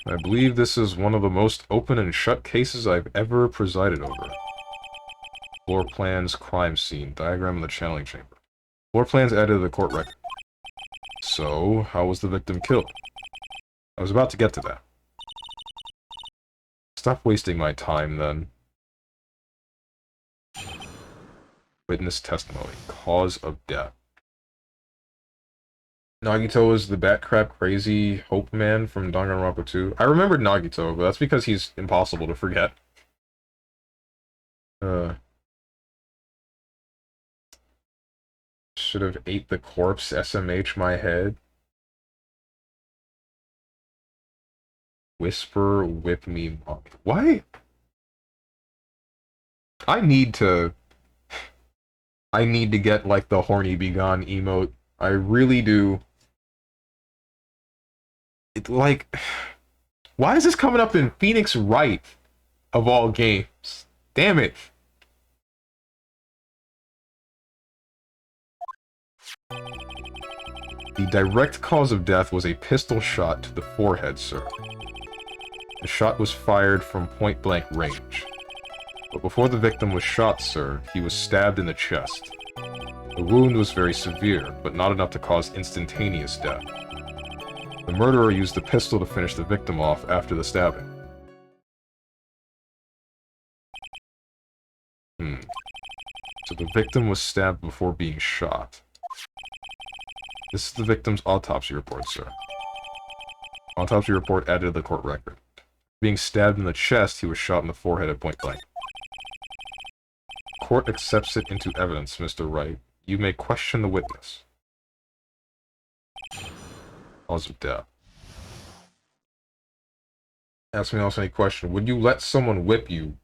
I believe this is one of the most open and shut cases I've ever presided over. Floor plans, crime scene, diagram of the channeling chamber. Floor plans added to the court record. So, how was the victim killed? I was about to get to that. Stop wasting my time, then. Witness testimony. Cause of death. Nagito is the Batcrap crazy Hope Man from Danganronpa 2. I remembered Nagito, but that's because he's impossible to forget. Should have ate the corpse, SMH my head. Whisper, whip me, mom. Why? I need to get, like, the horny be gone emote. I really do. It's like, why is this coming up in Phoenix Wright, of all games? Damn it. The direct cause of death was a pistol shot to the forehead, sir. The shot was fired from point-blank range. But before the victim was shot, sir, he was stabbed in the chest. The wound was very severe, but not enough to cause instantaneous death. The murderer used the pistol to finish the victim off after the stabbing. So the victim was stabbed before being shot. This is the victim's autopsy report, sir. Autopsy report added to the court record. Being stabbed in the chest, he was shot in the forehead at point blank. Court accepts it into evidence, Mr. Wright. You may question the witness. Cause of death. Ask me also any question. Would you let someone whip you?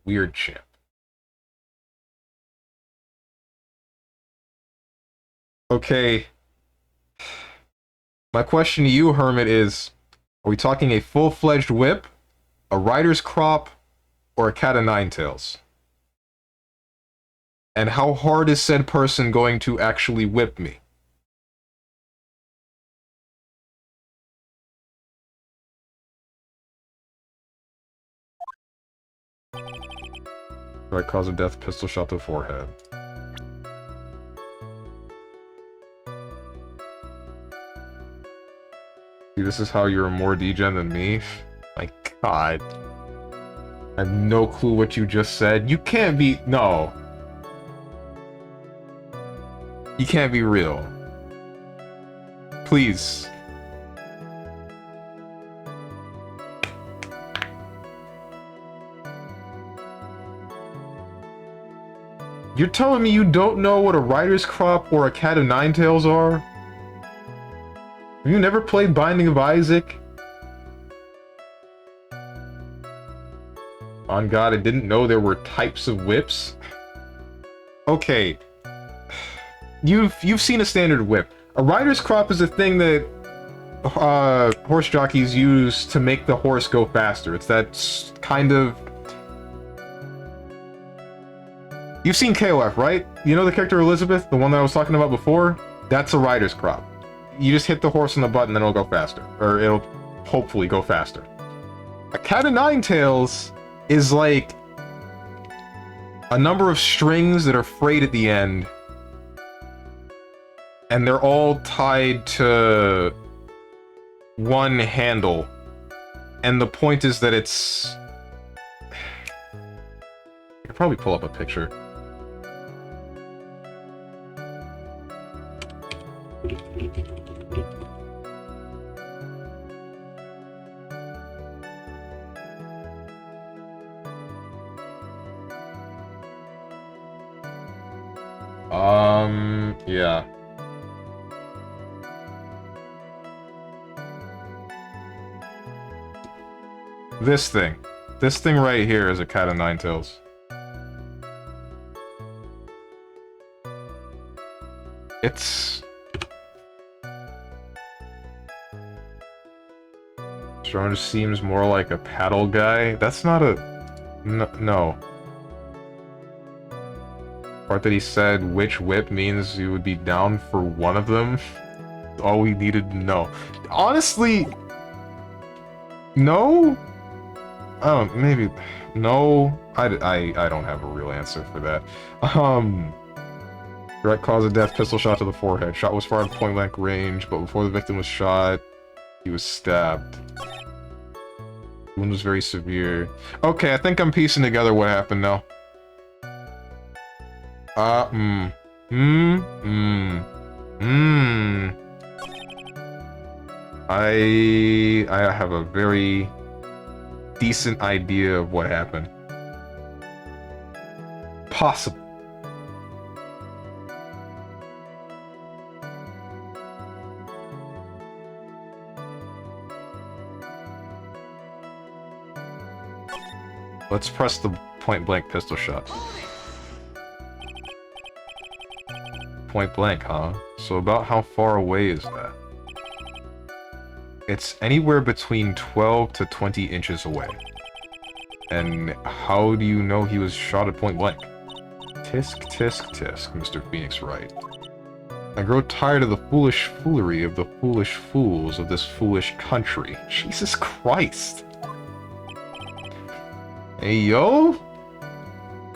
Weird champ. Okay. My question to you, Hermit, is... Are we talking a full-fledged whip, a rider's crop, or a cat of nine tails? And how hard is said person going to actually whip me? Right cause of death, pistol shot to the forehead. See, this is how you're more degen than me? My god. I have no clue what you just said. You can't be... No. You can't be real. Please. You're telling me you don't know what a rider's crop or a cat of nine tails are? Have you never played Binding of Isaac? On God, I didn't know there were types of whips. Okay. You've seen a standard whip. A rider's crop is a thing that horse jockeys use to make the horse go faster. It's that kind of... You've seen KOF, right? You know the character Elizabeth, the one that I was talking about before? That's a rider's crop. You just hit the horse on the button, then it'll go faster. Or it'll hopefully go faster. A cat of nine tails is like a number of strings that are frayed at the end, and they're all tied to one handle. And the point is that it's... I could probably pull up a picture. Yeah. This thing. This thing right here is a cat of nine tails. It's... Strong just seems more like a paddle guy. That's not a... No. Part that he said which whip means you would be down for one of them. All we needed to know. Honestly... No? Oh, maybe... No. I don't have a real answer for that. Direct cause of death, pistol shot to the forehead. Shot was fired at point blank range, but before the victim was shot, he was stabbed. The wound was very severe. Okay, I think I'm piecing together what happened now. I have a very decent idea of what happened. Possible. Let's press the point-blank pistol shots. Point-blank, huh? So about how far away is that? It's anywhere between 12 to 20 inches away. And how do you know he was shot at point-blank? Tisk, tisk, tisk, Mr. Phoenix Wright. I grow tired of the foolish foolery of the foolish fools of this foolish country. Jesus Christ! Hey, yo?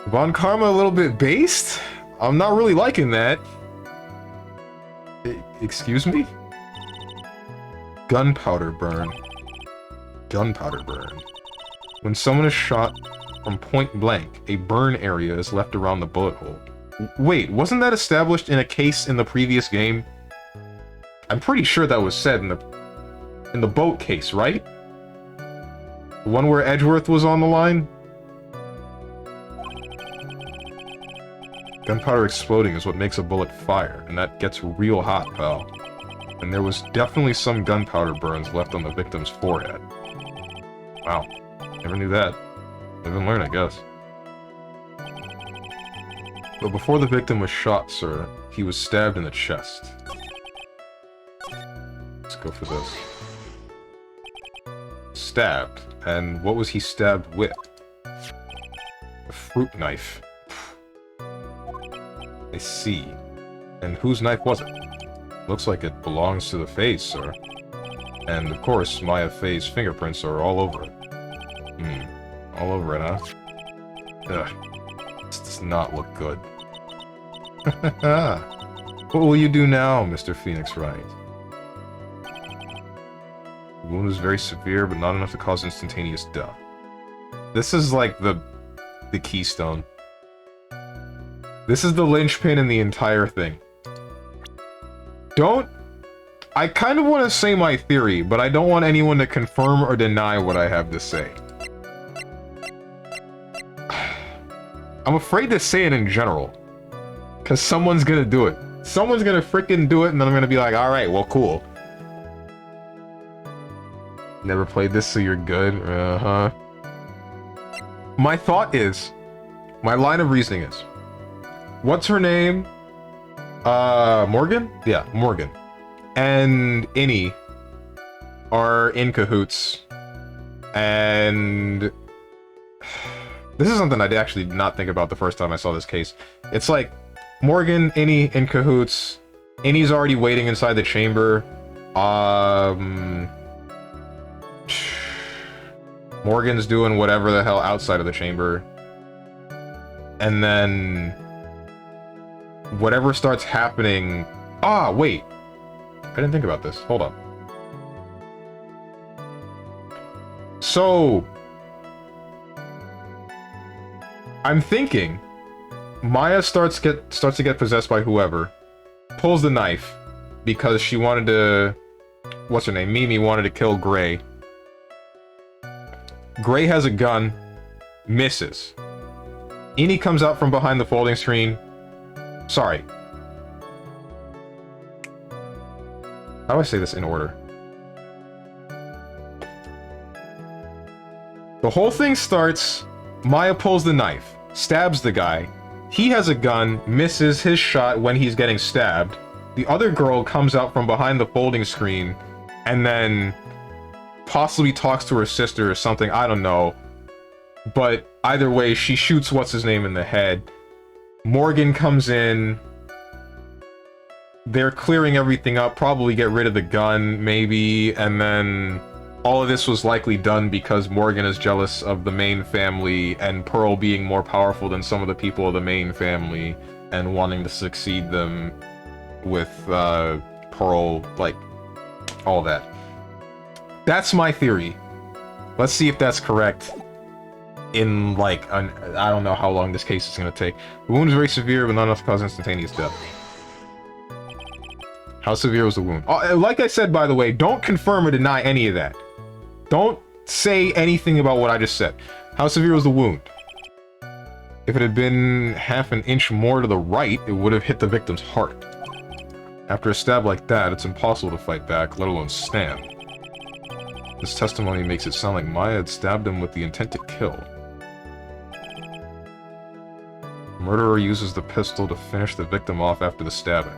Von Karma a little bit based? I'm not really liking that. Excuse me? Gunpowder burn. Gunpowder burn. When someone is shot from point blank, a burn area is left around the bullet hole. Wait, wasn't that established in a case in the previous game? I'm pretty sure that was said in the boat case, right? The one where Edgeworth was on the line? Gunpowder exploding is what makes a bullet fire, and that gets real hot, pal. And there was definitely some gunpowder burns left on the victim's forehead. Wow, never knew that. Live and learn, I guess. But before the victim was shot, sir, he was stabbed in the chest. Let's go for this. Stabbed. And what was he stabbed with? A fruit knife. I see. And whose knife was it? Looks like it belongs to the face, sir. And of course, Maya Faye's fingerprints are all over it. All over it, huh? Ugh. This does not look good. What will you do now, Mr. Phoenix Wright? The wound is very severe, but not enough to cause instantaneous death. This is like the keystone. This is the linchpin in the entire thing. I kind of want to say my theory, but I don't want anyone to confirm or deny what I have to say. I'm afraid to say it in general. Because someone's gonna do it. Someone's gonna freaking do it, and then I'm gonna be like, alright, well, cool. Never played this, so you're good? Uh-huh. My thought is, my line of reasoning is, what's her name? Morgan? Yeah, Morgan. And Innie are in cahoots. And this is something I did actually not think about the first time I saw this case. It's like, Morgan, Innie in cahoots. Innie's already waiting inside the chamber. Morgan's doing whatever the hell outside of the chamber. And then whatever starts happening... Ah, wait. I didn't think about this. Hold on. So... I'm thinking... Maya starts to get possessed by whoever. Pulls the knife. because she wanted to... What's her name? Mimi wanted to kill Gray. Gray has a gun, misses. Eni comes out from behind the folding screen. Sorry. How do I say this in order? The whole thing starts, Maya pulls the knife, stabs the guy. He has a gun, misses his shot when he's getting stabbed. The other girl comes out from behind the folding screen and then possibly talks to her sister or something, I don't know. But either way, she shoots what's-his-name in the head. Morgan comes in. They're clearing everything up, probably get rid of the gun, maybe, and then all of this was likely done because Morgan is jealous of the main family and Pearl being more powerful than some of the people of the main family and wanting to succeed them with Pearl, like, all that. That's my theory. Let's see if that's correct. In, like, I don't know how long this case is going to take. The wound is very severe, but not enough to cause instantaneous death. How severe was the wound? Like I said, by the way, don't confirm or deny any of that. Don't say anything about what I just said. How severe was the wound? If it had been half an inch more to the right, it would have hit the victim's heart. After a stab like that, it's impossible to fight back, let alone stand. This testimony makes it sound like Maya had stabbed him with the intent to kill. The murderer uses the pistol to finish the victim off after the stabbing.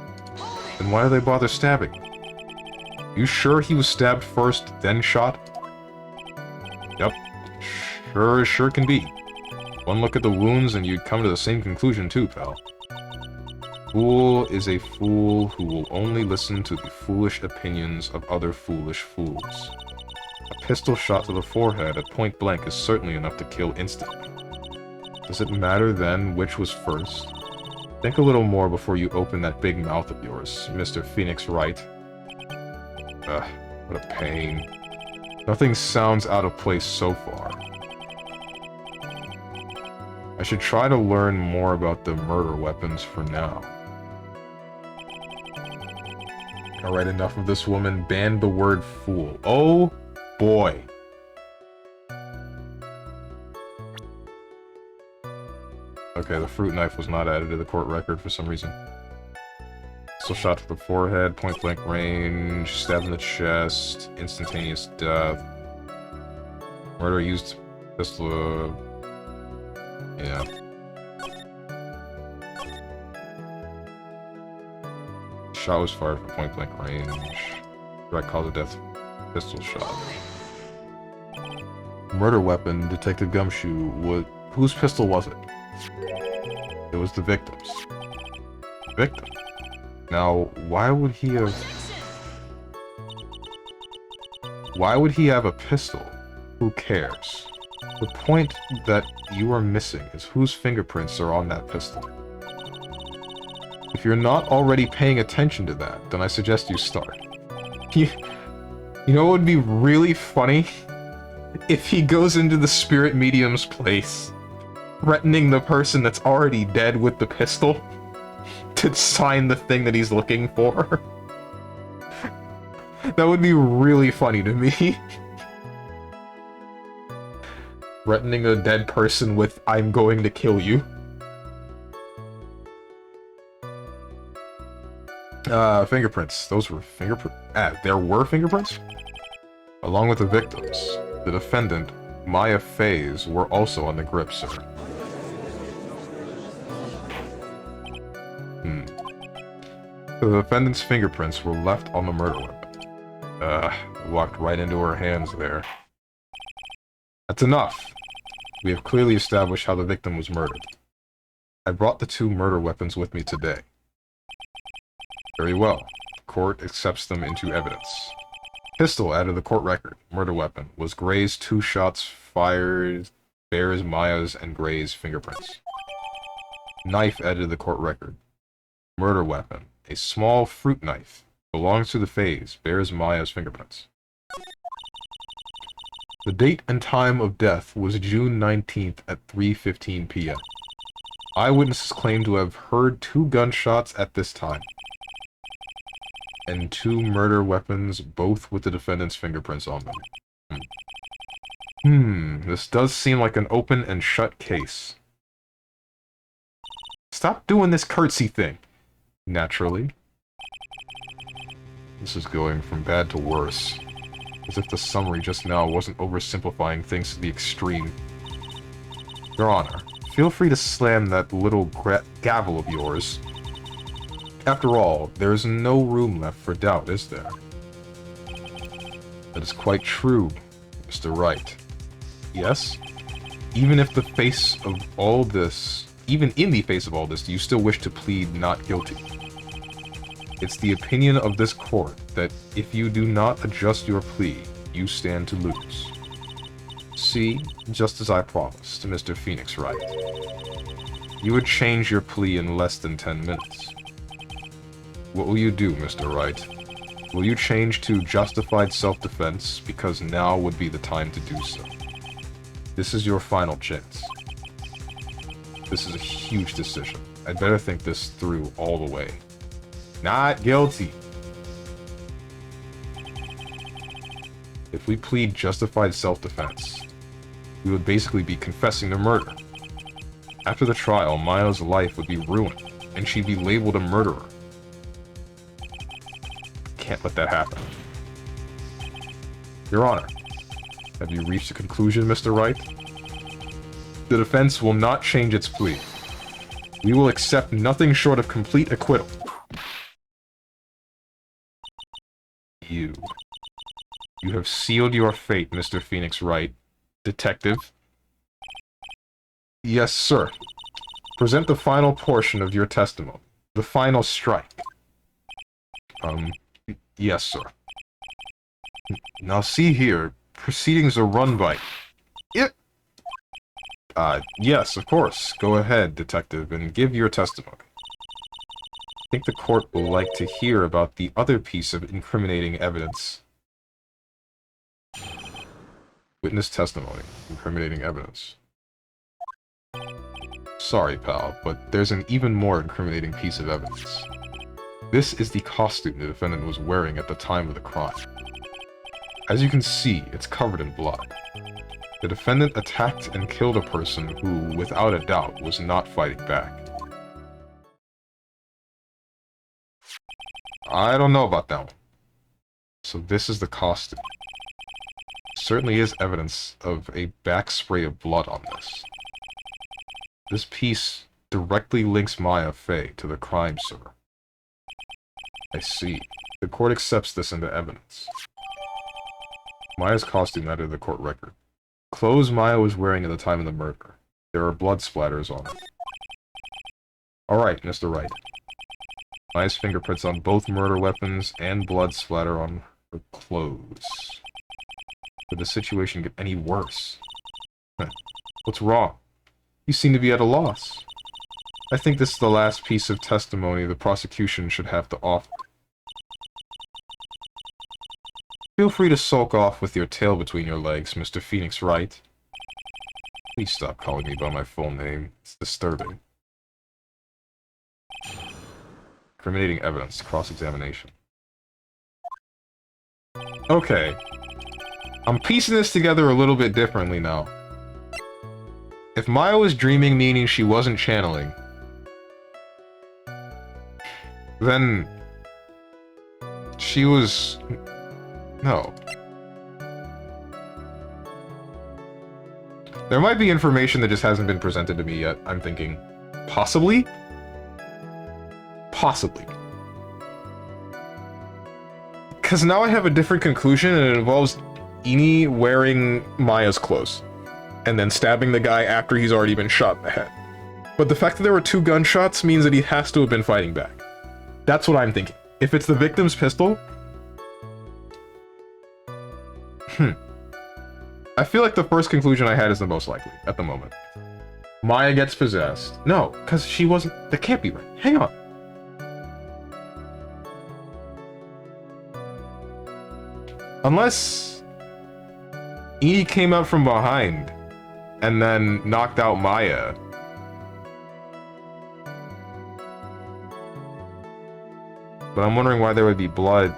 Then why do they bother stabbing? You sure he was stabbed first, then shot? Yep. Sure can be. One look at the wounds and you'd come to the same conclusion too, pal. Fool is a fool who will only listen to the foolish opinions of other foolish fools. A pistol shot to the forehead at point blank is certainly enough to kill instantly. Does it matter then which was first? Think a little more before you open that big mouth of yours, Mr. Phoenix Wright. Ugh, what a pain. Nothing sounds out of place so far. I should try to learn more about the murder weapons for now. Alright, enough of this woman. Ban the word fool. Oh boy. Okay, the fruit knife was not added to the court record for some reason. Still shot to the forehead, point blank range, stabbed in the chest, instantaneous death. Murder used pistol. Yeah. Shot was fired from point blank range. Direct cause of death, pistol shot. Murder weapon, Detective Gumshoe. Whose pistol was it? It was the victim's. Victim. Now, why would he have a pistol? Who cares? The point that you are missing is whose fingerprints are on that pistol. If you're not already paying attention to that, then I suggest you start. You know what would be really funny? If he goes into the spirit medium's place, threatening the person that's already dead with the pistol to sign the thing that he's looking for. That would be really funny to me. Threatening a dead person with, I'm going to kill you. Fingerprints. Those were fingerprints? There were fingerprints? Along with the victims, the defendant, Maya Faze, were also on the grip, sir. The defendant's fingerprints were left on the murder weapon. Walked right into her hands there. That's enough. We have clearly established how the victim was murdered. I brought the 2 murder weapons with me today. Very well. The court accepts them into evidence. Pistol added to the court record. Murder weapon was Gray's 2 shots fired, bears Maya's and Gray's fingerprints. Knife added to the court record. Murder weapon. A small fruit knife. Belongs to the Faze. Bears Maya's fingerprints. The date and time of death was June 19th at 3:15 p.m. Eyewitnesses claim to have heard 2 gunshots at this time. and 2 murder weapons, both with the defendant's fingerprints on them. This does seem like an open and shut case. Stop doing this curtsy thing. Naturally. This is going from bad to worse. As if the summary just now wasn't oversimplifying things to the extreme. Your Honor, feel free to slam that little gavel of yours. After all, there is no room left for doubt, is there? That is quite true, Mr. Wright. Yes? Even in the face of all this, do you still wish to plead not guilty? It's the opinion of this court that if you do not adjust your plea, you stand to lose. See, just as I promised to Mr. Phoenix Wright. You would change your plea in less than 10 minutes. What will you do, Mr. Wright? Will you change to justified self-defense because now would be the time to do so? This is your final chance. This is a huge decision. I'd better think this through all the way. Not guilty. If we plead justified self-defense, we would basically be confessing to murder. After the trial, Maya's life would be ruined, and she'd be labeled a murderer. Can't let that happen. Your Honor, have you reached a conclusion, Mr. Wright? The defense will not change its plea. We will accept nothing short of complete acquittal. You have sealed your fate, Mr. Phoenix Wright. Detective? Yes, sir. Present the final portion of your testimony. The final strike. Yes, sir. Now see here, proceedings are run by... Yes, of course. Go ahead, Detective, and give your testimony. I think the court will like to hear about the other piece of incriminating evidence. Witness testimony. Incriminating evidence. Sorry, pal, but there's an even more incriminating piece of evidence. This is the costume the defendant was wearing at the time of the crime. As you can see, it's covered in blood. The defendant attacked and killed a person who, without a doubt, was not fighting back. I don't know about that one. So this is the costume. Certainly is evidence of a back spray of blood on this. This piece directly links Maya Fey to the crime, sir. I see. The court accepts this into evidence. Maya's costume added to the court record. Clothes Maya was wearing at the time of the murder. There are blood splatters on it. Alright, Mr. Wright. Maya's fingerprints on both murder weapons and blood splatter on her clothes. Could the situation get any worse? What's wrong? You seem to be at a loss. I think this is the last piece of testimony the prosecution should have to offer. Feel free to sulk off with your tail between your legs, Mr. Phoenix Wright. Please stop calling me by my full name. It's disturbing. Incriminating evidence, cross-examination. Okay. I'm piecing this together a little bit differently now. If Maya was dreaming, meaning she wasn't channeling, then she was... No. There might be information that just hasn't been presented to me yet, I'm thinking. Possibly? Possibly. Because now I have a different conclusion, and it involves Eni wearing Maya's clothes. And then stabbing the guy after he's already been shot in the head. But the fact that there were 2 gunshots means that he has to have been fighting back. That's what I'm thinking. If it's the victim's pistol... I feel like the first conclusion I had is the most likely, at the moment. Maya gets possessed. No, because she wasn't... That can't be right. Hang on. Unless... Eni came out from behind, and then knocked out Maya. But I'm wondering why there would be blood.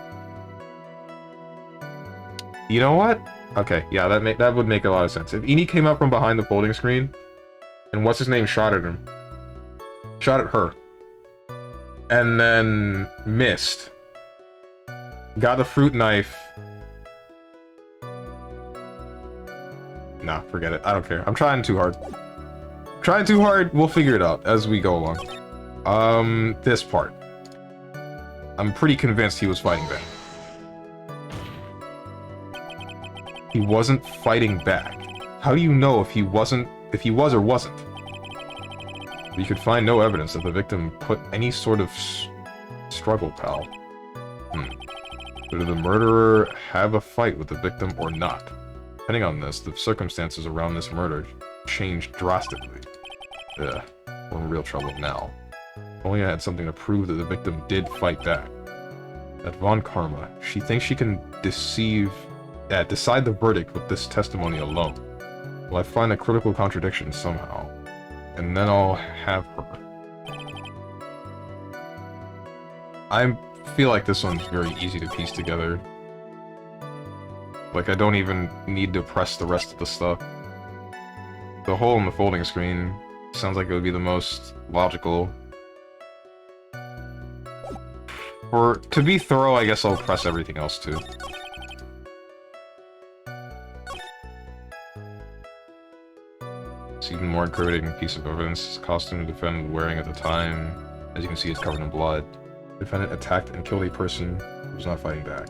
You know what? Okay, yeah, that would make a lot of sense. If Eni came up from behind the folding screen, and what's his name shot at him. Shot at her. And then missed. Got the fruit knife. Nah, forget it. I don't care. I'm trying too hard. Trying too hard. We'll figure it out as we go along. This part. I'm pretty convinced he was fighting back. He wasn't fighting back. How do you know if he was or wasn't? You could find no evidence that the victim put any sort of struggle, pal. Did the murderer have a fight with the victim or not? Depending on this, the circumstances around this murder changed drastically. Ugh, we're in real trouble now. If only I had something to prove that the victim did fight back. That Von Karma, she thinks she can decide the verdict with this testimony alone. Will I find a critical contradiction somehow? And then I'll have her. I feel like this one's very easy to piece together. Like, I don't even need to press the rest of the stuff. The hole in the folding screen sounds like it would be the most logical. To be thorough, I guess I'll press everything else too. It's even more incriminating piece of evidence. Costume the defendant wearing at the time. As you can see, it's covered in blood. The defendant attacked and killed a person who was not fighting back.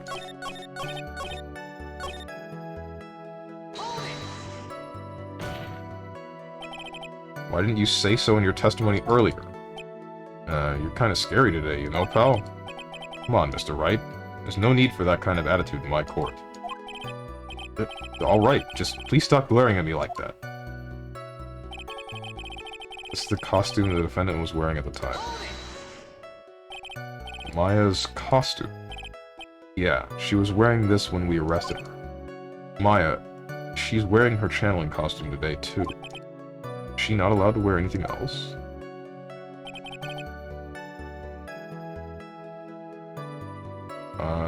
Why didn't you say so in your testimony earlier? You're kind of scary today, you know, pal? Come on, Mr. Wright. There's no need for that kind of attitude in my court. Alright, just please stop glaring at me like that. This is the costume the defendant was wearing at the time. Maya's costume. Yeah, she was wearing this when we arrested her. Maya, she's wearing her channeling costume today, too. Is she not allowed to wear anything else?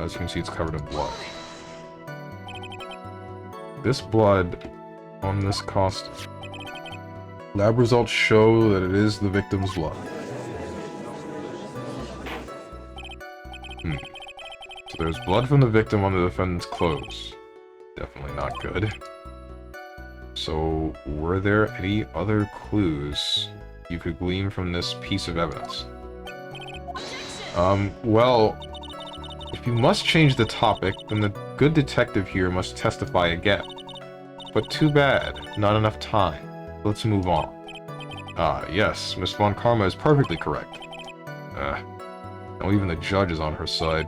As you can see, it's covered in blood. This blood on this costume. Lab results show that it is the victim's blood. So there's blood from the victim on the defendant's clothes. Definitely not good. So, were there any other clues you could glean from this piece of evidence? Well, if you must change the topic, then the good detective here must testify again. But too bad, not enough time. Let's move on. Yes, Miss Von Karma is perfectly correct. Now even the judge is on her side.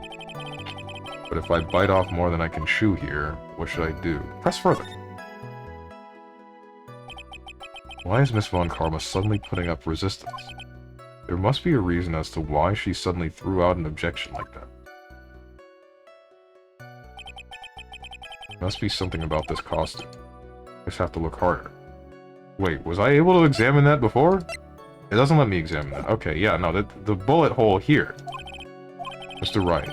But if I bite off more than I can chew here, what should I do? Press further. Why is Miss Von Karma suddenly putting up resistance? There must be a reason as to why she suddenly threw out an objection like that. Must be something about this costume. Just have to look harder. Wait, was I able to examine that before? It doesn't let me examine that. Okay, yeah, no, the bullet hole here. Mr. Wright,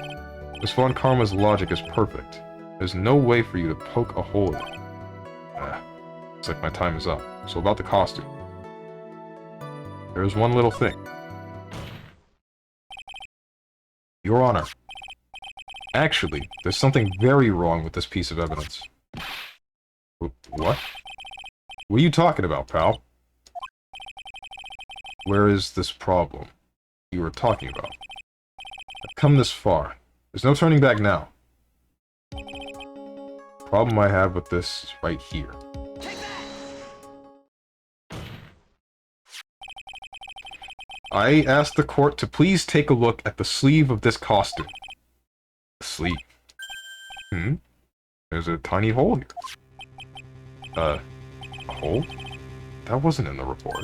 Miss Von Karma's logic is perfect. There's no way for you to poke a hole in it. Looks like my time is up. So about the costume. There is one little thing. Your Honor. Actually, there's something very wrong with this piece of evidence. What? What are you talking about, pal? Where is this problem you were talking about? I've come this far. There's no turning back now. The problem I have with this is right here. I asked the court to please take a look at the sleeve of this costume. The sleeve. There's a tiny hole here. A hole? That wasn't in the report.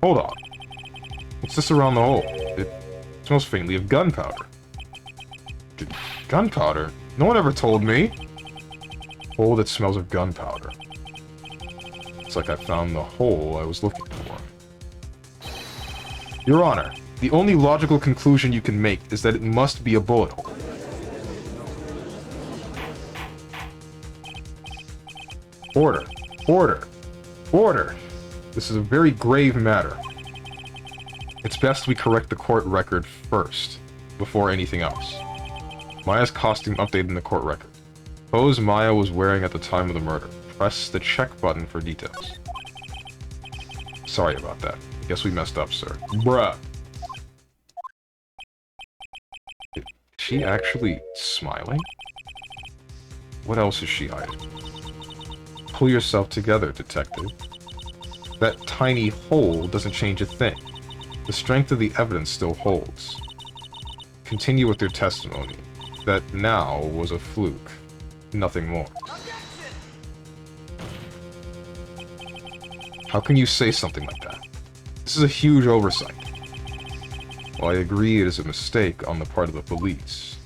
Hold on. What's this around the hole? It smells faintly of gunpowder. Gunpowder? No one ever told me. Hole that smells of gunpowder. It's like I found the hole I was looking for. Your Honor, The only logical conclusion you can make is that it must be a bullet hole. Order. Order. Order. This is a very grave matter. It's best we correct the court record first, before anything else. Maya's costume updated in the court record. Clothes Maya was wearing at the time of the murder. Press the check button for details. Sorry about that. Guess we messed up, sir. Bruh. Is she actually smiling? What else is she hiding? Pull yourself together, detective. That tiny hole doesn't change a thing. The strength of the evidence still holds. Continue with your testimony. That now was a fluke. Nothing more. How can you say something like that? This is a huge oversight. Well, I agree it is a mistake on the part of the police.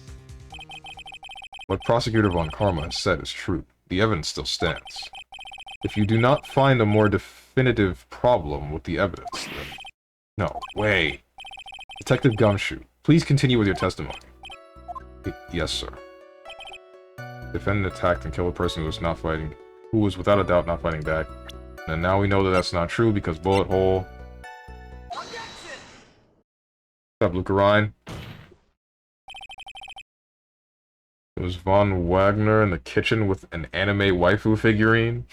What Prosecutor Von Karma has said is true. The evidence still stands. If you do not find a more definitive problem with the evidence, then... No, way. Detective Gumshoe, please continue with your testimony. Yes, sir. Defendant attacked and killed a person who was without a doubt not fighting back. And now we know that that's not true because bullet hole. What's up, Luca Ryan? It was Von Wagner in the kitchen with an anime waifu figurine.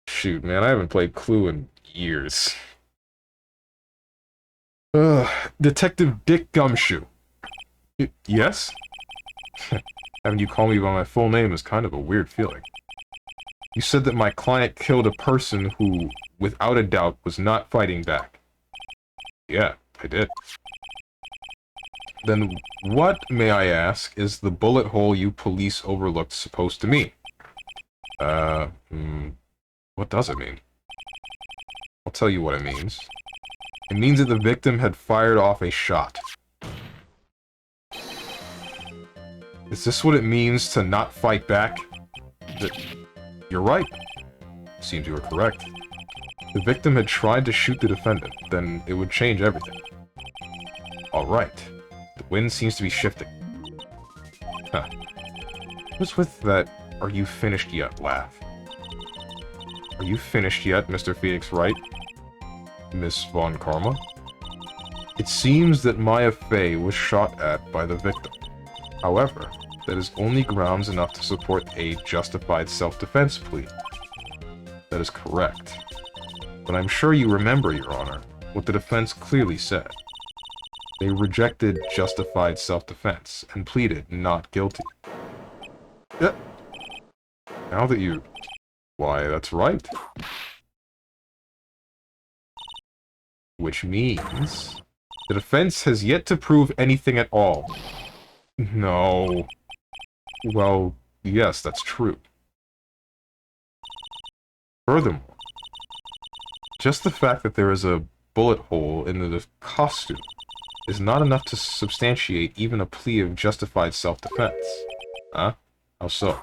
Shoot, man, I haven't played Clue in years. Detective Dick Gumshoe. Yes? Having you call me by my full name is kind of a weird feeling. You said that my client killed a person who, without a doubt, was not fighting back. Yeah, I did. Then what, may I ask, is the bullet hole you police overlooked supposed to mean? What does it mean? I'll tell you what it means. It means that the victim had fired off a shot. Is this what it means to not fight back? You're right. Seems you were correct. The victim had tried to shoot the defendant, then it would change everything. Alright. The wind seems to be shifting. Huh. What's with that "are you finished yet" laugh? Are you finished yet, Mr. Phoenix Wright? Miss Von Karma? It seems that Maya Fey was shot at by the victim. However, that is only grounds enough to support a justified self-defense plea. That is correct. But I'm sure you remember, Your Honor, what the defense clearly said. They rejected justified self-defense and pleaded not guilty. Now that you... Why, that's right. Which means... the defense has yet to prove anything at all. No. Well, yes, that's true. Furthermore, just the fact that there is a bullet hole in the costume is not enough to substantiate even a plea of justified self-defense. Huh? How so?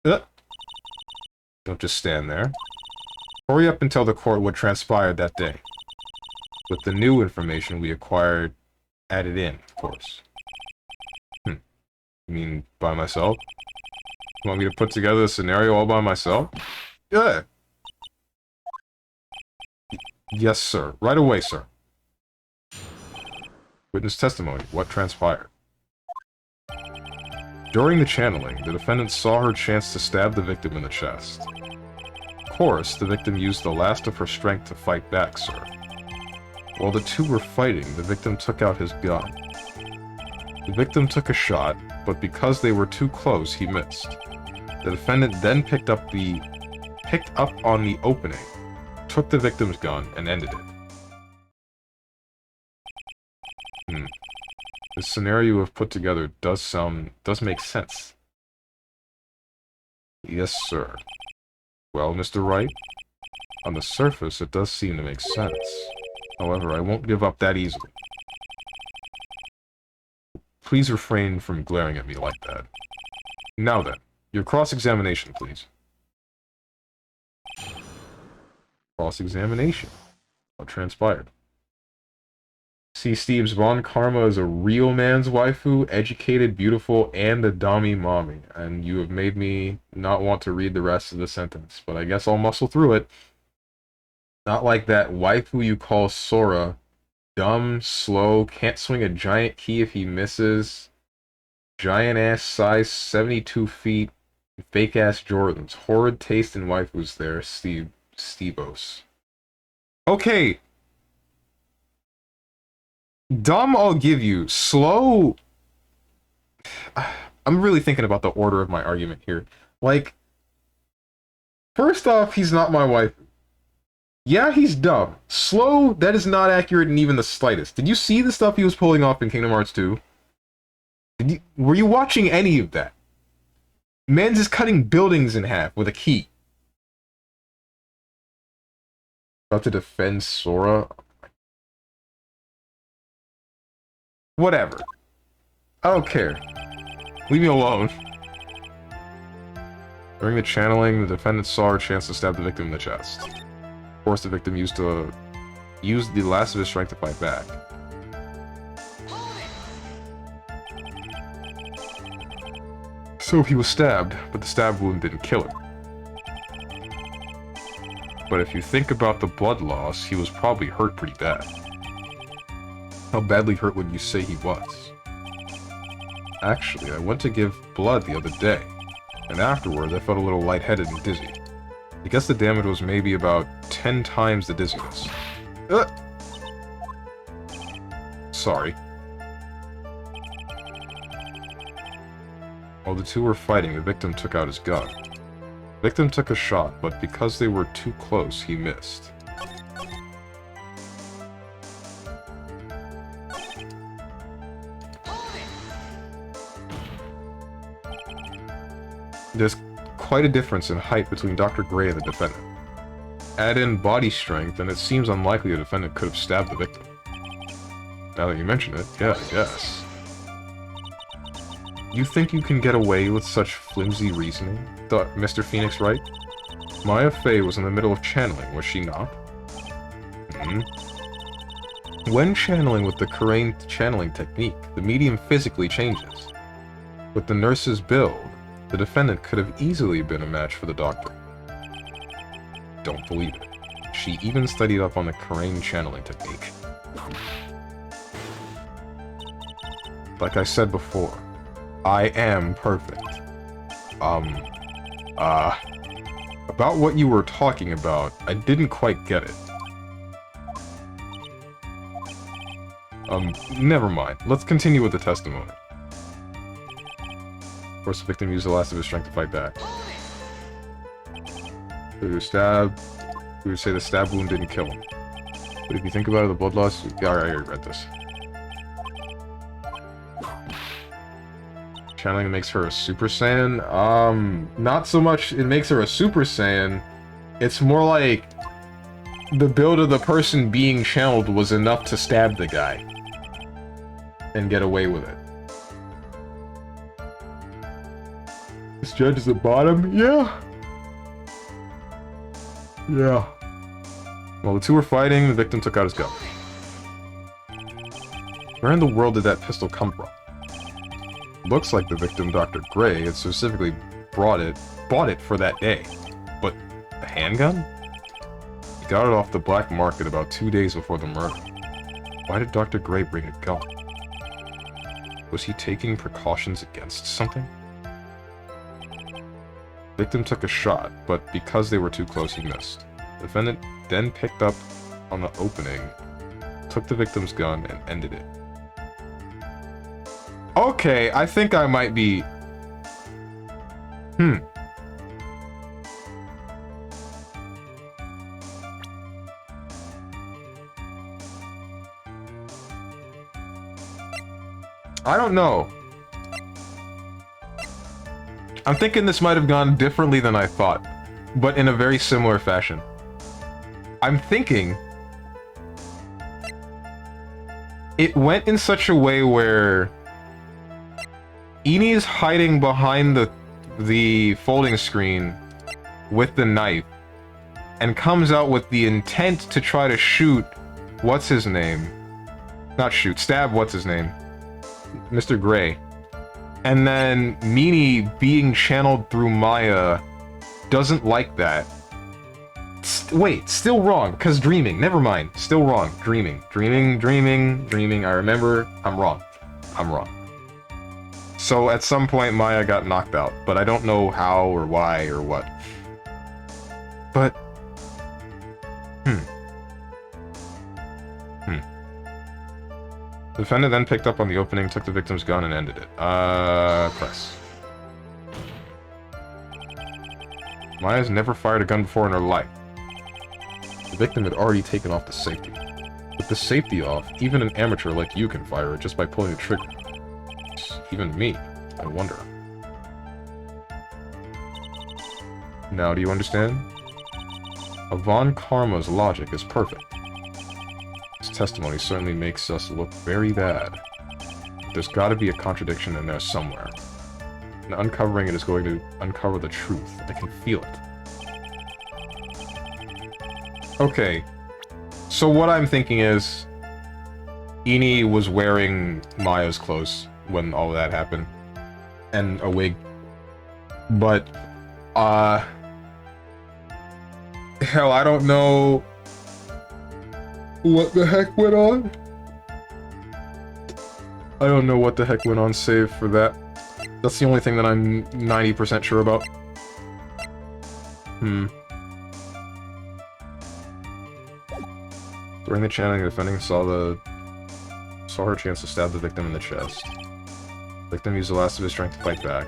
Don't just stand there. Hurry up and tell the court what transpired that day. With the new information we acquired added in, of course. You mean by myself? You want me to put together a scenario all by myself? Yeah. Yes, sir. Right away, sir. Witness testimony. What transpired? During the channeling, the defendant saw her chance to stab the victim in the chest. Of course, the victim used the last of her strength to fight back, sir. While the two were fighting, the victim took out his gun. The victim took a shot, but because they were too close, he missed. The defendant then picked up on the opening, took the victim's gun, and ended it. The scenario you have put together does make sense. Yes, sir. Well, Mr. Wright, on the surface it does seem to make sense. However, I won't give up that easily. Please refrain from glaring at me like that. Now then, your cross-examination, please. Cross-examination. What transpired? See, Steve's Von Karma is a real man's waifu, educated, beautiful, and a dummy mommy. And you have made me not want to read the rest of the sentence, but I guess I'll muscle through it. Not like that waifu you call Sora. Dumb, slow, can't swing a giant key if he misses. Giant ass size, 72 feet, fake ass Jordans. Horrid taste in waifus there, Stevos. Okay. Dumb, I'll give you. Slow. I'm really thinking about the order of my argument here. Like, first off, he's not my wife. Yeah, he's dumb. Slow, that is not accurate in even the slightest. Did you see the stuff he was pulling off in Kingdom Hearts 2? Were you watching any of that? Man's is cutting buildings in half with a key. About to defend Sora? Whatever. I don't care. Leave me alone. During the channeling, the defendant saw her chance to stab the victim in the chest. Of course, the victim used the last of his strength to fight back. So he was stabbed, but the stab wound didn't kill him. But if you think about the blood loss, he was probably hurt pretty bad. How badly hurt would you say he was? Actually, I went to give blood the other day, and afterwards I felt a little lightheaded and dizzy. I guess the damage was maybe about 10 times the dizziness. Sorry. While the two were fighting, the victim took out his gun. The victim took a shot, but because they were too close, he missed. There's quite a difference in height between Dr. Gray and the defendant. Add in body strength, and it seems unlikely the defendant could have stabbed the victim. Now that you mention it, yeah, I guess. You think you can get away with such flimsy reasoning? Thought Mr. Phoenix right? Maya Fey was in the middle of channeling, was she not? When channeling with the Kurain channeling technique, the medium physically changes. With the nurse's build, the defendant could have easily been a match for the doctor. Don't believe it. She even studied up on the Kurain channeling technique. Like I said before, I am perfect. About what you were talking about, I didn't quite get it. Never mind. Let's continue with the testimony. Of course, the victim used the last of his strength to fight back. We would say the stab wound didn't kill him. But if you think about it, the blood loss... Yeah, I already read this. Channeling makes her a Super Saiyan? Not so much it makes her a Super Saiyan. It's more like the build of the person being channeled was enough to stab the guy. And get away with it. This judge is the bottom? Yeah. Yeah. While the two were fighting, the victim took out his gun. Where in the world did that pistol come from? Looks like the victim, Dr. Gray, had specifically bought it for that day. But a handgun? He got it off the black market about 2 days before the murder. Why did Dr. Gray bring a gun? Was he taking precautions against something? Victim took a shot, but because they were too close, he missed. The defendant then picked up on the opening, took the victim's gun, and ended it. Okay, I think I might be... I don't know. I'm thinking this might have gone differently than I thought, but in a very similar fashion. I'm thinking... it went in such a way where... Eni's hiding behind the folding screen with the knife and comes out with the intent to try to shoot what's his name Not shoot, stab, what's his name? Mr. Gray. And then Meanie, being channeled through Maya, doesn't like that. Wait, still wrong, because dreaming. Never mind. Still wrong. Dreaming. Dreaming. I remember. I'm wrong. So at some point, Maya got knocked out, but I don't know how or why or what. But... The defendant then picked up on the opening, took the victim's gun, and ended it. Press. Maya's never fired a gun before in her life. The victim had already taken off the safety. With the safety off, even an amateur like you can fire it just by pulling the trigger. Even me, I wonder. Now, do you understand? Von Karma's logic is perfect. His testimony certainly makes us look very bad. There's gotta be a contradiction in there somewhere. And uncovering it is going to uncover the truth. I can feel it. Okay. So what I'm thinking is... Eni was wearing Maya's clothes when all of that happened. And a wig. But, hell, I don't know... what the heck went on? I don't know what the heck went on, save for that. That's the only thing that I'm 90% sure about. During the channeling, the defendant saw her chance to stab the victim in the chest. The victim used the last of his strength to fight back.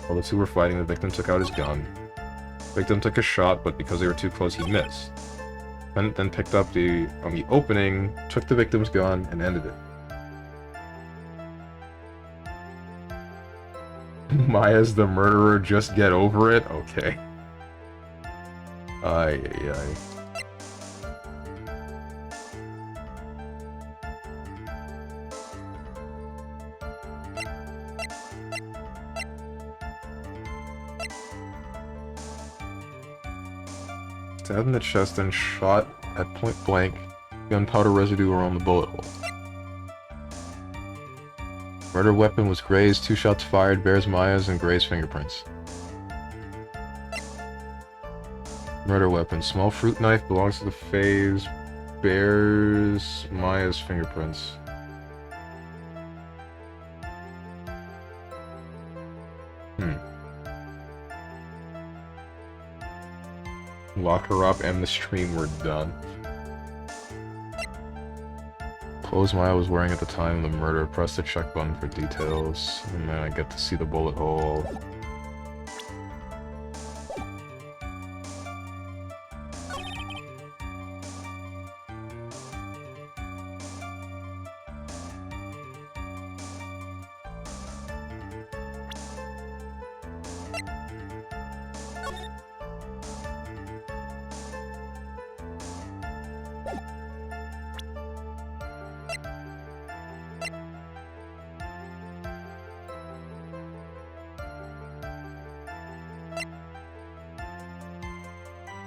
While the two were fighting, the victim took out his gun. The victim took a shot, but because they were too close, he missed. The defendant then picked up on the opening, took the victim's gun, and ended it. Maya's the murderer, just get over it? Okay. Ay. Stabbed in the chest and shot at point blank. Gunpowder residue around the bullet hole. Murder weapon was Gray's. 2 shots fired, bears Maya's and Gray's fingerprints. Murder weapon. Small fruit knife belongs to the phase. Bears Maya's fingerprints. Lock her up and the stream were done. Clothes Maya was wearing at the time of the murder. Press the check button for details. And then I get to see the bullet hole.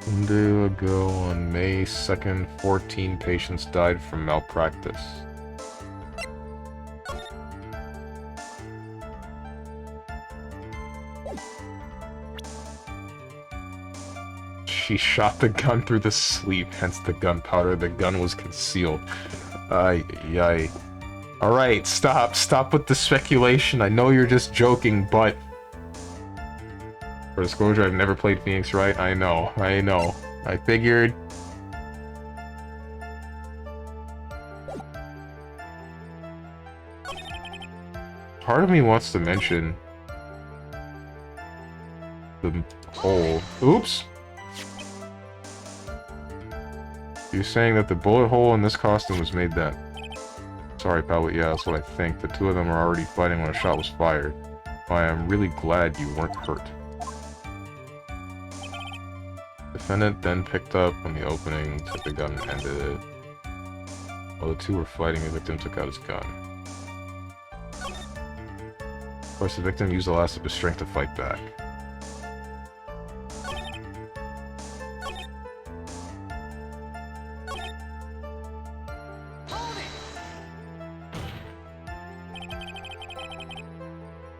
One day ago, on May 2nd, 14 patients died from malpractice. She shot the gun through the sleeve, hence the gunpowder. The gun was concealed. Ay. Alright, stop with the speculation. I know you're just joking, but... For disclosure, I've never played Phoenix Wright. I know. I figured. Part of me wants to mention the hole. Oops! You're saying that the bullet hole in this costume was made then? Sorry, pal, but yeah, that's what I think. The two of them were already fighting when a shot was fired. I am really glad you weren't hurt. Defendant then picked up on the opening, took the gun, and ended it. While the two were fighting, the victim took out his gun. Of course, the victim used the last of his strength to fight back.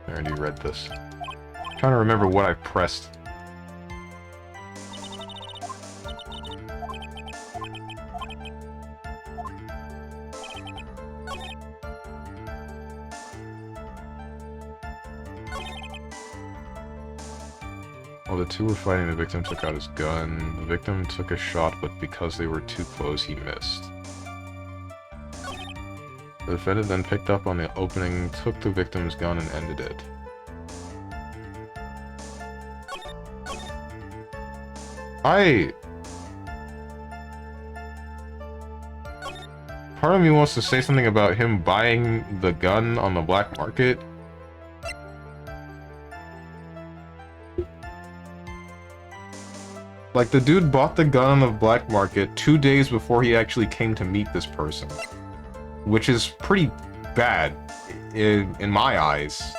I already read this. I'm trying to remember what I pressed. While the two were fighting, the victim took out his gun. The victim took a shot, but because they were too close, he missed. The defendant then picked up on the opening, took the victim's gun, and ended it. Part of me wants to say something about him buying the gun on the black market. Like, the dude bought the gun on the black market 2 days before he actually came to meet this person. Which is pretty bad, in my eyes.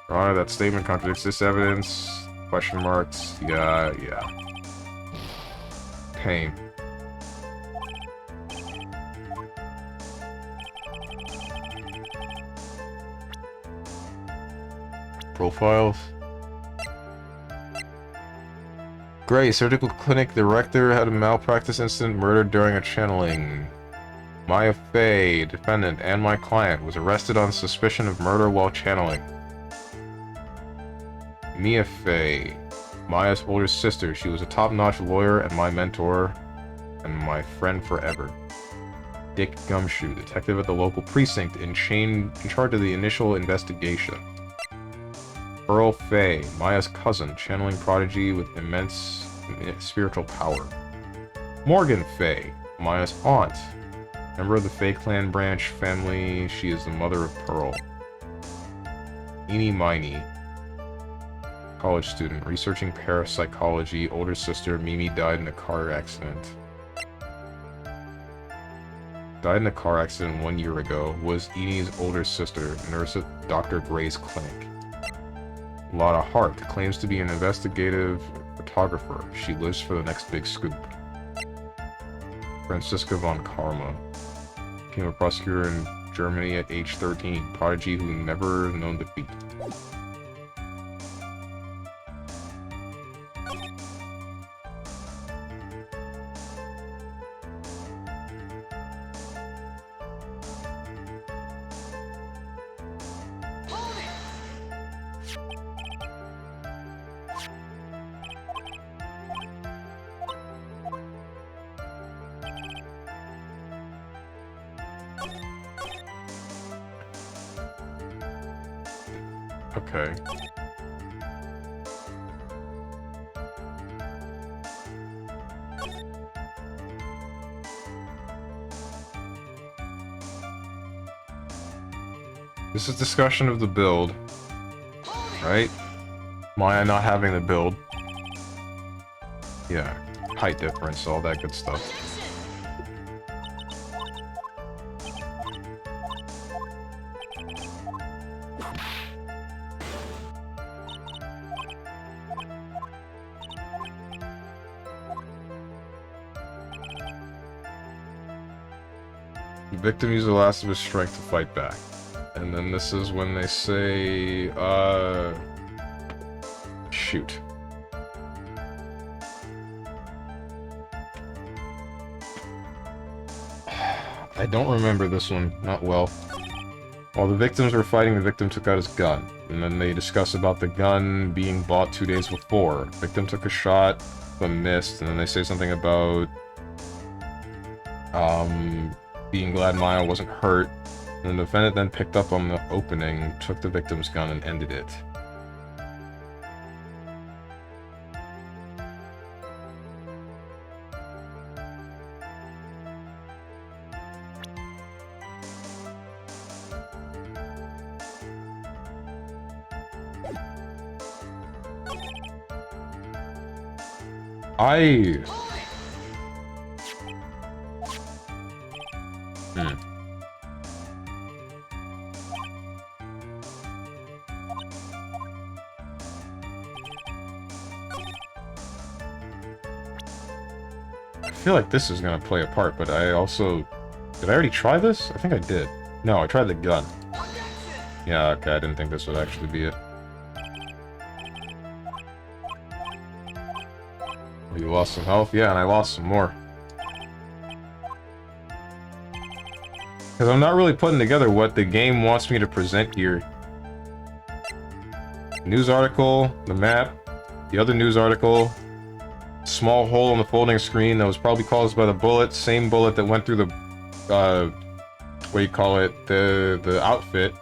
Your Honor, that statement contradicts this evidence. Question marks. Yeah. Pain. Profiles. Gray, surgical clinic director, had a malpractice incident, murdered during a channeling. Maya Fey, defendant, and my client, was arrested on suspicion of murder while channeling. Mia Fey, Maya's older sister. She was a top-notch lawyer and my mentor, and my friend forever. Dick Gumshoe, detective at the local precinct, in charge of the initial investigation. Earl Fey, Maya's cousin, channeling prodigy with immense spiritual power. Morgan Fey, Maya's aunt, member of the Fey clan branch family. She is the mother of Pearl. Eenie Miney, college student, researching parapsychology. Older sister, Mimi, died in a car accident. Died in a car accident 1 year ago. Was Enie's older sister, nurse at Dr. Gray's clinic. Lotta Hart, claims to be an investigative photographer. She lives for the next big scoop. Franziska von Karma, became a prosecutor in Germany at age 13. Prodigy who never known defeat. Okay. This is discussion of the build, right? Maya not having the build. Yeah, height difference, all that good stuff. The victim used the last of his strength to fight back. And then this is when they say, shoot. I don't remember this one, not well. While the victims were fighting, the victim took out his gun. And then they discuss about the gun being bought 2 days before. Victim took a shot, but missed, and then they say something about, being glad Maya wasn't hurt. And the defendant then picked up on the opening, took the victim's gun, and ended it. feel like this is gonna play a part, but I also... Did I already try this? I think I did. No, I tried the gun. Yeah, okay, I didn't think this would actually be it. Oh, you lost some health? Yeah, and I lost some more. Because I'm not really putting together what the game wants me to present here. News article, the map, the other news article, small hole on the folding screen that was probably caused by the bullet, same bullet that went through the, what do you call it, the outfit.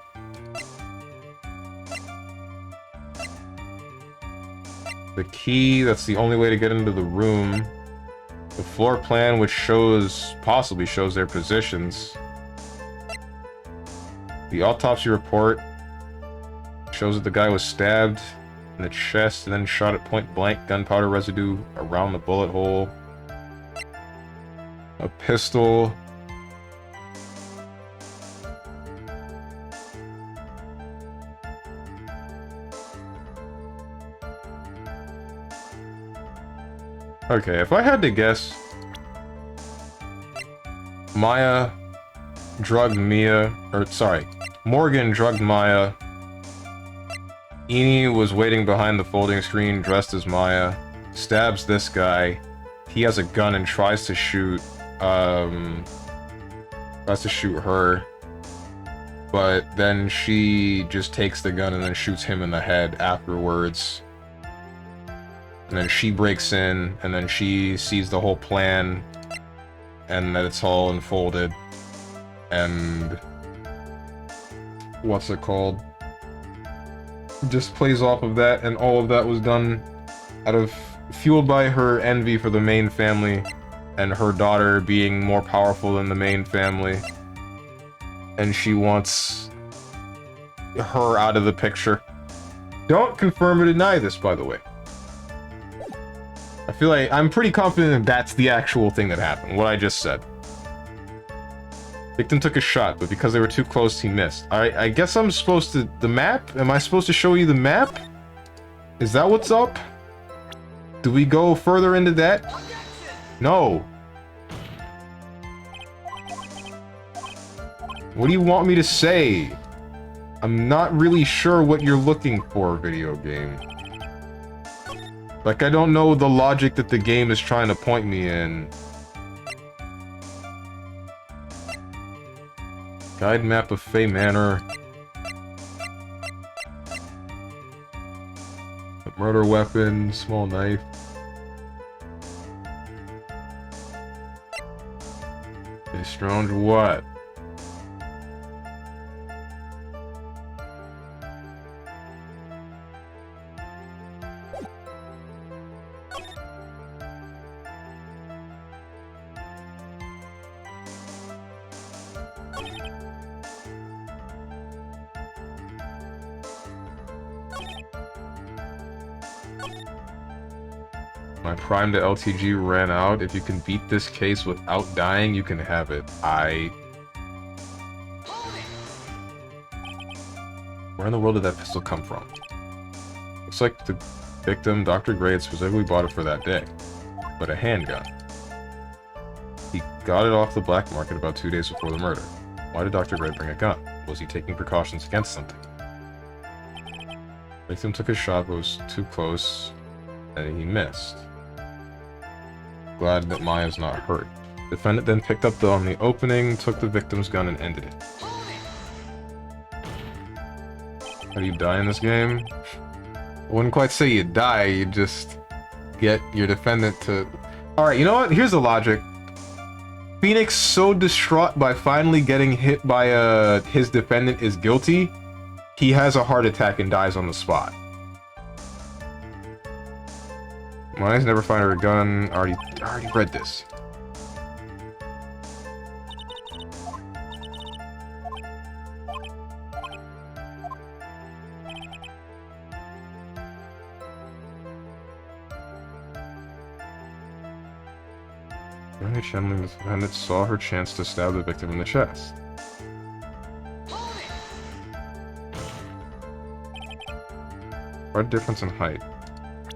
The key, that's the only way to get into the room. The floor plan, which possibly shows their positions. The autopsy report shows that the guy was stabbed in the chest and then shot at point blank, gunpowder residue around the bullet hole. A pistol. Okay, if I had to guess, Maya drugged Mia, or sorry, Morgan drugged Maya. Eni was waiting behind the folding screen, dressed as Maya, stabs this guy. He has a gun and tries to shoot her. But then she just takes the gun and then shoots him in the head afterwards. And then she breaks in, and then she sees the whole plan, and that it's all unfolded. And... what's it called? Just plays off of that, and all of that was done fueled by her envy for the main family, and her daughter being more powerful than the main family. And she wants her out of the picture. Don't confirm or deny this, by the way. I feel like I'm pretty confident that's the actual thing that happened, what I just said. Victim took a shot, but because they were too close, he missed. I guess I'm supposed to... The map? Am I supposed to show you the map? Is that what's up? Do we go further into that? No. What do you want me to say? I'm not really sure what you're looking for, video game. Like, I don't know the logic that the game is trying to point me in. Guide map of Fey Manor. A murder weapon, small knife. Hey, Strange, what? My prime to LTG ran out. If you can beat this case without dying, you can have it. Where in the world did that pistol come from? Looks like the victim, Dr. Gray, had specifically bought it for that day. But a handgun. He got it off the black market about 2 days before the murder. Why did Dr. Gray bring a gun? Was he taking precautions against something? Victim took a shot but was too close, and he missed. Glad that Maya's not hurt. Defendant then picked up on the opening, took the victim's gun, and ended it. How do you die in this game? I wouldn't quite say you die, you just get your defendant to... Alright, you know what? Here's the logic. Phoenix, so distraught by finally getting hit by his defendant is guilty, he has a heart attack and dies on the spot. Maya's never find her a gun. I already read this. Only channeling the defendant saw her chance to stab the victim in the chest. What difference in height?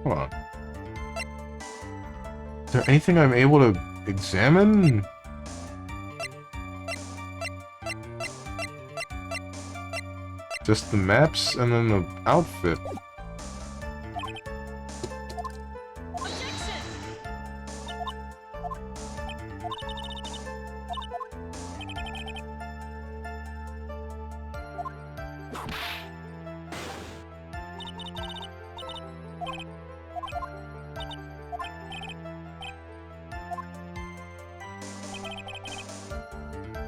Hold on. Is there anything I'm able to examine? Just the maps and then the outfit.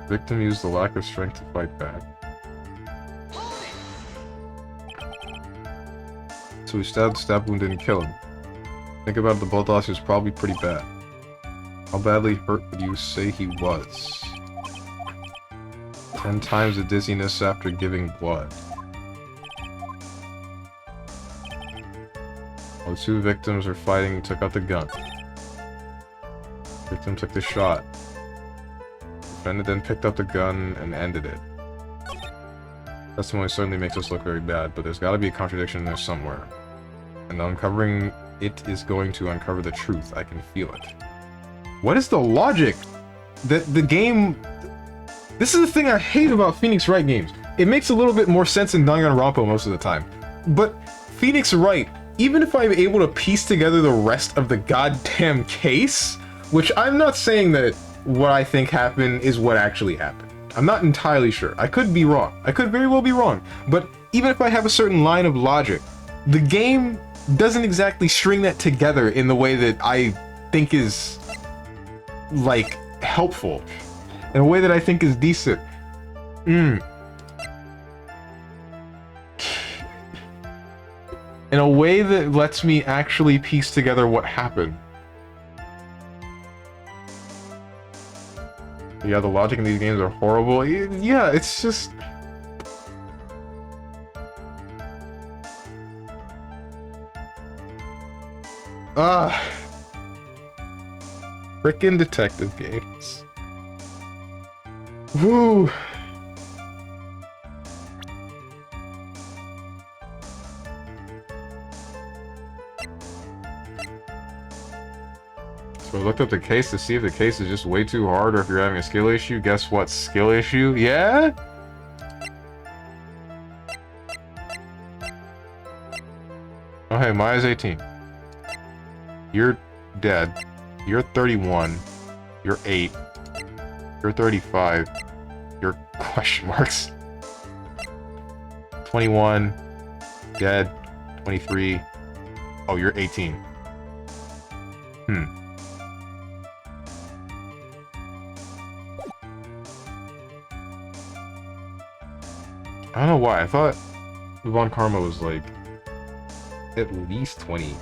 Victim used the lack of strength to fight back. So he stabbed, stab wound didn't kill him. Think about it, the blood loss was probably pretty bad. How badly hurt would you say he was? 10 times the dizziness after giving blood. While the two victims were fighting, took out the gun. Victim took the shot. Defendant then picked up the gun and ended it. Testimony certainly makes us look very bad, but there's gotta be a contradiction in there somewhere. And uncovering it is going to uncover the truth. I can feel it. What is the logic that the game... This is the thing I hate about Phoenix Wright games. It makes a little bit more sense in Danganronpa most of the time. But Phoenix Wright, even if I'm able to piece together the rest of the goddamn case, which I'm not saying that what I think happened is what actually happened. I'm not entirely sure. I could be wrong. I could very well be wrong. But even if I have a certain line of logic, the game doesn't exactly string that together in the way that I think is, like, helpful. In a way that I think is decent. In a way that lets me actually piece together what happened. Yeah, the logic in these games are horrible. Yeah, it's just... Frickin' detective games. Woo! So I looked up the case to see if the case is just way too hard or if you're having a skill issue. Guess what? Skill issue? Yeah? Oh hey, Maya's 18. You're dead. You're 31. You're 8. You're 35. You're question marks. 21. Dead. 23. Oh, you're 18. I don't know why. I thought Von Karma was like at least 20.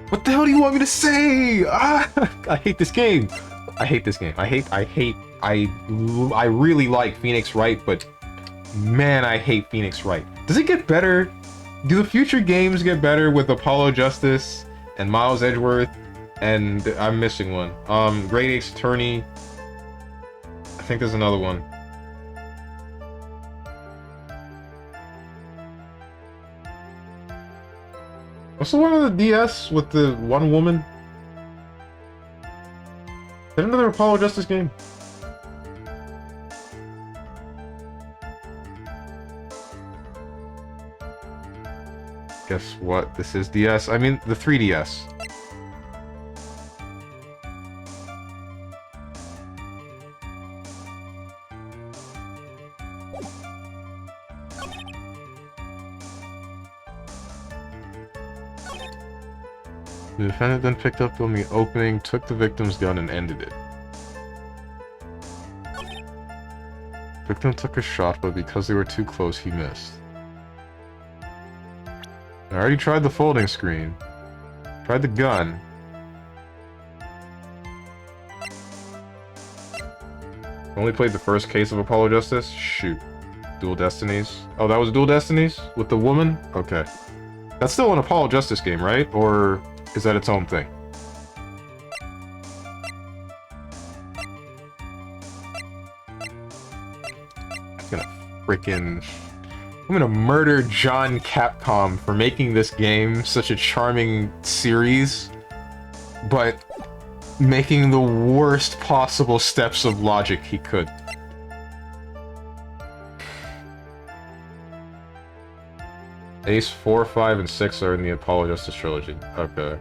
What the hell do you want me to say? Ah, I hate this game. I hate this game. I really like Phoenix Wright, but man, I hate Phoenix Wright. Does it get better? Do the future games get better with Apollo Justice and Miles Edgeworth? And I'm missing one. Great Ace Attorney. I think there's another one. What's the one on the DS with the one woman? Is there another Apollo Justice game? Guess what? This is DS. I mean, the 3DS. The defendant then picked up on the opening, took the victim's gun, and ended it. Victim took a shot, but because they were too close, he missed. I already tried the folding screen. Tried the gun. Only played the first case of Apollo Justice? Shoot. Dual Destinies? Oh, that was Dual Destinies? With the woman? Okay. That's still an Apollo Justice game, right? Or is that its own thing? I'm gonna murder John Capcom for making this game such a charming series, but making the worst possible steps of logic he could. Ace 4, 5, and 6 are in the Apollo Justice trilogy. Okay.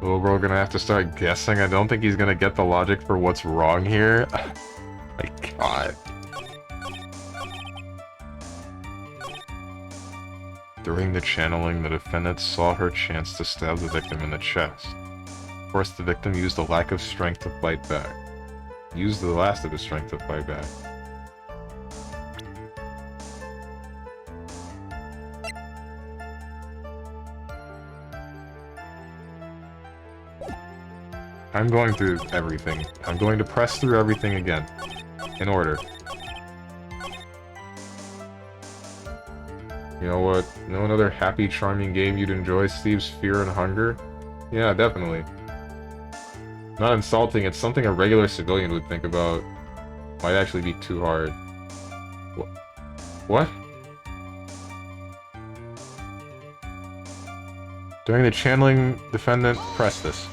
Well, we're gonna have to start guessing. I don't think he's gonna get the logic for what's wrong here. My god. During the channeling, the defendant saw her chance to stab the victim in the chest. Of course, the victim used the lack of strength to fight back. Used the last of his strength to fight back. I'm going through everything. I'm going to press through everything again. In order. You know what? You know another happy, charming game you'd enjoy, Steve's Fear and Hunger? Yeah, definitely. Not insulting, it's something a regular civilian would think about. Might actually be too hard. What? During the channeling, defendant, press this.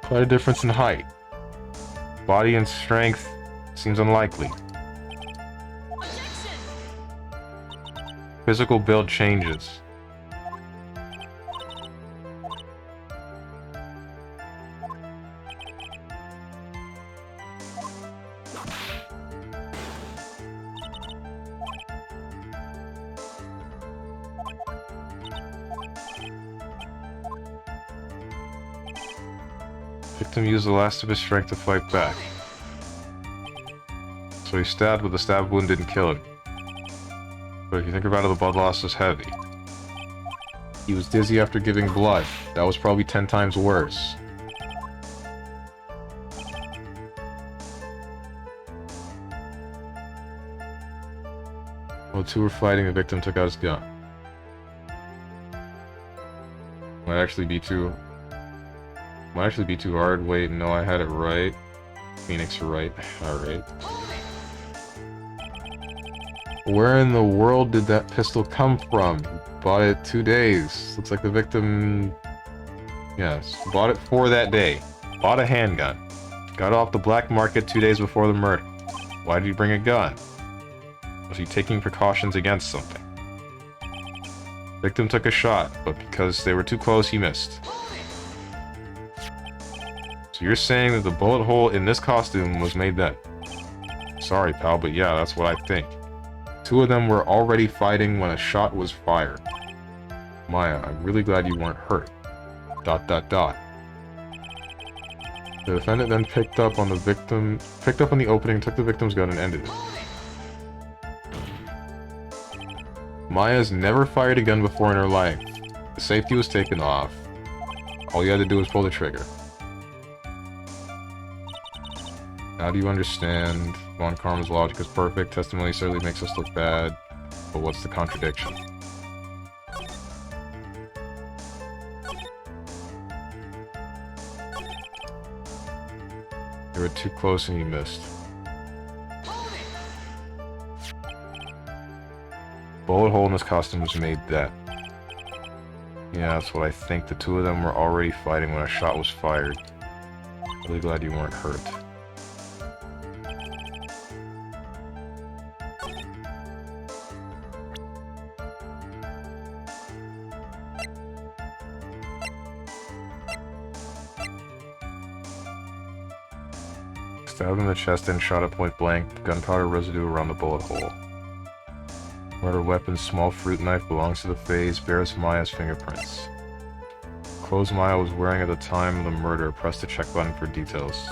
Quite a difference in height. Body and strength seems unlikely. Physical build changes. Victim used the last of his strength to fight back. So he stabbed, but the stab wound didn't kill him. But if you think about it, the blood loss was heavy. He was dizzy after giving blood. That was probably 10 times worse. While the two were fighting, the victim took out his gun. Might actually be too hard. Wait, no, I had it right. Phoenix right. Alright. Where in the world did that pistol come from? Bought it 2 days. Looks like the victim... Yes, bought it for that day. Bought a handgun. Got it off the black market 2 days before the murder. Why did he bring a gun? Was he taking precautions against something? Victim took a shot, but because they were too close, he missed. So you're saying that the bullet hole in this costume was made then? Sorry, pal, but yeah, that's what I think. 2 of them were already fighting when a shot was fired. Maya, I'm really glad you weren't hurt. ... The defendant then picked up on the opening, took the victim's gun, and ended it. Maya's never fired a gun before in her life. The safety was taken off. All you had to do was pull the trigger. How do you understand? Von Karma's logic is perfect. Testimony certainly makes us look bad. But what's the contradiction? You were too close and you missed. Bullet hole in this costume was made then. Yeah, that's what I think. The 2 of them were already fighting when a shot was fired. Really glad you weren't hurt. Stabbed in the chest and shot at point blank. Gunpowder residue around the bullet hole. Murder weapon, small fruit knife, belongs to the phase, bears Maya's fingerprints. Clothes Maya was wearing at the time of the murder. Press the check button for details.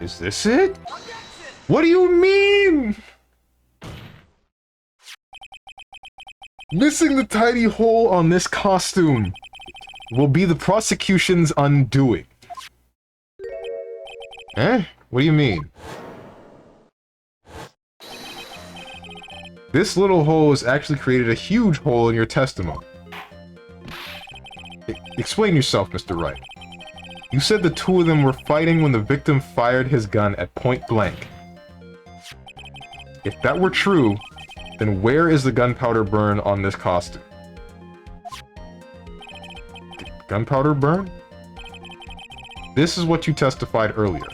Is this it? What do you mean? Missing the tiny hole on this costume will be the prosecution's undoing. Eh? What do you mean? This little hole has actually created a huge hole in your testimony. Explain yourself, Mr. Wright. You said the two of them were fighting when the victim fired his gun at point blank. If that were true, then where is the gunpowder burn on this costume? Gunpowder burn? This is what you testified earlier.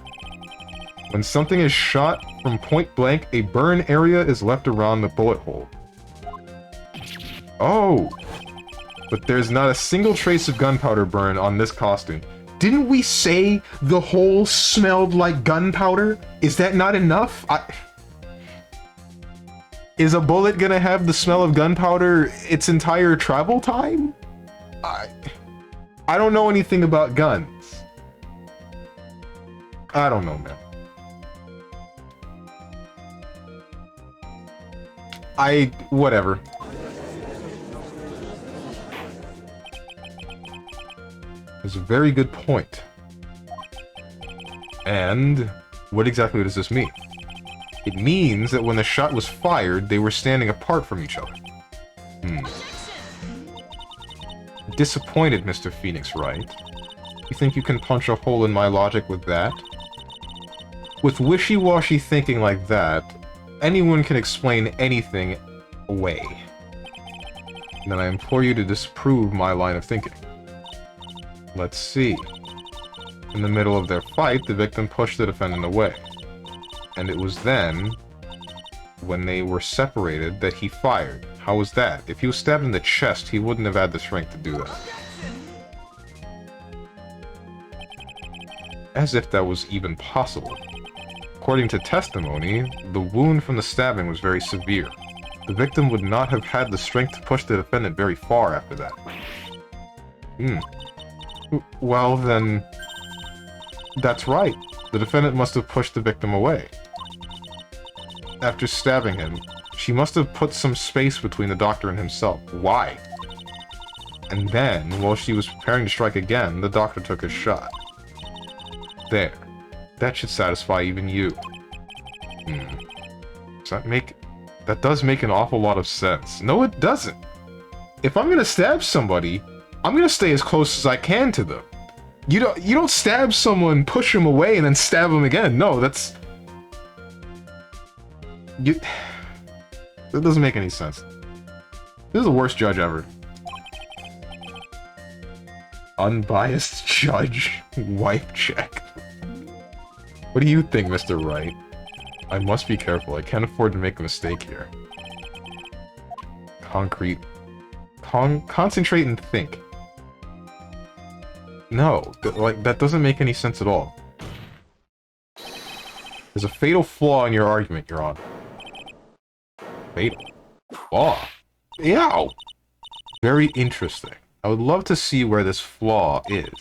When something is shot from point blank, a burn area is left around the bullet hole. Oh! But there's not a single trace of gunpowder burn on this costume. Didn't we say the hole smelled like gunpowder? Is that not enough? Is a bullet gonna have the smell of gunpowder its entire travel time? I don't know anything about guns. I don't know, man. Whatever. That's a very good point. And what exactly does this mean? It means that when the shot was fired, they were standing apart from each other. Disappointed, Mr. Phoenix, right? You think you can punch a hole in my logic with that? With wishy-washy thinking like that, anyone can explain anything away. And then I implore you to disprove my line of thinking. Let's see. In the middle of their fight, the victim pushed the defendant away. And it was then, when they were separated, that he fired. How was that? If he was stabbed in the chest, he wouldn't have had the strength to do that. As if that was even possible. According to testimony, the wound from the stabbing was very severe. The victim would not have had the strength to push the defendant very far after that. Well, then... that's right. The defendant must have pushed the victim away. After stabbing him, she must have put some space between the doctor and himself. Why? And then, while she was preparing to strike again, the doctor took his shot. There. That should satisfy even you. Does that make... that does make an awful lot of sense. No, it doesn't. If I'm gonna stab somebody, I'm gonna stay as close as I can to them. You don't stab someone, push them away, and then stab them again. No, that's... that doesn't make any sense. This is the worst judge ever. Unbiased judge. Wipe check. What do you think, Mr. Wright? I must be careful. I can't afford to make a mistake here. Concrete. Concentrate and think. No, that doesn't make any sense at all. There's a fatal flaw in your argument, Your Honor. Fatal flaw? Yow! Very interesting. I would love to see where this flaw is.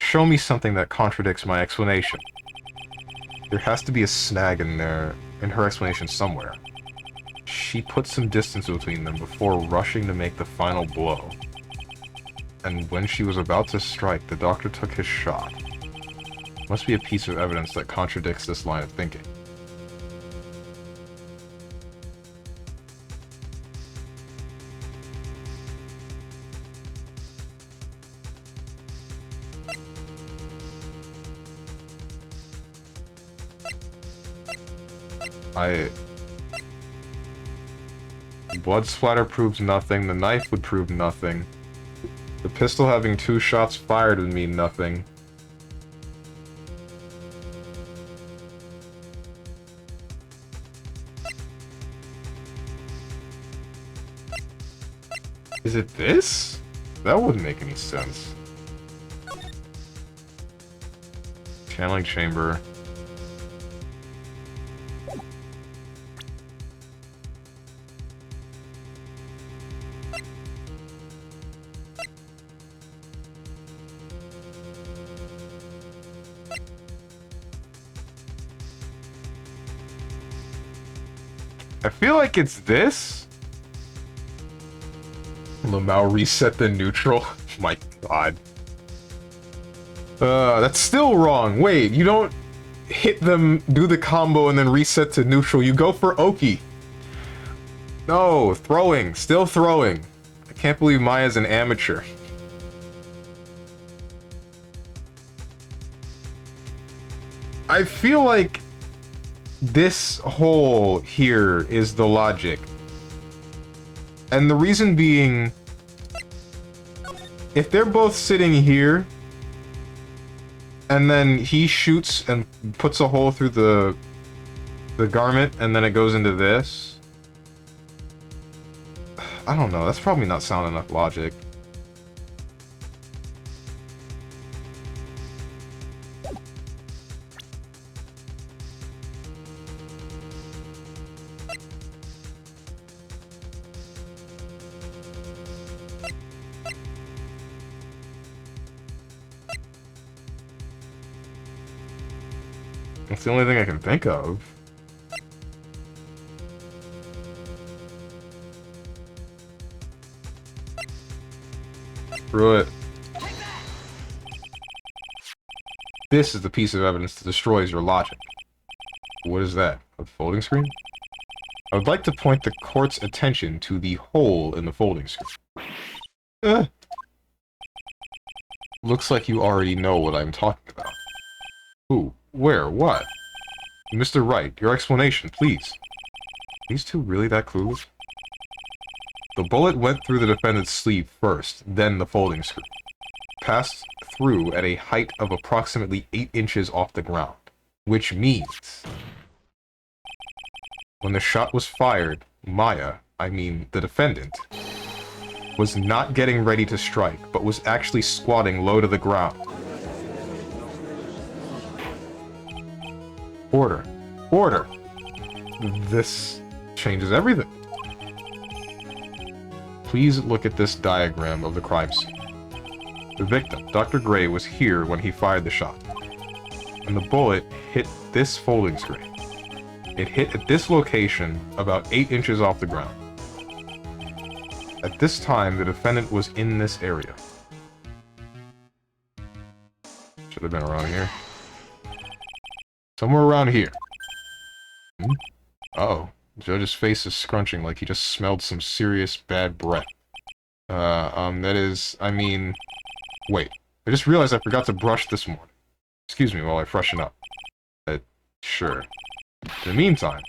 Show me something that contradicts my explanation. There has to be a snag in her explanation somewhere. She put some distance between them before rushing to make the final blow. And when she was about to strike, the doctor took his shot. Must be a piece of evidence that contradicts this line of thinking. Blood splatter proves nothing, the knife would prove nothing. The pistol having 2 shots fired would mean nothing. Is it this? That wouldn't make any sense. Channeling chamber. I feel like it's this. Lamau reset the neutral. My god. That's still wrong. Wait, you don't hit them, do the combo, and then reset to neutral. You go for Oki. No, throwing. Still throwing. I can't believe Maya's an amateur. I feel like this hole here is the logic. And the reason being, if they're both sitting here, and then he shoots and puts a hole through the garment, and then it goes into this. I don't know, that's probably not sound enough logic. That's the only thing I can think of. Screw it. This is the piece of evidence that destroys your logic. What is that? A folding screen? I would like to point the court's attention to the hole in the folding screen. Looks like you already know what I'm talking about. Who? Where? What? Mr. Wright, your explanation, please. These two really that clueless? The bullet went through the defendant's sleeve first, then the folding screen. Passed through at a height of approximately 8 inches off the ground. Which means... when the shot was fired, Maya, I mean the defendant, was not getting ready to strike, but was actually squatting low to the ground. Order. Order! This changes everything. Please look at this diagram of the crime scene. The victim, Dr. Gray, was here when he fired the shot. And the bullet hit this folding screen. It hit at this location, about 8 inches off the ground. At this time, the defendant was in this area. Should have been around here. Somewhere around here. Uh-oh. Judge's face is scrunching like he just smelled some serious bad breath. That is... I mean... Wait. I just realized I forgot to brush this morning. Excuse me while I freshen up. Sure. In the meantime,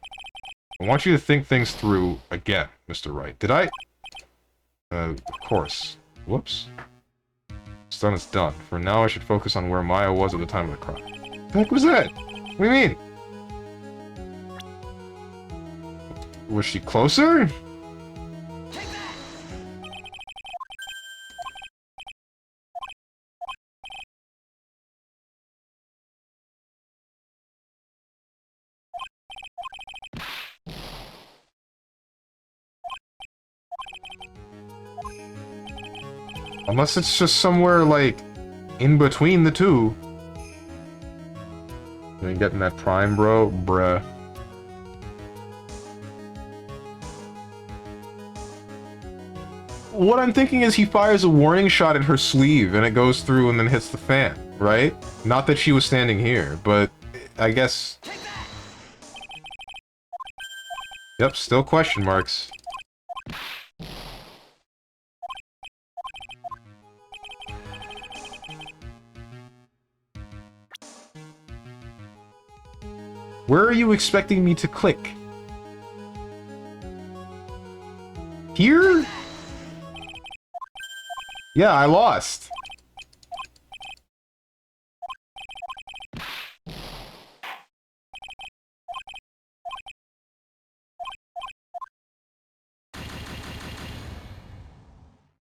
I want you to think things through again, Mr. Wright. Did I... of course. Whoops. It's done, it's done. For now, I should focus on where Maya was at the time of the crime. What the heck was that? What do you mean? Was she closer? Unless it's just somewhere, like, in between the two. You ain't getting that prime, bro? Bruh. What I'm thinking is he fires a warning shot at her sleeve, and it goes through and then hits the fan, right? Not that she was standing here, but I guess... Yep, still question marks. Where are you expecting me to click? Here? Yeah, I lost.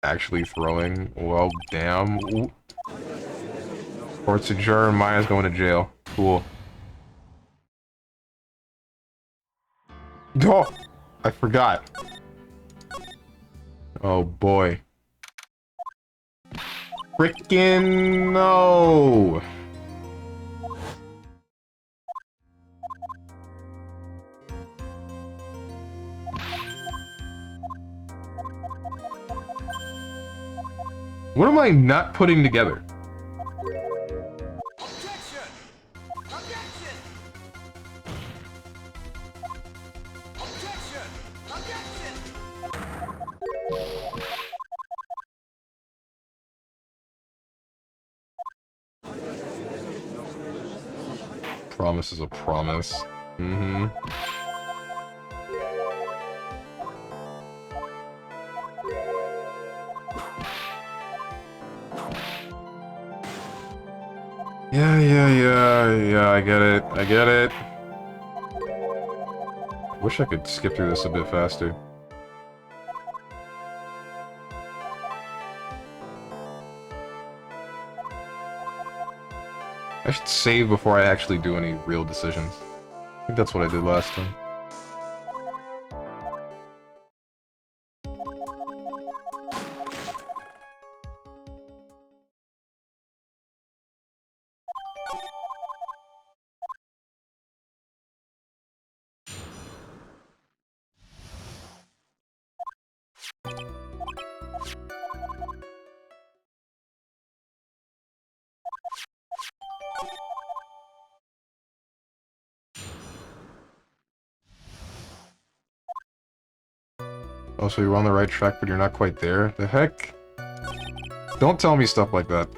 Actually throwing? Well, damn. Court's adjourned, Maya's going to jail. Cool. Oh! I forgot. Oh boy. Frickin' no! What am I not putting together? Promise is a promise. Mm-hmm. Yeah, I get it. I get it. Wish I could skip through this a bit faster. I should save before I actually do any real decisions. I think that's what I did last time. Oh, so you're on the right track, but you're not quite there? The heck? Don't tell me stuff like that.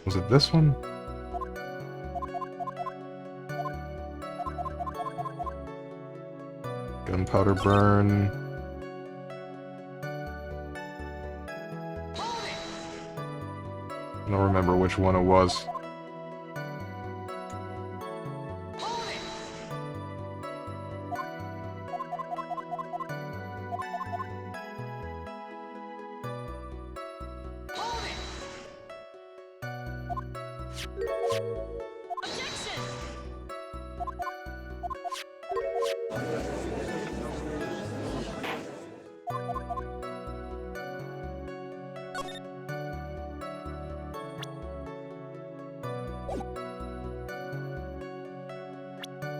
Was it this one? Gunpowder burn. I don't remember which one it was.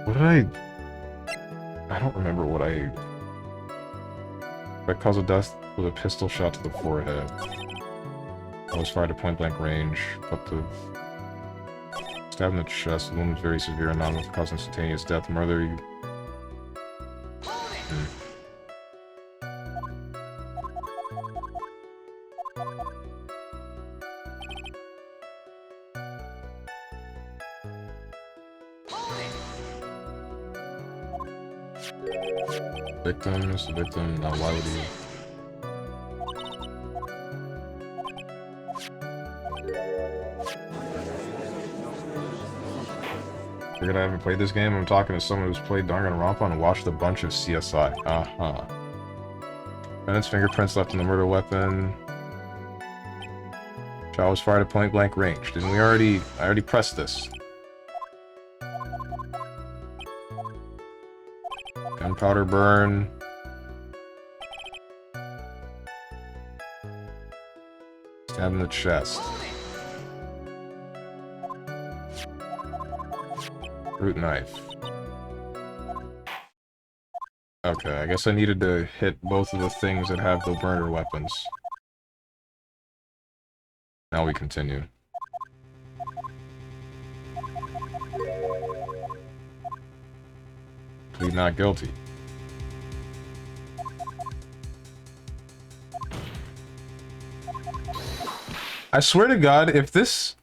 What did I don't remember what I... That cause of death with a pistol shot to the forehead. I was fired at point-blank range, but the... Stab in the chest, the wound was very severe and not enough to cause instantaneous death. Murder... Victim is the victim, now why would he... Figured I haven't played this game. I'm talking to someone who's played Danganronpa and watched a bunch of CSI. Uh-huh. Defendant's fingerprints left in the murder weapon. Shot was fired at point-blank range. Didn't we already... I already pressed this. Gunpowder burn. Stab in the chest. Root knife. Okay, I guess I needed to hit both of the things that have the burner weapons. Now we continue. Plead not guilty. I swear to God, if this...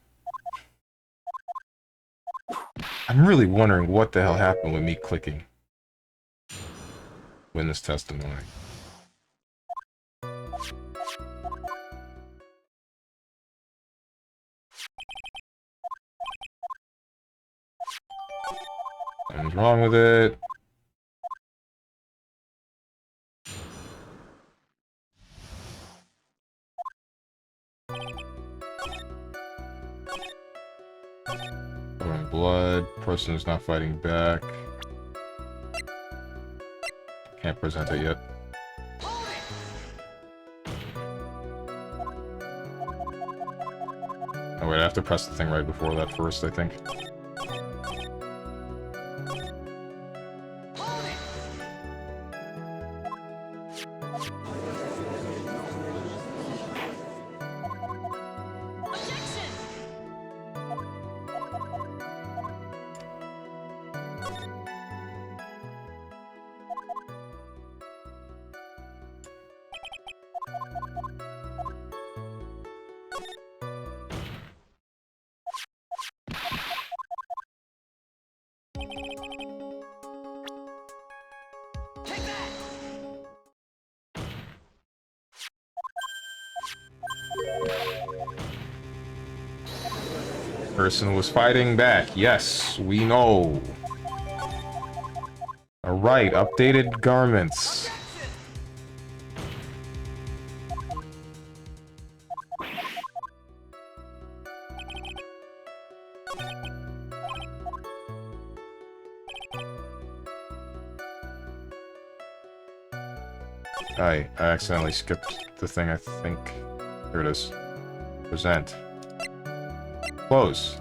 I'm really wondering what the hell happened with me clicking witness testimony. Something's wrong with it. Pouring blood. Person who's not fighting back. Can't present it yet. Oh wait, I have to press the thing right before that first, I think. Person was fighting back. Yes, we know. Alright, updated garments. I accidentally skipped the thing, I think. Here it is. Present. Close.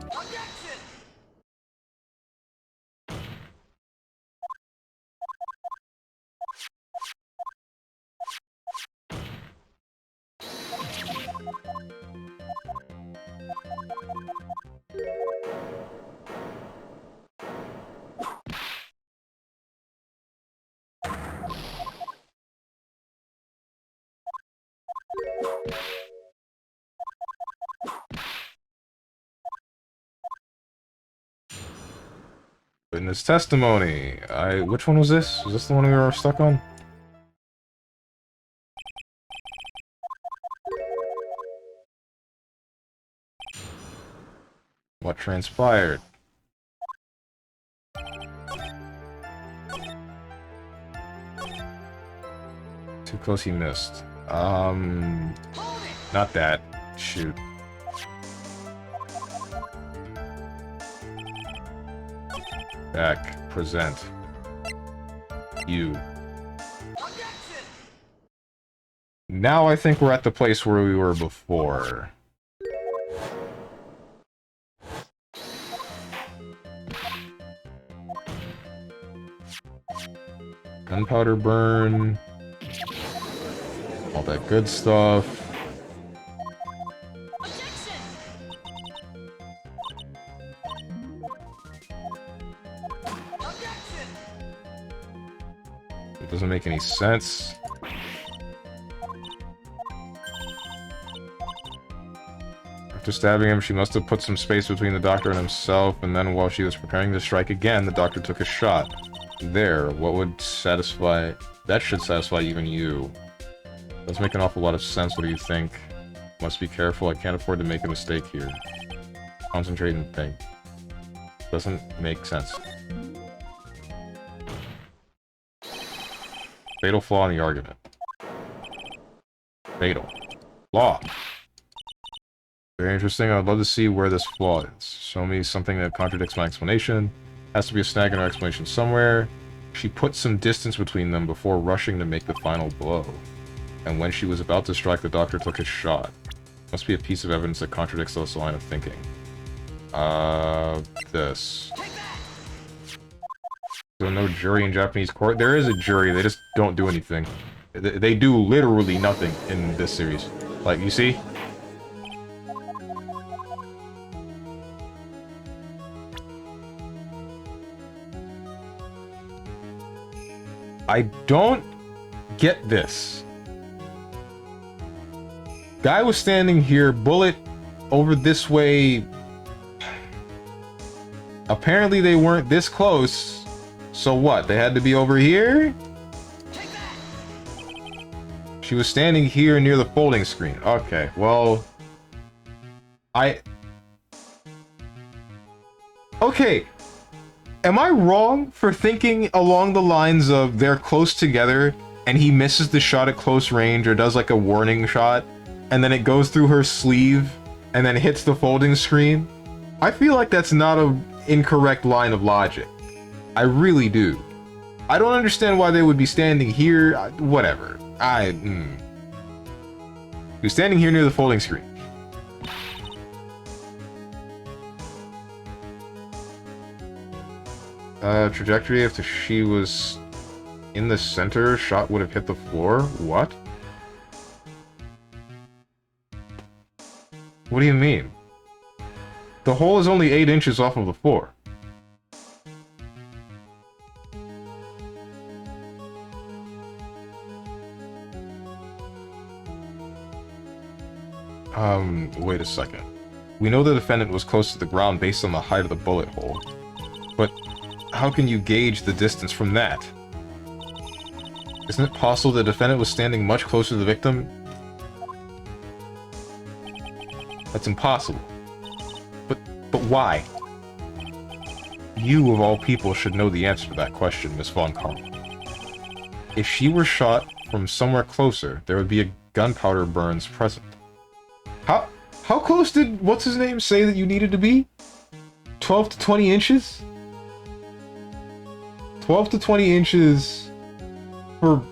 Witness testimony. Which one was this? Was this the one we were stuck on? What transpired? Too close, he missed. Not that. Shoot. Back. Present. You. Now I think we're at the place where we were before. Gunpowder burn. All that good stuff. It doesn't make any sense. After stabbing him, she must have put some space between the doctor and himself, and then while she was preparing to strike again, the doctor took a shot. There, what would satisfy... That should satisfy even you. Does make an awful lot of sense. What do you think? Must be careful. I can't afford to make a mistake here. Concentrate and think. Doesn't make sense. Fatal flaw in the argument. Fatal. Flaw. Very interesting. I'd love to see where this flaw is. Show me something that contradicts my explanation. Has to be a snag in our explanation somewhere. She put some distance between them before rushing to make the final blow. And when she was about to strike, the doctor took his shot. Must be a piece of evidence that contradicts this line of thinking. This. So no jury in Japanese court? There is a jury, they just don't do anything. They do literally nothing in this series. Like, you see? I don't get this. Guy was standing here, bullet over this way. Apparently they weren't this close. So what? They had to be over here? She was standing here near the folding screen. Okay, well... Okay. Am I wrong for thinking along the lines of they're close together and he misses the shot at close range or does like a warning shot and then it goes through her sleeve and then hits the folding screen? I feel like that's not an incorrect line of logic. I really do. I don't understand why they would be standing here. Whatever. He was standing here near the folding screen. Trajectory after she was In the center, shot would have hit the floor? What? What do you mean? The hole is only 8 inches off of the floor. Wait a second. We know the defendant was close to the ground based on the height of the bullet hole. But how can you gauge the distance from that? Isn't it possible the defendant was standing much closer to the victim? That's impossible. But why? You, of all people, should know the answer to that question, Miss Von Karma. If she were shot from somewhere closer, there would be a gunpowder burns present. How close did what's-his-name say that you needed to be? 12 to 20 inches? 12 to 20 inches for...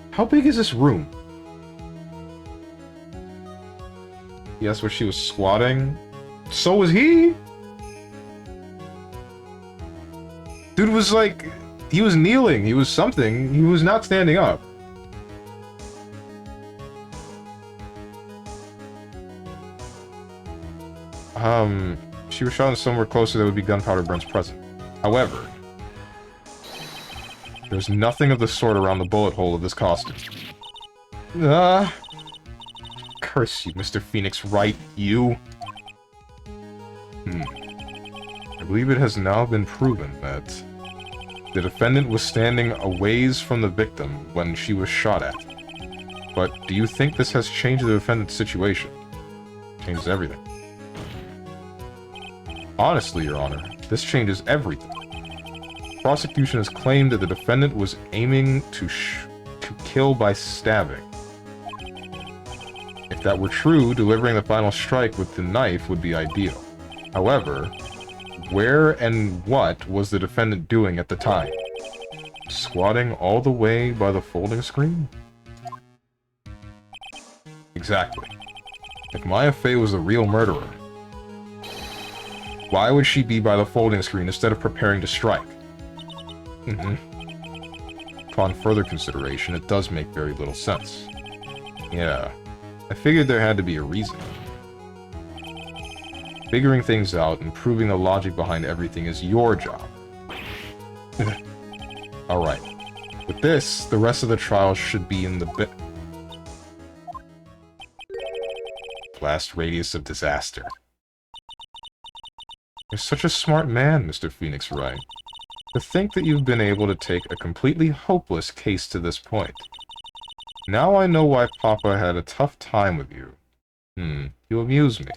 How big is this room? Yes, where she was squatting. So was he? Dude was like... He was kneeling. He was something. He was not standing up. She was shot somewhere closer, there would be gunpowder burns present. However, there's nothing of the sort around the bullet hole of this costume. Curse you, Mr. Phoenix Wright, you. I believe it has now been proven that the defendant was standing a ways from the victim when she was shot at. But do you think this has changed the defendant's situation? Changes everything. Honestly, Your Honor, this changes everything. Prosecution has claimed that the defendant was aiming to kill by stabbing. If that were true, delivering the final strike with the knife would be ideal. However, where and what was the defendant doing at the time? Squatting all the way by the folding screen? Exactly. If Maya Fey was the real murderer, why would she be by the folding screen instead of preparing to strike? Upon further consideration, it does make very little sense. Yeah, I figured there had to be a reason. Figuring things out and proving the logic behind everything is your job. Alright. With this, the rest of the trial should be in the blast radius of disaster. You're such a smart man, Mr. Phoenix Wright. To think that you've been able to take a completely hopeless case to this point. Now I know why Papa had a tough time with you. You amuse me.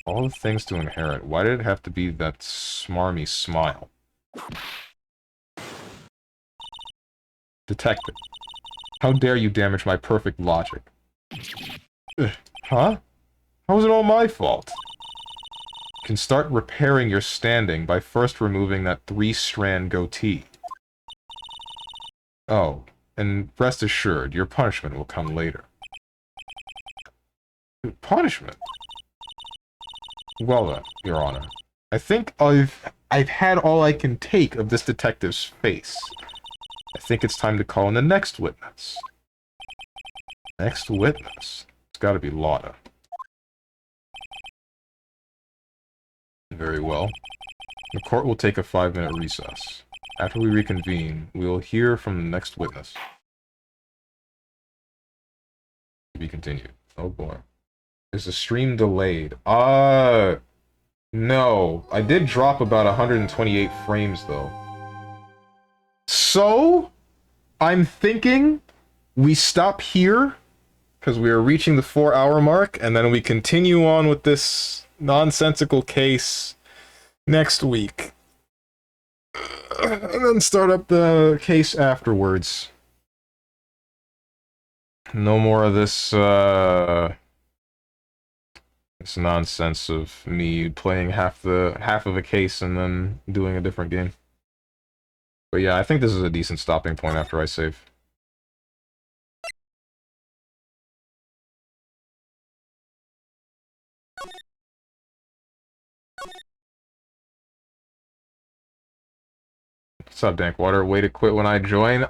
All the things to inherit. Why did it have to be that smarmy smile? Detective. How dare you damage my perfect logic? Huh? How was it all my fault? You can start repairing your standing by first removing that 3-strand goatee. Oh, and rest assured, your punishment will come later. Punishment? Well then, Your Honor. I think I've had all I can take of this detective's face. I think it's time to call in the next witness. Next witness? It's gotta be Lotta. Very well. The court will take a 5-minute recess. After we reconvene, we will hear from the next witness. To be continued. Oh boy. Is the stream delayed? No. I did drop about 128 frames, though. So, I'm thinking we stop here, because we are reaching the 4-hour mark, and then we continue on with this nonsensical case next week. And then start up the case afterwards. No more of this, this nonsense of me playing half of a case and then doing a different game. But yeah, I think this is a decent stopping point after I save. What's up, Dankwater? Way to quit when I join.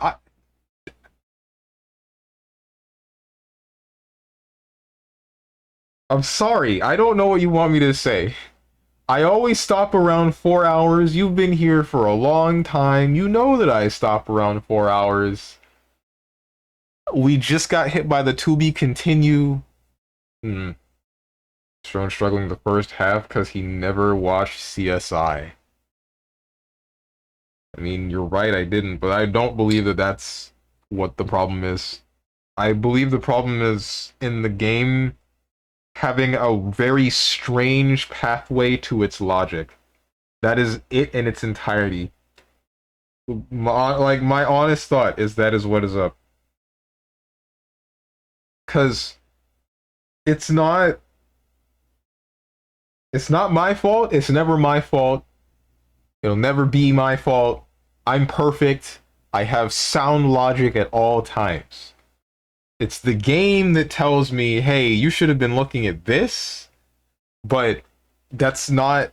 I'm sorry. I don't know what you want me to say. I always stop around 4 hours. You've been here for a long time. You know that I stop around 4 hours. We just got hit by the to be continue. Hmm. Strong struggling the first half because he never watched CSI. I mean, you're right, I didn't, but I don't believe that that's what the problem is. I believe the problem is in the game having a very strange pathway to its logic. That is it in its entirety. My honest thought is that is what is up. Cause it's not it's not my fault. It's never my fault. It'll never be my fault. I'm perfect. I have sound logic at all times. It's the game that tells me, hey, you should have been looking at this, but that's not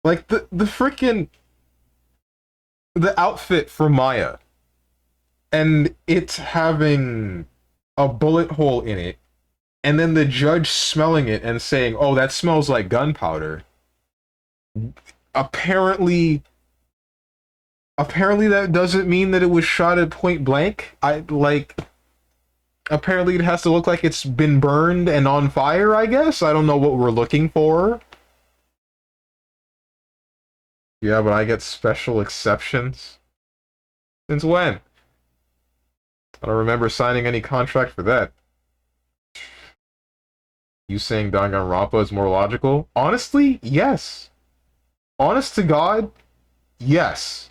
like the freaking the outfit for Maya and it's having a bullet hole in it, and then the judge smelling it and saying, "Oh, that smells like gunpowder." Apparently, apparently that doesn't mean that it was shot at point blank. Apparently it has to look like it's been burned and on fire, I guess. I don't know what we're looking for. Yeah, but I get special exceptions. Since when? I don't remember signing any contract for that. You saying Danganronpa is more logical? Honestly, yes. Honest to God, yes.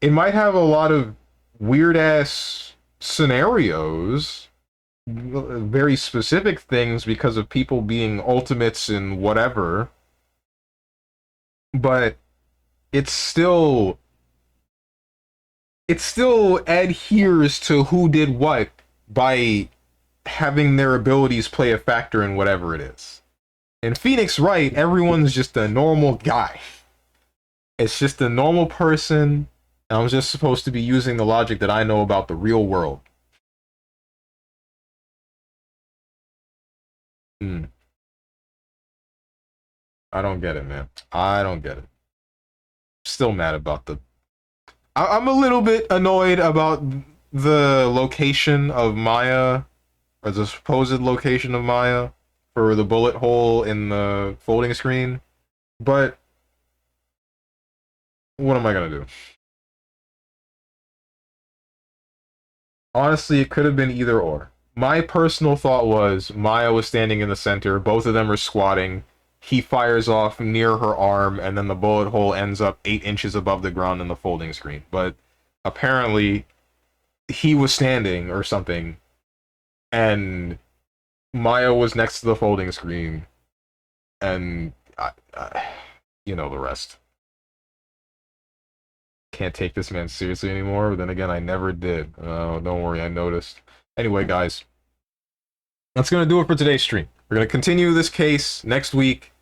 It might have a lot of weird ass scenarios, very specific things because of people being ultimates and whatever, but it's still it still adheres to who did what by having their abilities play a factor in whatever it is. In Phoenix Wright, everyone's just a normal guy. It's just a normal person, and I'm just supposed to be using the logic that I know about the real world. Hmm. I don't get it, man. I don't get it. Still mad about the. I'm a little bit annoyed about the location of Maya, or the supposed location of Maya for the bullet hole in the folding screen. But what am I gonna do? Honestly, it could have been either or. My personal thought was Maya was standing in the center, both of them are squatting. He fires off near her arm, and then the bullet hole ends up 8 inches above the ground in the folding screen. But apparently, he was standing or something, and Maya was next to the folding screen, and you know the rest. Can't take this man seriously anymore. But then again, I never did. Oh, don't worry, I noticed. Anyway, guys, that's gonna do it for today's stream. We're gonna continue this case next week,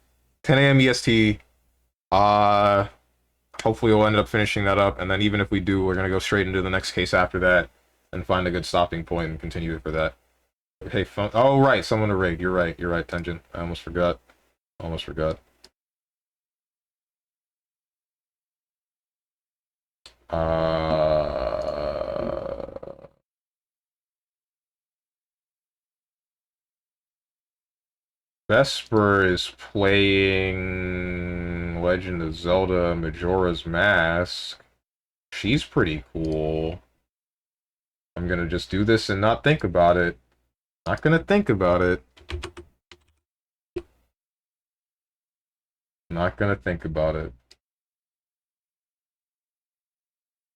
10 a.m. EST. Uh, Hopefully we'll end up finishing that up, and then even if we do, we're gonna go straight into the next case after that and find a good stopping point and continue it for that. Hey, phone. Oh, right, someone to rig. You're right. You're right, Tenjin. I almost forgot. Almost forgot. Uh, Vesper is playing Legend of Zelda Majora's Mask. She's pretty cool. I'm gonna just do this and not think about it. Not gonna think about it. Not gonna think about it.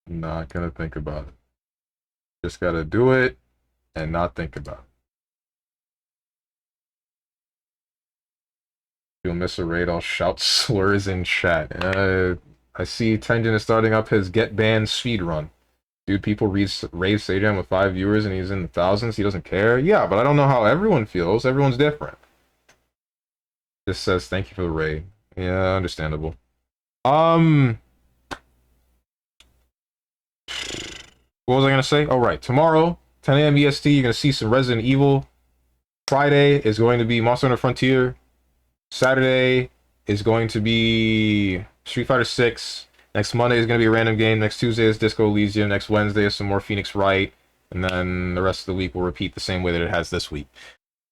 Not gonna think about it. Just gotta do it and not think about it. You'll miss a raid, I'll shout slurs in chat. I see Tenjin is starting up his get banned speed run. Dude, people raid Sage with 5 viewers and he's in the thousands. He doesn't care. Yeah, but I don't know how everyone feels. Everyone's different. Just says thank you for the raid. Yeah, understandable. What was I gonna say? Oh right, tomorrow, 10 a.m. EST, you're gonna see some Resident Evil. Friday is going to be Monster Hunter Frontier. Saturday is going to be Street Fighter 6. Next Monday is going to be a random game. Next Tuesday is Disco Elysium. Next Wednesday is some more Phoenix Wright. And then the rest of the week will repeat the same way that it has this week.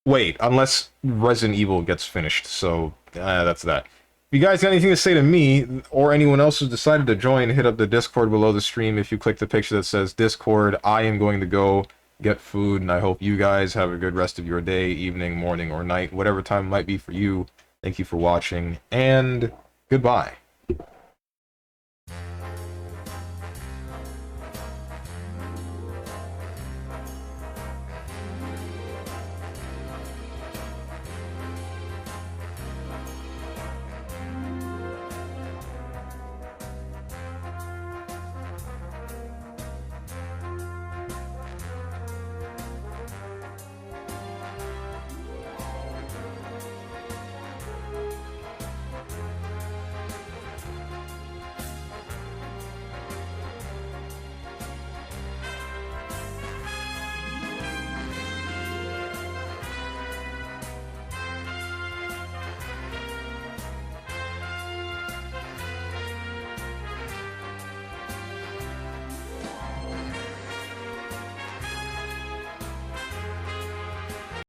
Wait, unless Resident Evil gets finished. So that's that. If you guys got anything to say to me or anyone else who's decided to join, hit up the Discord below the stream. If you click the picture that says Discord, I am going to go get food, and I hope you guys have a good rest of your day, evening, morning, or night, whatever time it might be for you. Thank you for watching, and goodbye.